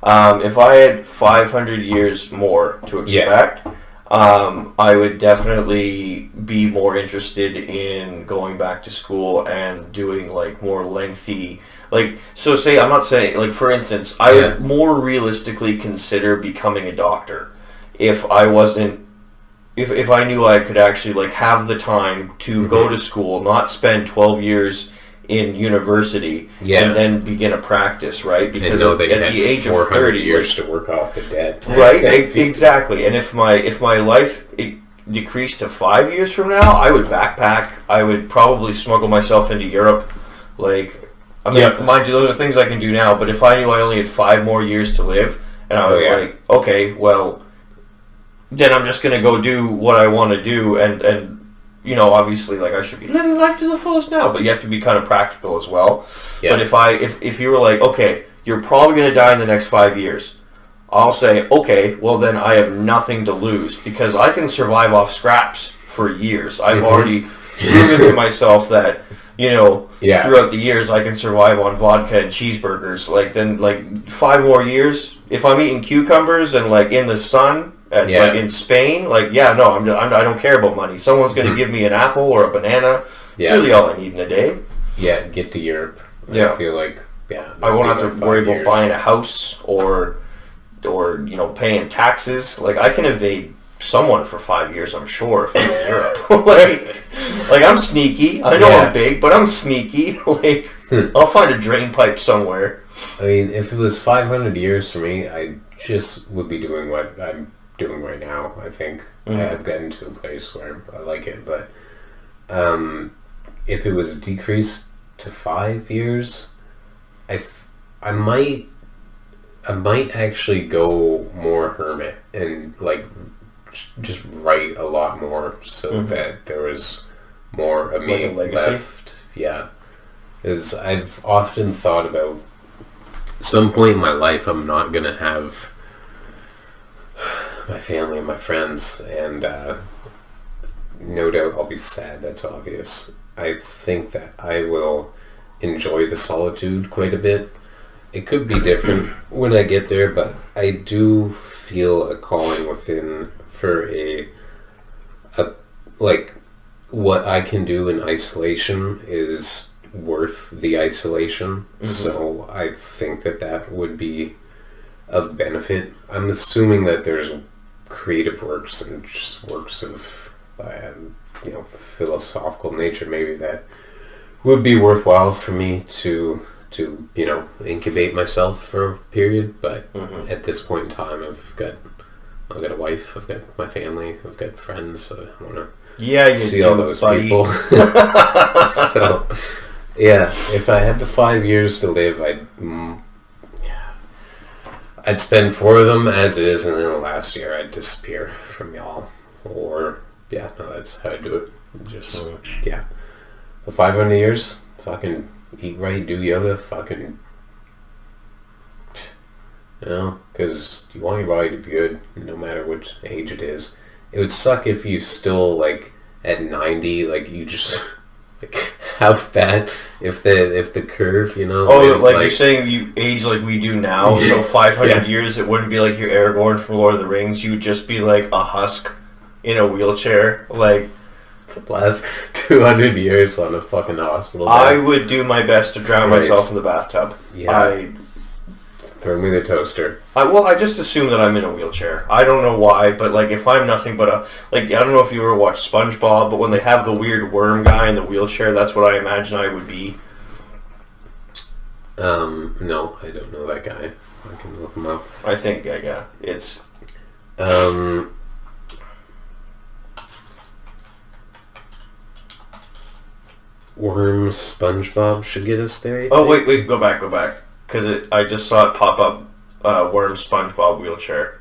If I had 500 years more to expect, I would definitely be more interested in going back to school and doing like more lengthy, like, so say, I'm not saying, like, for instance, I would more realistically consider becoming a doctor if I wasn't, if I knew I could actually like have the time to go to school, not spend 12 years in university and then begin a practice, right? Because at the age of 30 years to work off the debt, right? Exactly. And if my life decreased to 5 years from now, I would backpack. I would probably smuggle myself into Europe. Like, I mean, mind you, those are things I can do now. But if I knew I only had 5 more years to live, and I was like, okay, well, then I'm just gonna go do what I want to do, and you know, obviously, like, I should be living life to the fullest now, but you have to be kind of practical as well. But if you were like, okay, you're probably going to die in the next 5 years, I'll say, okay, well then I have nothing to lose because I can survive off scraps for years. I've already proven to myself that, you know, throughout the years I can survive on vodka and cheeseburgers. Like, then, like, 5 more years, if I'm eating cucumbers and, like, in the sun, like in Spain, like, I don't care about money. Someone's going to give me an apple or a banana. It's really all I need in a day. Yeah, get to Europe. I feel like, I won't have to worry about buying a house or you know, paying taxes. Like, I can evade someone for 5 years, I'm sure, if I'm in Europe. like, I'm sneaky. I know I'm big, but I'm sneaky. Like, I'll find a drain pipe somewhere. I mean, if it was 500 years for me, I just would be doing what I'm doing right now. I think I've gotten to a place where I like it, but if it was decreased to 5 years, I might actually go more hermit and like just write a lot more so that there was more of me left. Yeah, because I've often thought about some point in my life I'm not gonna have my family and my friends, and no doubt I'll be sad, that's obvious, I think that I will enjoy the solitude quite a bit. It could be different when I get there, but I do feel a calling within for a like what I can do in isolation is worth the isolation. Mm-hmm. So I think that would be of benefit. I'm assuming that there's creative works and just works of philosophical nature maybe that would be worthwhile for me to incubate myself for a period, but at this point in time I've got a wife, I've got my family, I've got friends, so I want to see all those people. So yeah, if I had the 5 years to live, I'd spend 4 of them as is, and then the last year I'd disappear from y'all. Or that's how I do it. Just for 500 years, fucking eat right, do yoga, fucking, because you want your body to be good no matter which age it is. It would suck if you still, like, at 90, like, you just, like, how bad, if the curve, you're saying you age like we do now, so 500 years, it wouldn't be like your Aragorn from Lord of the Rings, you would just be like a husk in a wheelchair, like, last 200 years on a fucking hospital bed. I would do my best to drown myself in the bathtub. Yeah. Throw me the toaster. I just assume that I'm in a wheelchair. I don't know why, but like if I'm nothing but I don't know if you ever watched SpongeBob, but when they have the weird worm guy in the wheelchair, that's what I imagine I would be. No, I don't know that guy. I can look him up. I think it's Worm SpongeBob should get us there. Oh wait, go back, because I just saw it pop up. Worm SpongeBob wheelchair.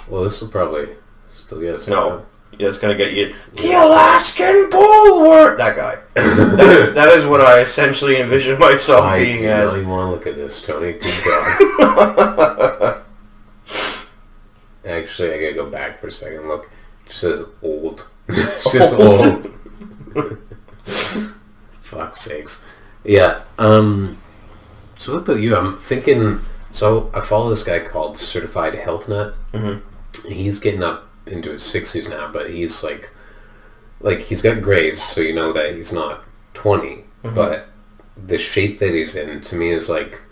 Well, this will probably still get us. No, it's gonna get you the Alaskan bullworm. That guy. that is what I essentially envision myself being as. I really want to look at this, Tony. Good God. Actually, I gotta go back for a second. Look, it just says old. It's just old. Fuck's sakes. Yeah. So what about you? I'm thinking... So I follow this guy called Certified Health Nut. Mm-hmm. He's getting up into his 60s now, but he's like he's got grays, so you know that he's not 20. Mm-hmm. But the shape that he's in, to me, is like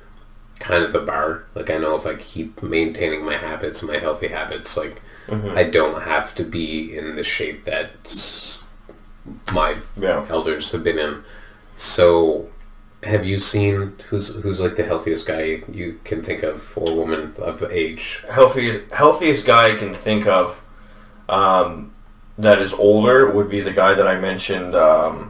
kind of the bar. Like, I know if I keep maintaining my habits, my healthy habits, like, I don't have to be in the shape that my elders have been in. So, have you seen who's like the healthiest guy you can think of, or woman of age? Healthiest guy I can think of that is older would be the guy that I mentioned. The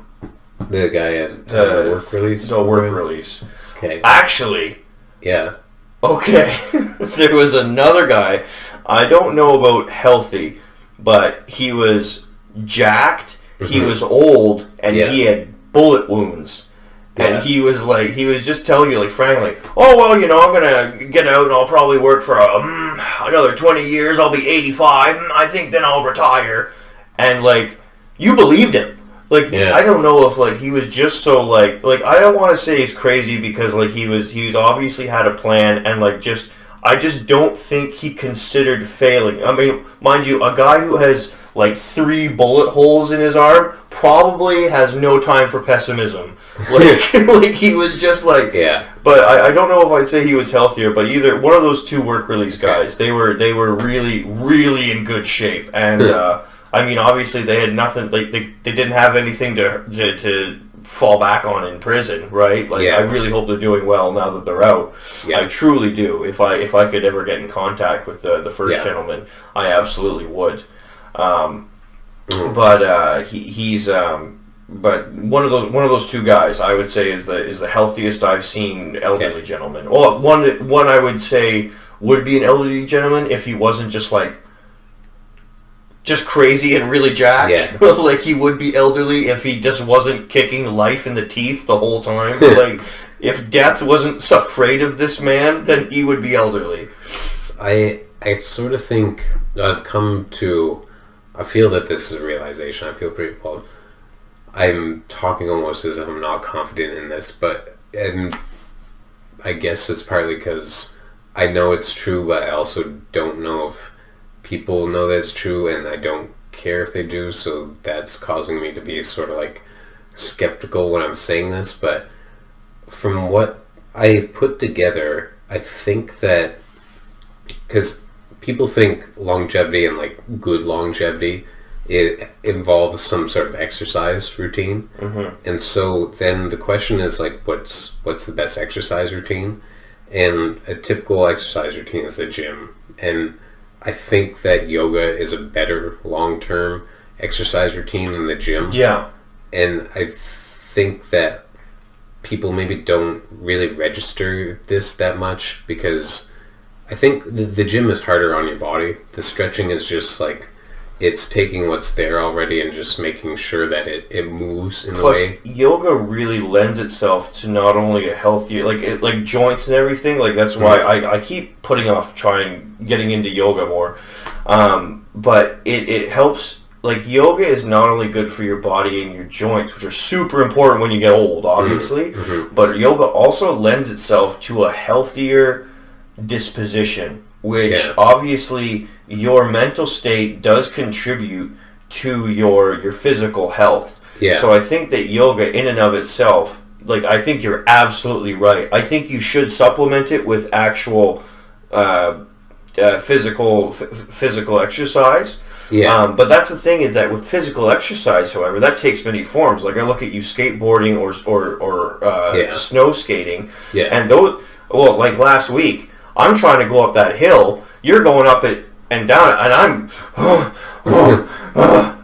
guy at work release? No, work release. Okay. Actually. Yeah. Okay. There was another guy. I don't know about healthy, but he was jacked, he was old, and he had bullet wounds. And he was just telling you, like, frankly, oh, well, I'm going to get out and I'll probably work for another 20 years. I'll be 85. I think then I'll retire. And, like, you believed him. Like, I don't know if, like, he was just so, like, I don't want to say he's crazy because, like, he's obviously had a plan and, like, I just don't think he considered failing. I mean, mind you, a guy who has, like, 3 bullet holes in his arm probably has no time for pessimism. Like he was just like, But I don't know if I'd say he was healthier. But either one of those 2 work release guys, they were really, really in good shape. And I mean, obviously they had nothing. Like they didn't have anything to fall back on in prison, right? Like I really hope they're doing well now that they're out. I truly do. If I could ever get in contact with the first gentleman, I absolutely would. But he's. But one of those 2 guys, I would say, is the healthiest I've seen elderly gentleman. Well, one I would say would be an elderly gentleman if he wasn't just crazy and really jacked. Yeah. Like he would be elderly if he just wasn't kicking life in the teeth the whole time. Like if death wasn't so afraid of this man, then he would be elderly. I sort of think I've come to. I feel that this is a realization. I feel pretty well. I'm talking almost as if I'm not confident in this, and I guess it's partly because I know it's true, but I also don't know if people know that it's true, and I don't care if they do, so that's causing me to be sort of like skeptical when I'm saying this. But from what I put together, I think that, because people think longevity and like good longevity, it involves some sort of exercise routine. And so then the question is like, what's the best exercise routine? And a typical exercise routine is the gym. And I think that yoga is a better long-term exercise routine than the gym. Yeah. And I think that people maybe don't really register this that much, because I think the gym is harder on your body. The stretching is just like, it's taking what's there already and just making sure that it moves in the way. Yoga really lends itself to not only a healthier, like joints and everything. Like that's why I keep putting off getting into yoga more. But it helps. Like yoga is not only good for your body and your joints, which are super important when you get old, obviously. But yoga also lends itself to a healthier disposition, which obviously your mental state does contribute to your physical health. So I think that yoga in and of itself, like I think you're absolutely right. I think you should supplement it with actual physical exercise. But that's the thing, is that with physical exercise, however, that takes many forms. Like I look at you skateboarding or snow skating, and those. Well, like last week, I'm trying to go up that hill. You're going up it and down it, and I'm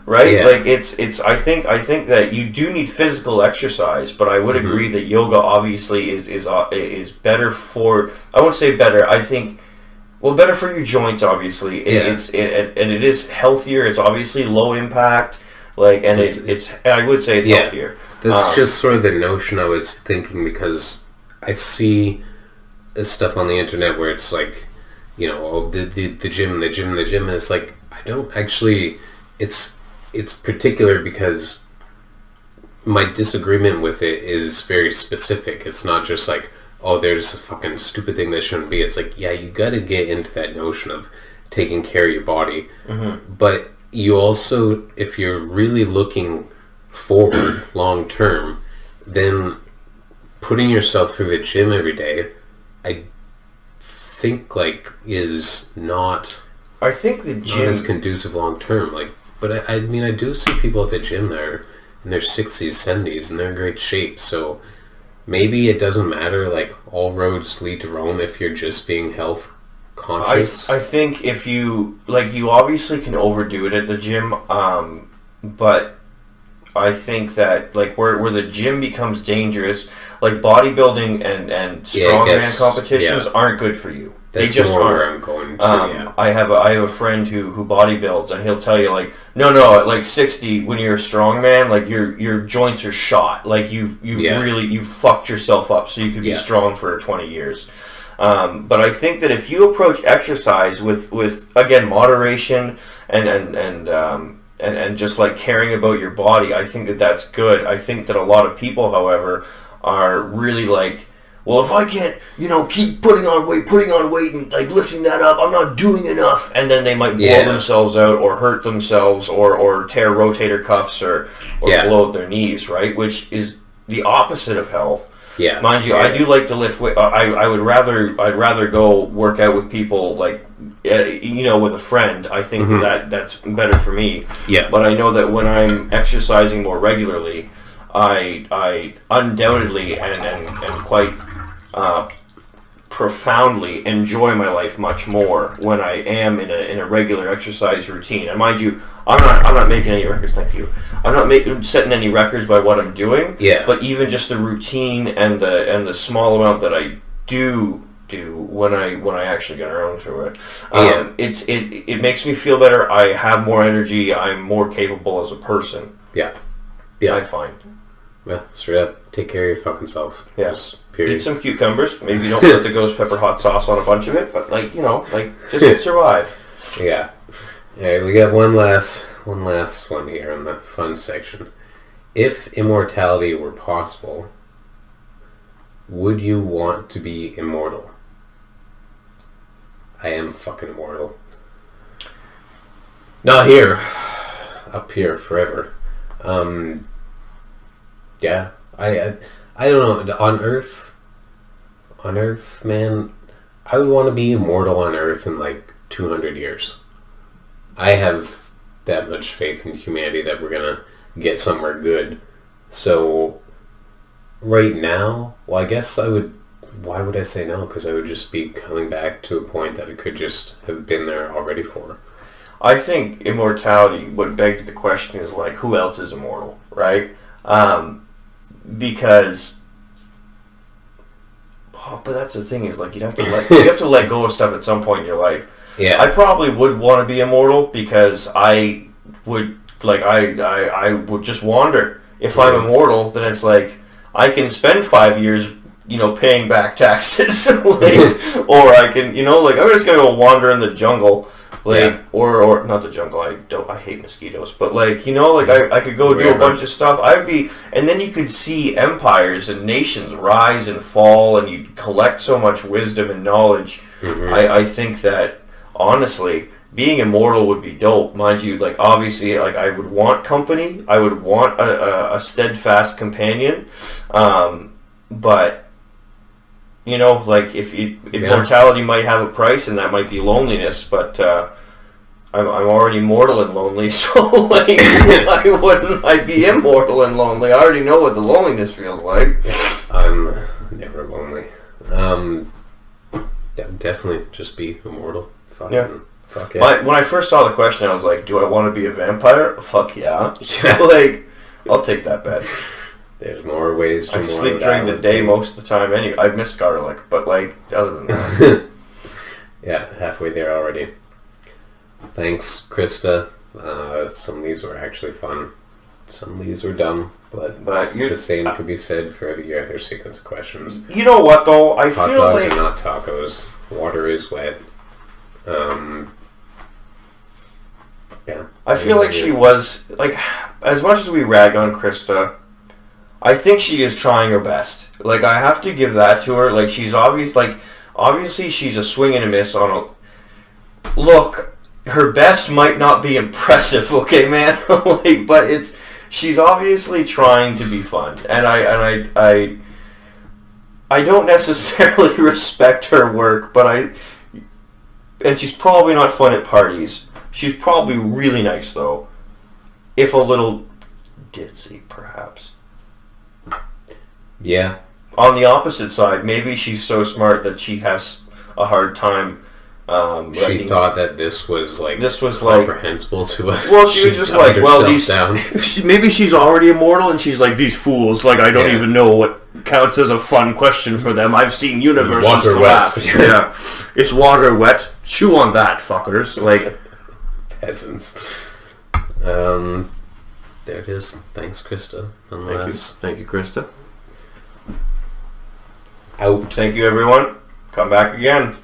right. Like it's. I think that you do need physical exercise, but I would agree that yoga obviously is better for. I won't say better. I think. Well, better for your joints, obviously. It is healthier. It's obviously low impact. Like, and it's I would say it's healthier. That's just sort of the notion I was thinking, because I see this stuff on the internet where it's like, you know, the gym, and it's like, I don't actually. It's particular because my disagreement with it is very specific. It's not just like, oh, there's a fucking stupid thing that shouldn't be. It's like, yeah, you got to get into that notion of taking care of your body. But you also, if you're really looking forward long term, then putting yourself through the gym every day, I think like is not. I think the gym is conducive long term. Like, but I mean, I do see people at the gym that are in their 60s, 70s, and they're in great shape. So maybe it doesn't matter, like, all roads lead to Rome if you're just being health conscious. I think if you, like, you obviously can overdo it at the gym, but I think that, like, where the gym becomes dangerous, like, bodybuilding and strongman competitions aren't good for you. That's they just more aren't. Where I'm going to, I have a friend who bodybuilds, and he'll tell you, like, no, at like 60, when you're a strongman, like your joints are shot, like you've fucked yourself up, so you could be strong for 20 years. But I think that if you approach exercise with again moderation and just like caring about your body, I think that that's good. I think that a lot of people, however, are really like, well, if I can't, keep putting on weight and like lifting that up, I'm not doing enough. And then they might blow themselves out or hurt themselves or tear rotator cuffs or blow out their knees, right? Which is the opposite of health. Yeah. Mind you, I do like to lift weight. I'd rather go work out with people like, with a friend. I think that's better for me. Yeah. But I know that when I'm exercising more regularly, I undoubtedly and quite profoundly enjoy my life much more when I am in a regular exercise routine. And mind you, I'm not making any records. Thank you. I'm not setting any records by what I'm doing. Yeah. But even just the routine and the small amount that I do when I actually get around to it, it makes me feel better. I have more energy. I'm more capable as a person. Yeah. I find. Well, straight up, take care of your fucking self. Yeah. Just, period. Eat some cucumbers. Maybe don't put the ghost pepper hot sauce on a bunch of it, but just survive. Yeah. Yeah, we got one last one here on the fun section. if immortality were possible, would you want to be immortal? I am fucking immortal. Not here. Up here forever. Yeah. I don't know. On Earth, man, I would want to be immortal on Earth in like 200 years. I have that much faith in humanity that we're gonna get somewhere good. So, right now, well, I guess I would... Why would I say no? Because I would just be coming back to a point that it could just have been there already for. I think immortality, what begs the question is, like, who else is immortal, right? Because... Oh, but that's the thing is, like, you have to let go of stuff at some point in your life. Yeah. I probably would want to be immortal because I would, like, I would just wander. If I'm immortal, then it's like, I can spend 5 years, paying back taxes, like, or I can, like, I'm just gonna go wander in the jungle, like, or not the jungle. I hate mosquitoes, but like, I could go do a bunch of stuff. And then you could see empires and nations rise and fall, and you'd collect so much wisdom and knowledge. Mm-hmm. I think that honestly, being immortal would be dope, mind you. Like, obviously, like, I would want company. I would want a steadfast companion, but. Like, if immortality might have a price, and that might be loneliness, but I'm already mortal and lonely, so, like, why wouldn't I be immortal and lonely? I already know what the loneliness feels like. I'm never lonely. Definitely just be immortal. Fuck yeah. When I first saw the question, I was like, do I want to be a vampire? Fuck yeah. Like, I'll take that bet. There's more ways to... I sleep during the day most of the time anyway. I miss garlic, but, like, other than that... Yeah, halfway there already. Thanks, Krista. Some of these were actually fun. Some of these were dumb, but the same could be said for the other sequence of questions. You know what, though? I Hot feel dogs like... are not tacos. Water is wet. Yeah. I feel like she was... Like, as much as we rag on Krista... I think she is trying her best. Like, I have to give that to her. Like, she's obviously she's a swing and a miss on a... Look, her best might not be impressive, okay, man? Like, but she's obviously trying to be fun. And I don't necessarily respect her work, but and she's probably not fun at parties. She's probably really nice, though. If a little ditzy, perhaps. Yeah. On the opposite side, maybe she's so smart that she has a hard time. She thought that this was comprehensible to us. Well, she was just like, well, maybe she's already immortal, and she's like, these fools. Like, I don't even know what counts as a fun question for them. I've seen universes collapse. Yeah, it's water wet. Chew on that, fuckers. Like peasants. There it is. Thanks, Krista. Thank you, Krista. Out. Thank you, everyone. Come back again.